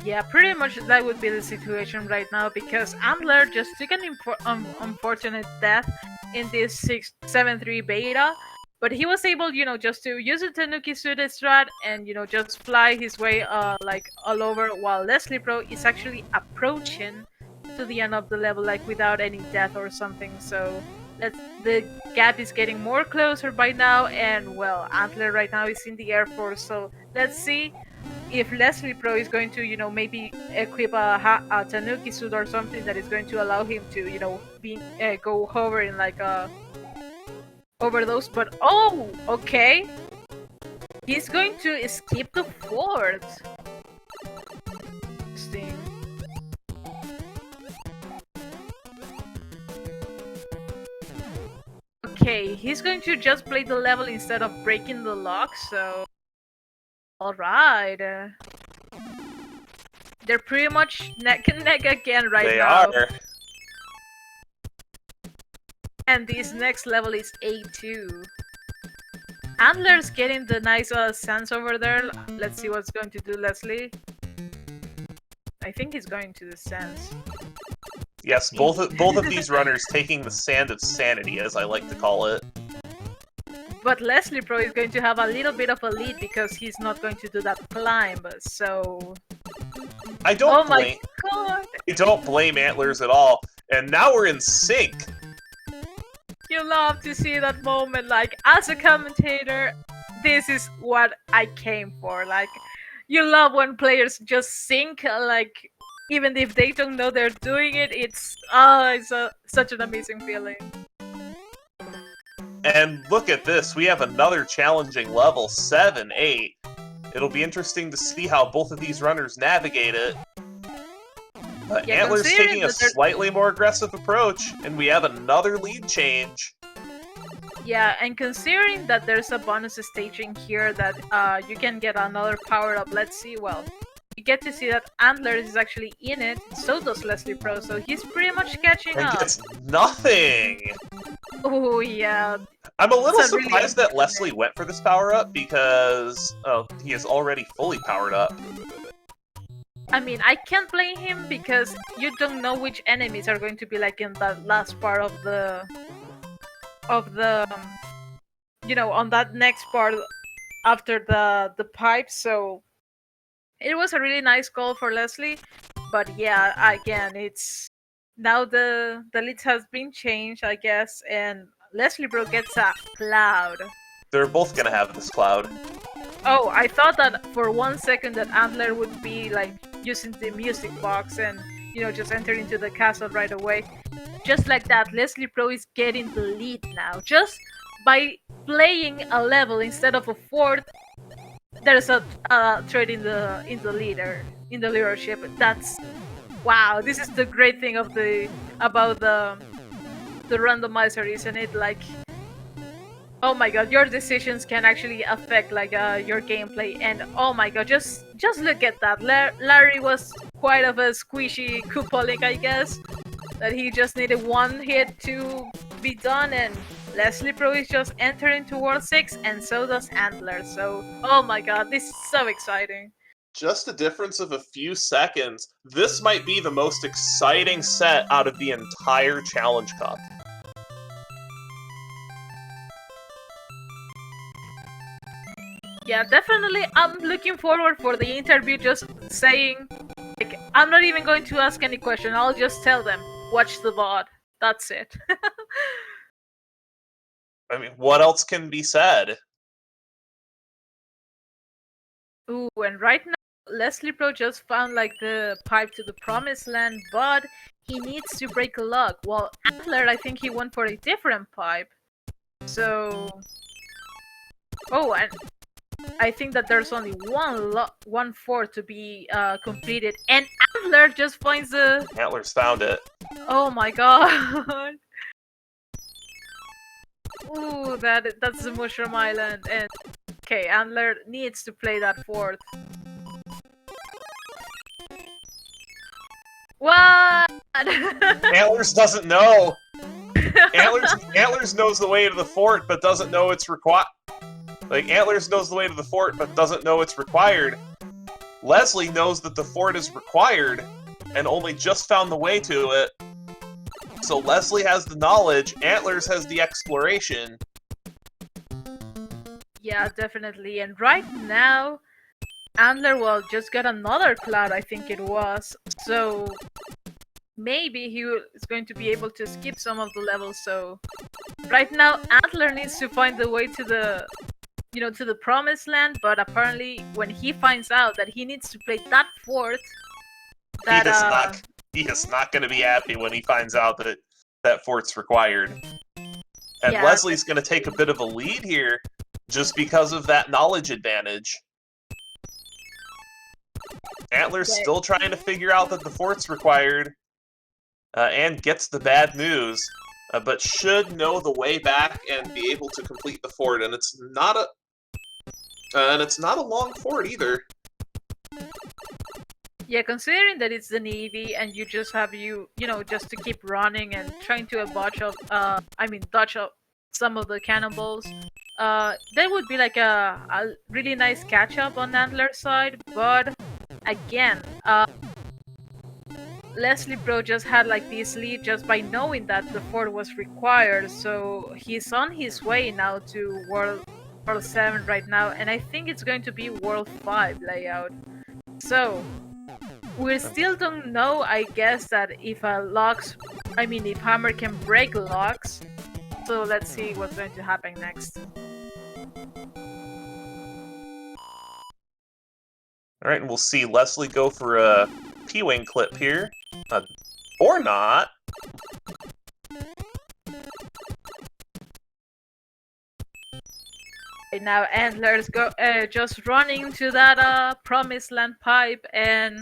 Yeah, pretty much that would be the situation right now, because Antler just took an unfortunate death in this 7-3 beta, but he was able, just to use a Tanuki suit strat and, just fly his way like all over, while Leslie Pro is actually approaching to the end of the level like without any death or something. So the gap is getting more closer by now, and well, Antler right now is in the Air Force, so let's see if Leslie Pro is going to, maybe equip a Tanuki suit or something that is going to allow him to, go hovering like over those. But oh, okay, he's going to skip the fourth. Interesting. Okay, he's going to just play the level instead of breaking the lock, so alright. They're pretty much neck and neck again right now. They are. And this next level is A2. Antler's getting the nice sense over there. Let's see what's going to do Leslie. I think he's going to the sense. Yes, both of these runners taking the sand of sanity, as I like to call it. But Leslie Pro is going to have a little bit of a lead because he's not going to do that climb, so... I don't oh my god! I don't blame Antlers at all. And now we're in sync! You love to see that moment, like, as a commentator, this is what I came for. Like, you love when players just sync, like, even if they don't know they're doing it, it's such an amazing feeling. And look at this, we have another challenging level, 7-8. It'll be interesting to see how both of these runners navigate it. Yeah, Antler's taking a slightly more aggressive approach, and we have another lead change. Yeah, and considering that there's a bonus staging here that you can get another power-up, let's see, well, you get to see that Antler is actually in it, so does Leslie Pro, so he's pretty much catching up. And gets nothing! Oh, yeah. I'm a little surprised that Leslie went for this power-up, because he is already fully powered up. I mean, I can't blame him because you don't know which enemies are going to be like in that last part of the on that next part after the pipe. So it was a really nice call for Leslie, but yeah, again, it's now the lead has been changed, I guess, and Leslie Bro gets a cloud. They're both gonna have this cloud. Oh, I thought that for 1 second that Antler would be like using the music box and, just enter into the castle right away. Just like that, Leslie Pro is getting the lead now. Just by playing a level instead of a fourth, there's a trade in the leadership. That's wow. This is the great thing about the randomizer, isn't it? Like, oh my god, your decisions can actually affect like your gameplay, and oh my god, just look at that. Larry was quite of a squishy Koopa, I guess, that he just needed one hit to be done, and Leslie Pro is just entering to World 6, and so does Antler. So, oh my god, this is so exciting. Just a difference of a few seconds. This might be the most exciting set out of the entire Challenge Cup. Yeah, definitely. I'm looking forward for the interview. Just saying, like, I'm not even going to ask any question. I'll just tell them, watch the VOD. That's it. I mean, what else can be said? Ooh, and right now, Leslie Pro just found like the pipe to the promised land, but he needs to break a lock. While Antler, I think he went for a different pipe. So, oh, and I think that there's only one fort to be completed, and Antler just finds the. Antlers found it. Oh my god! Ooh, that's the Mushroom Island, and okay, Antler needs to play that fort. What? Antlers doesn't know. Antlers knows the way to the fort, but doesn't know it's required. Like, Antlers knows the way to the fort, but doesn't know it's required. Leslie knows that the fort is required, and only just found the way to it. So Leslie has the knowledge, Antlers has the exploration. Yeah, definitely. And right now, Antler, well, just got another cloud, I think it was. So maybe he is going to be able to skip some of the levels. So right now, Antler needs to find the way to the, to the promised land. But apparently, when he finds out that he needs to play that fort, that he is not going to be happy when he finds out that that fort's required. And yeah. Leslie's going to take a bit of a lead here, just because of that knowledge advantage. Antler's still trying to figure out that the fort's required, and gets the bad news, but should know the way back and be able to complete the fort. And it's not a long fort either. Yeah, considering that it's the Navy and you just have just to keep running and trying to dodge some of the cannonballs, that would be like a really nice catch-up on Antler's side. But again, Leslie Bro just had like this lead just by knowing that the fort was required, so he's on his way now to World 7 right now, and I think it's going to be World 5 layout. So we still don't know, I guess, that if if Hammer can break locks. So let's see what's going to happen next. Alright, and we'll see Leslie go for a P-Wing clip here. Or not. Right now, Antler's just running to that promised land pipe, and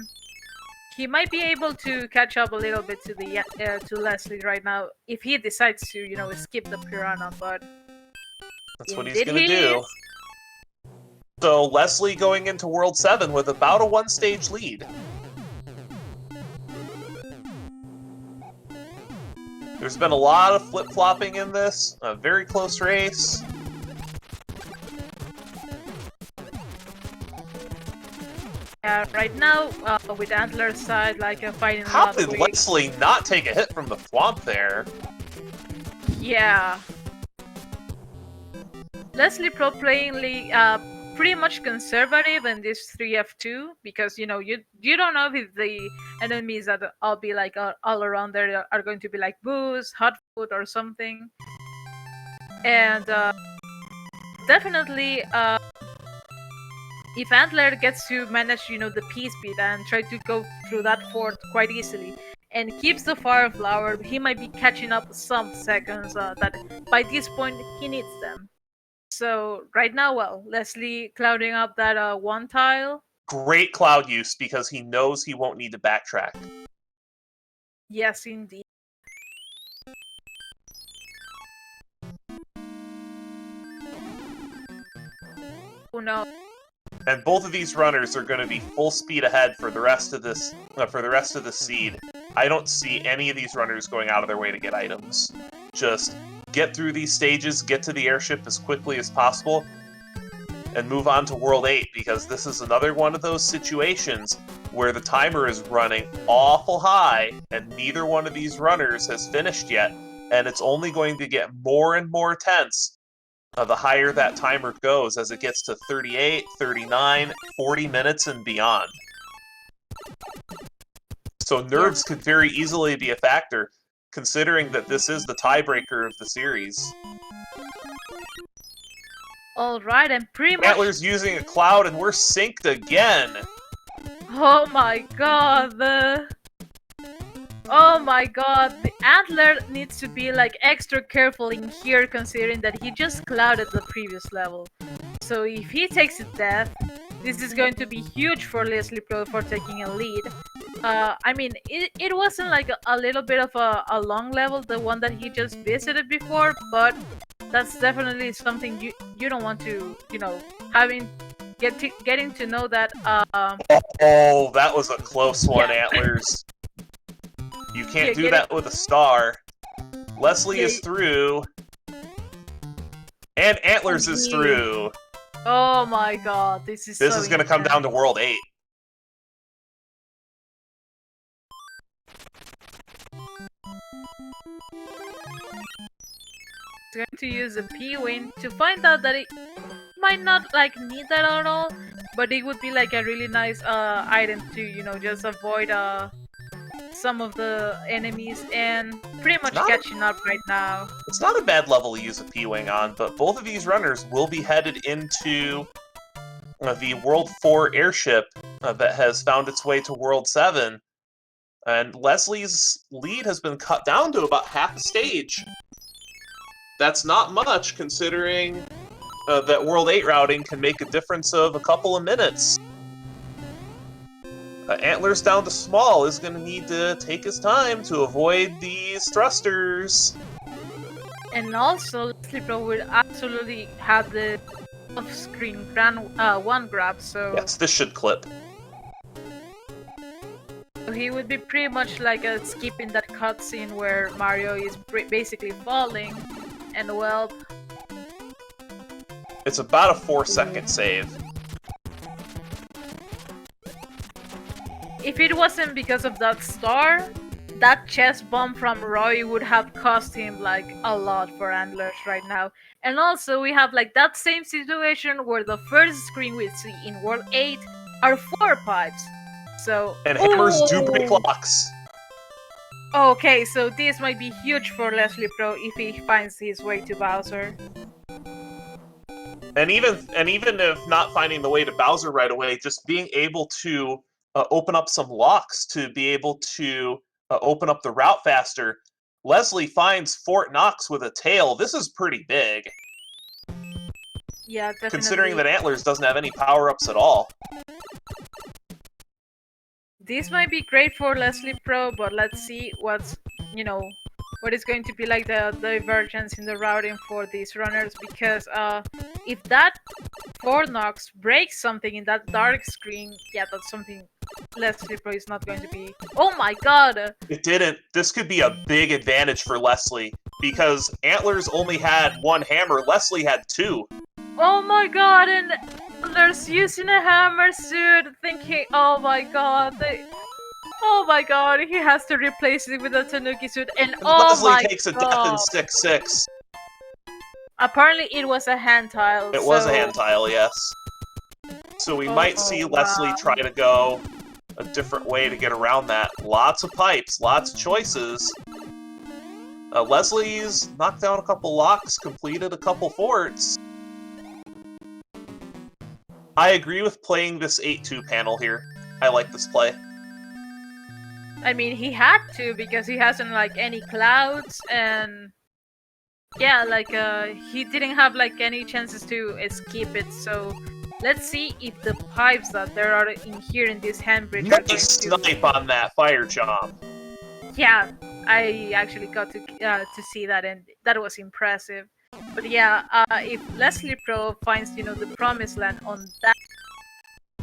he might be able to catch up a little bit to the to Leslie right now if he decides to, skip the Piranha. But that's what he's gonna do. So Leslie going into World 7 with about a one-stage lead. There's been a lot of flip-flopping in this. A very close race. Right now, with Antler's side, fighting. How did Leslie not take a hit from the Thwomp there? Yeah. Leslie Pro playing pretty much conservative in this 3F2 because you don't know if the enemies that all be all around there are going to be like Boost, Hot Food, or something. And definitely, if Antler gets to manage the P-speed and try to go through that fort quite easily and keeps the Fire Flower, he might be catching up some seconds that by this point he needs them. So right now, well, Leslie clouding up that one tile. Great cloud use because he knows he won't need to backtrack. Yes, indeed. Oh no. And both of these runners are going to be full speed ahead for the rest of this seed. I don't see any of these runners going out of their way to get items. Just get through these stages, get to the airship as quickly as possible, and move on to World 8, because this is another one of those situations where the timer is running awful high, and neither one of these runners has finished yet, and it's only going to get more and more tense the higher that timer goes as it gets to 38, 39, 40 minutes and beyond. So nerves could very easily be a factor, considering that this is the tiebreaker of the series. Alright, and pretty much... Antler's using a cloud and we're synced again! Oh my god, Oh my god, the Antler needs to be like extra careful in here considering that he just clouded the previous level. So if he takes a death, this is going to be huge for Leslie Pro for taking a lead. I mean, it wasn't like a little bit of a long level, the one that he just visited before, but that's definitely something you don't want to, you know, getting to know that. Oh, that was a close one, yeah. Antlers. You can't do that with a star. Leslie is through. And Antlerz is through. Oh my god, this is gonna come down to World 8. It's going to use a P-Win to find out that it might not like need that at all, but it would be like a really nice item to, you know, just avoid some of the enemies and pretty much catching up right now. It's not a bad level to use a P-Wing on, but both of these runners will be headed into the World 4 airship that has found its way to World 7. And Leslie's lead has been cut down to about half a stage. That's not much, considering that World 8 routing can make a difference of a couple of minutes. Antlerz down to small is going to need to take his time to avoid these thrusters. And also, Leslie Pro would absolutely have the off-screen one grab, so... Yes, this should clip. So he would be pretty much like skipping that cutscene where Mario is basically falling, and well... It's about a 4-second save. If it wasn't because of that star, that chest bomb from Roy would have cost him like a lot for Antlerz right now. And also we have like that same situation where the first screen we see in World 8 are 4 pipes. So and hammers do break locks. Okay, so this might be huge for Leslie Pro if he finds his way to Bowser. And even if not finding the way to Bowser right away, just being able to open up some locks to be able to open up the route faster. Leslie finds Fort Knox with a tail. This is pretty big. Yeah, definitely. Considering that Antlerz doesn't have any power-ups at all. This might be great for Leslie Pro, but let's see what's, you know, what is going to be like the divergence in the routing for these runners, because if that Fort Knox breaks something in that dark screen, yeah, that's something Leslie Pro is not going to be... Oh my god! It didn't. This could be a big advantage for Leslie, because Antlerz only had one hammer, Leslie had 2. Oh my god, and Antlerz using a hammer suit, thinking, oh my god, oh my god, he has to replace it with a Tanuki suit, and oh Leslie my takes a death in 6-6. Apparently it was a hand tile. It was a hand tile, yes. So we might see Leslie try to go a different way to get around that. Lots of pipes, lots of choices. Leslie's knocked down a couple locks, completed a couple forts. I agree with playing this 8-2 panel here. I like this play. I mean, he had to, because he hasn't like any clouds, and yeah, like he didn't have like any chances to escape it, so let's see if the pipes that there are in here in this handbridge are going to... snipe on that fire chomp. Yeah, I actually got to see that, and that was impressive. But yeah, if Leslie Pro finds, you know, the promised land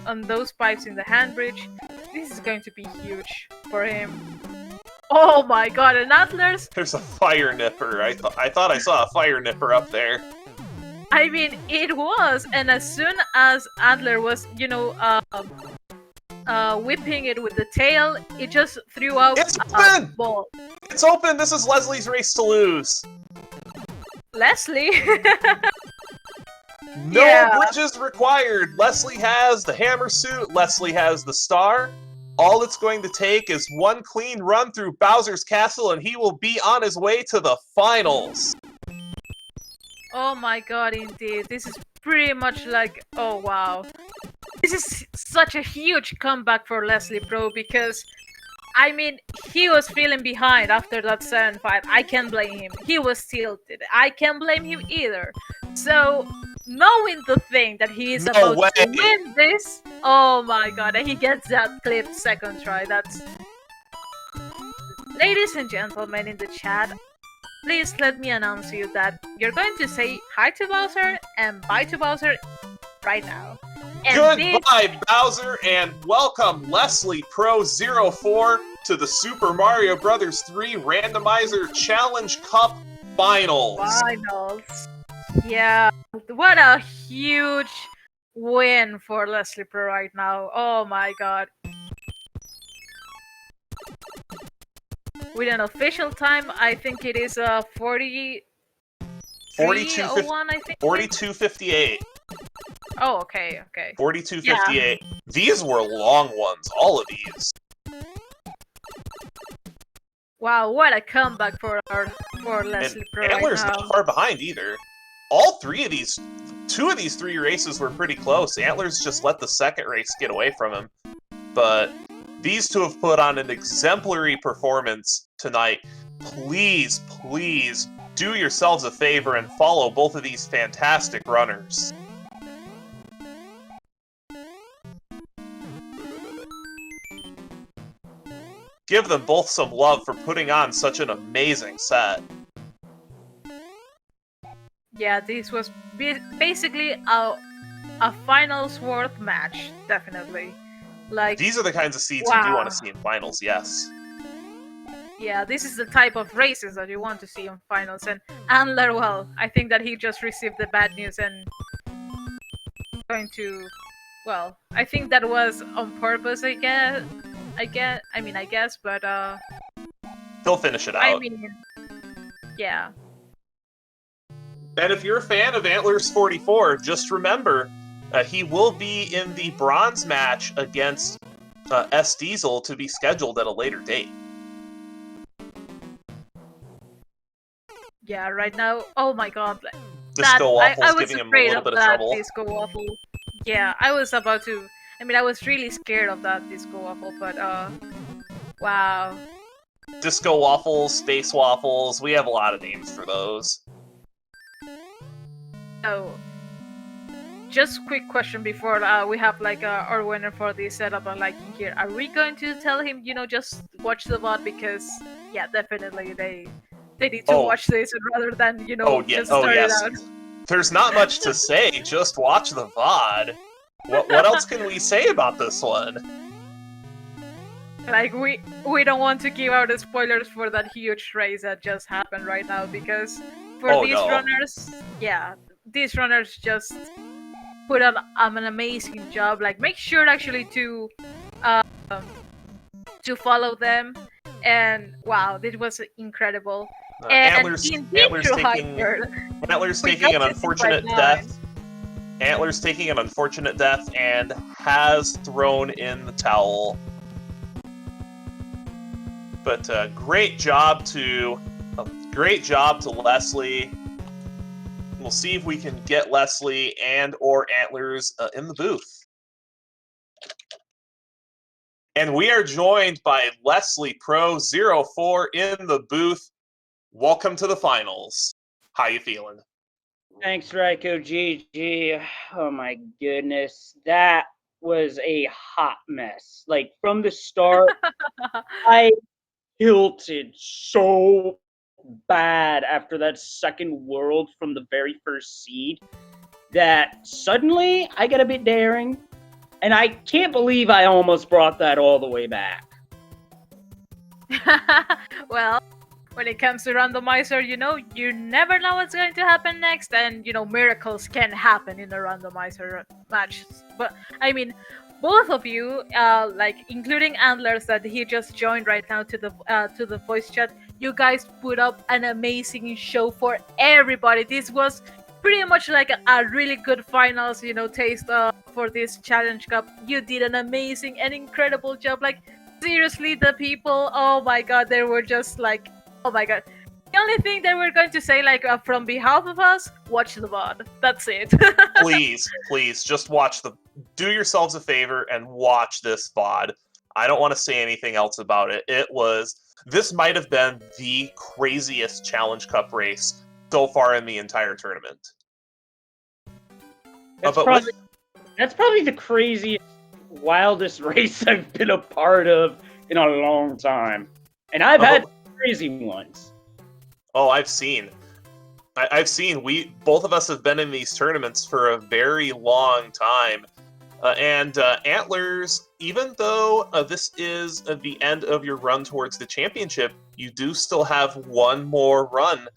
on those pipes in the handbridge, this is going to be huge for him. Oh my god, and Antlerz! There's a fire nipper. I thought I saw a fire nipper up there. I mean, it was, and as soon as Antlerz was, you know, whipping it with the tail, it just threw out a ball. It's open! This is Leslie's race to lose. Leslie? No bridges required. Leslie has the hammer suit. Leslie has the star. All it's going to take is one clean run through Bowser's Castle, and he will be on his way to the finals. Oh my god, indeed. This is pretty much like, oh wow. This is such a huge comeback for Leslie Pro because, I mean, he was feeling behind after that 7-5. I can't blame him. He was tilted. I can't blame him either. So, knowing the thing that he is about to win this, oh my god, and he gets that clip second try. That's... Ladies and gentlemen in the chat, please let me announce to you that you're going to say hi to Bowser and bye to Bowser right now. And goodbye, Bowser, and welcome Leslie Pro 04 to the Super Mario Bros. 3 Randomizer Challenge Cup Finals. Yeah, what a huge win for Leslie Pro right now. Oh my god. With an official time, I think it is 42:01, I think. 42:58. Oh, okay. 42:58. Yeah. These were long ones, all of these. Wow, what a comeback for Leslie Pro right now. Antler's not far behind either. All three of these, two of these three races were pretty close. Antler's just let the second race get away from him. But these two have put on an exemplary performance tonight. Please, please do yourselves a favor and follow both of these fantastic runners. Give them both some love for putting on such an amazing set. Yeah, this was basically a finals worth match, definitely. Like, these are the kinds of seeds you do want to see in finals, yes. Yeah, this is the type of races that you want to see in finals. And Antler, well, I think that he just received the bad news and going to, well, I think that was on purpose, I guess, but he'll finish it out. I mean, yeah. And if you're a fan of Antlerz44, just remember, he will be in the bronze match against S Diesel to be scheduled at a later date. Yeah, right now, oh my god. Disco Waffle's giving him a little bit of trouble. Disco Waffle. Yeah, I was about to, I was really scared of that Disco Waffle, but wow. Disco Waffles, Space Waffles, we have a lot of names for those. Oh, just quick question before we have like our winner for the setup and like here. Are we going to tell him, just watch the VOD because yeah, definitely they need to watch this rather than just start it out. There's not much to say. Just watch the VOD. What else can we say about this one? Like we don't want to give out the spoilers for that huge race that just happened right now because for these runners, yeah. These runners just put on an amazing job. Like, make sure actually to follow them. And wow, this was incredible. Antler's taking an unfortunate death. Antler's taking an unfortunate death and has thrown in the towel. But great job to Leslie. We'll see if we can get Leslie and or Antlerz in the booth. And we are joined by Leslie Pro 04 in the booth. Welcome to the finals. How you feeling? Thanks, Ryko GG. Oh my goodness. That was a hot mess. Like, from the start, I tilted so bad after that second world from the very first seed that suddenly I get a bit daring, and I can't believe I almost brought that all the way back. Well, when it comes to Randomizer, you never know what's going to happen next, and miracles can happen in the Randomizer match. But both of you, like including Antlerz that he just joined right now to the voice chat, you guys put up an amazing show for everybody. This was pretty much like a really good finals, you know, taste for this Challenge Cup. You did an amazing and incredible job. Like, seriously, the people, oh my god, they were just like, oh my god. The only thing that we're going to say, like, from behalf of us, watch the VOD. That's it. Please, just do yourselves a favor and watch this VOD. I don't want to say anything else about it. This might have been the craziest Challenge Cup race so far in the entire tournament. That's probably the craziest, wildest race I've been a part of in a long time. And I've had crazy ones. Oh, I've seen. Both of us have been in these tournaments for a very long time. And Antlers, even though this is the end of your run towards the championship, you do still have one more run.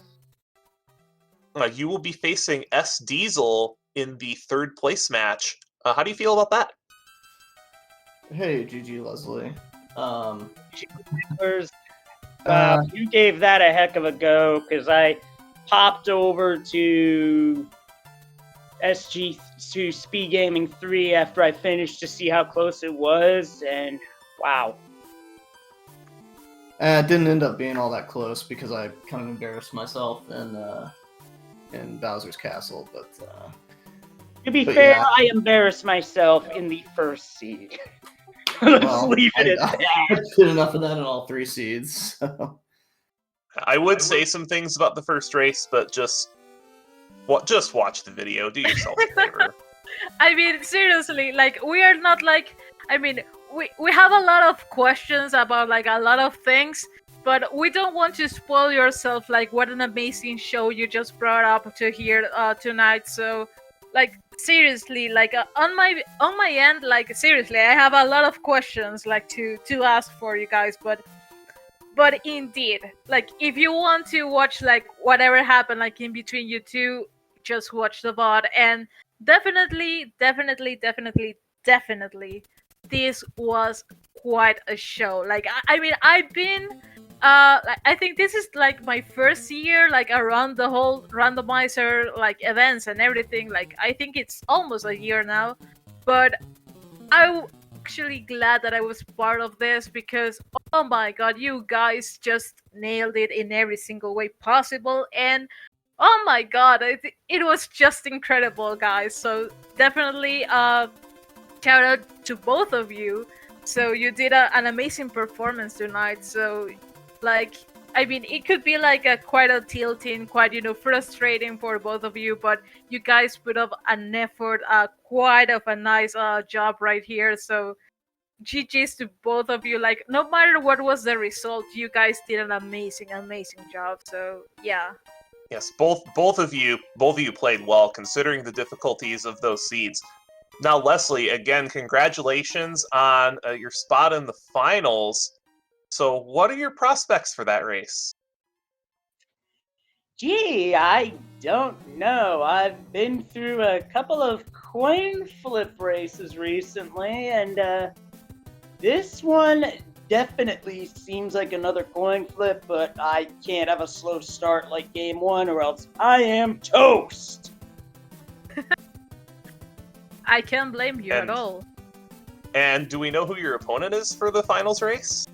You will be facing S Diesel in the third place match. How do you feel about that? Hey, GG Leslie. You gave that a heck of a go, because I popped over to SMB3R 3 after I finished to see how close it was, and wow. It didn't end up being all that close because I kind of embarrassed myself in Bowser's Castle, but to be fair, yeah. I embarrassed myself in the first seed. Let's leave it at that. I did enough of that in all 3 seeds. So. I would say some things about the first race, but just watch the video. Do yourself a favor. I mean, seriously, like, we are not like, I mean, we have a lot of questions about like a lot of things, but we don't want to spoil yourself. Like, what an amazing show you just brought up to here tonight. So, like, seriously, like on my end, like, seriously, I have a lot of questions like to ask for you guys, but indeed, like, if you want to watch like whatever happened like in between you two, just watch the VOD. And definitely, this was quite a show. Like, I mean, I've been I think this is like my first year like around the whole randomizer like events and everything. Like, I think it's almost a year now, but I'm actually glad that I was part of this, because oh my god, you guys just nailed it in every single way possible. And oh my god, it was just incredible, guys. So definitely shout out to both of you. So you did an amazing performance tonight. So, like, I mean, it could be like quite a tilting, quite, you know, frustrating for both of you, but you guys put up an effort, quite of a nice job right here. So GG's to both of you. Like, no matter what was the result, you guys did an amazing job. So yeah. Yes, both of you played well considering the difficulties of those seeds. Now, Leslie, again, congratulations on your spot in the finals. So, what are your prospects for that race? Gee, I don't know. I've been through a couple of coin flip races recently, and this one definitely seems like another coin flip, but I can't have a slow start like game 1 or else I am toast! I can't blame you at all. And do we know who your opponent is for the finals race?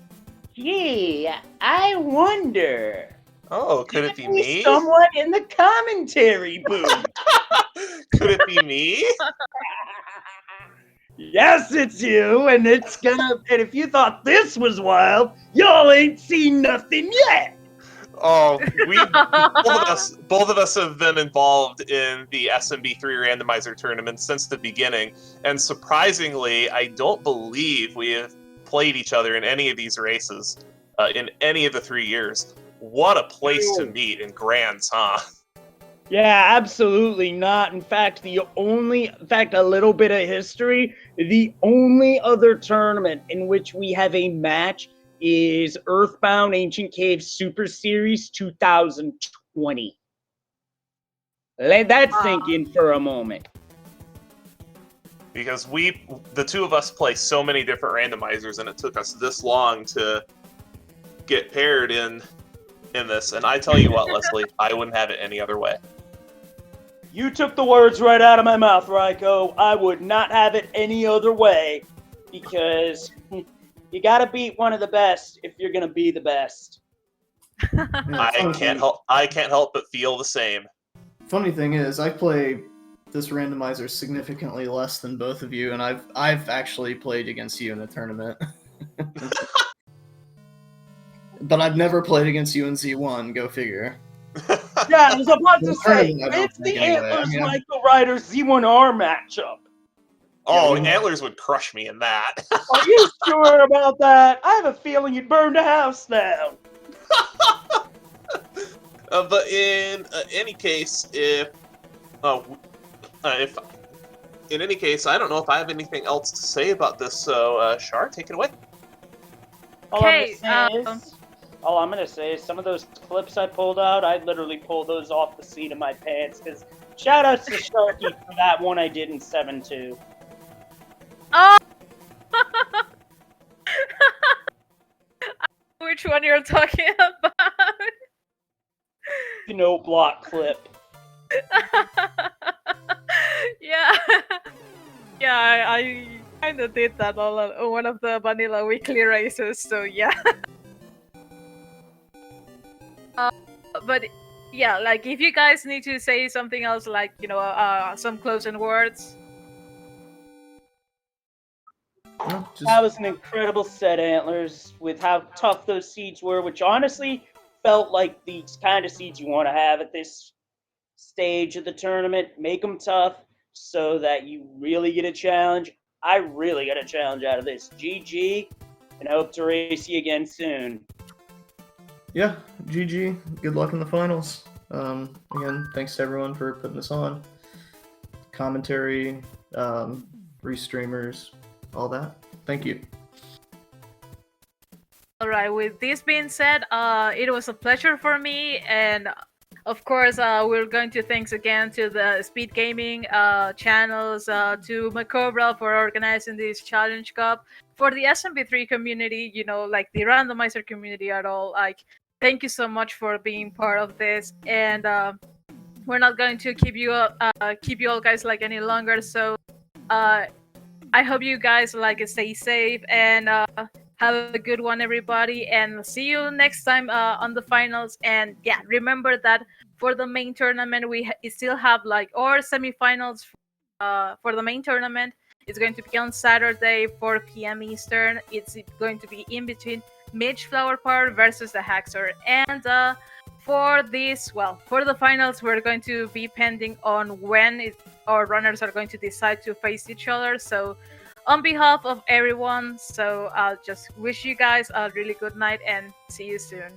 Gee, I wonder. Oh, could it be me? Someone in the commentary booth. Could it be me? Yes, it's you, and it's gonna. And if you thought this was wild, y'all ain't seen nothing yet. Oh, both of us have been involved in the SMB3 randomizer tournament since the beginning, and surprisingly, I don't believe we have played each other in any of these races in any of the 3 years. What a place to meet in Grands, huh? Yeah, absolutely not. In fact, a little bit of history. The only other tournament in which we have a match is Earthbound Ancient Caves Super Series 2020. Let that sink in for a moment. Because the two of us play so many different randomizers, and it took us this long to get paired in this. And I tell you what, Leslie, I wouldn't have it any other way. You took the words right out of my mouth, Raiko. I would not have it any other way, because you gotta beat one of the best if you're gonna be the best. I can't help but feel the same. Funny thing is, I play this randomizer significantly less than both of you, and I've actually played against you in a tournament. But I've never played against you in Z1, go figure. Yeah, I was about to say, I don't it's the think anyway. Antlers I mean, Michael Ryder Z1R matchup. Oh, Yeah, we- Antlers would crush me in that. Are you sure about that? I have a feeling you'd burn the house down. But in any case, if in any case, I don't know if I have anything else to say about this. So, Shar, take it away. Okay, All I'm gonna say is some of those clips I pulled out, I literally pulled those off the seat of my pants. Because shout outs to Sharky for that one I did in 7-2. Oh! Which one you're talking about? Block clip. Yeah. Yeah, I kind of did that on one of the vanilla weekly races, so yeah. But yeah, like if you guys need to say something else, like some closing words. no, just- That was an incredible set, Antlers, with how tough those seeds were, which honestly felt like the kind of seeds you want to have at this stage of the tournament. Make them tough so that you really get a challenge. I really got a challenge out of this. GG, and I hope to race you again soon. yeah, GG. Good luck in the finals. Again, thanks to everyone for putting this on. Commentary, restreamers, all that. Thank you. Alright, with this being said, it was a pleasure for me, and of course, we're going to thanks again to the SpeedGaming channels, to Macobra for organizing this Challenge Cup, for the SMB3 community, like the Randomizer community at all. Like, thank you so much for being part of this, and we're not going to keep you all guys like any longer. So, I hope you guys like stay safe and have a good one, everybody, and see you next time on the finals. And yeah, remember that for the main tournament, we still have our semifinals for the main tournament. It's going to be on Saturday, 4 p.m. Eastern. It's going to be in between Midge Flower Power versus the Haxor. And for the finals, we're going to be pending on when our runners are going to decide to face each other. So on behalf of everyone, so I'll just wish you guys a really good night and see you soon.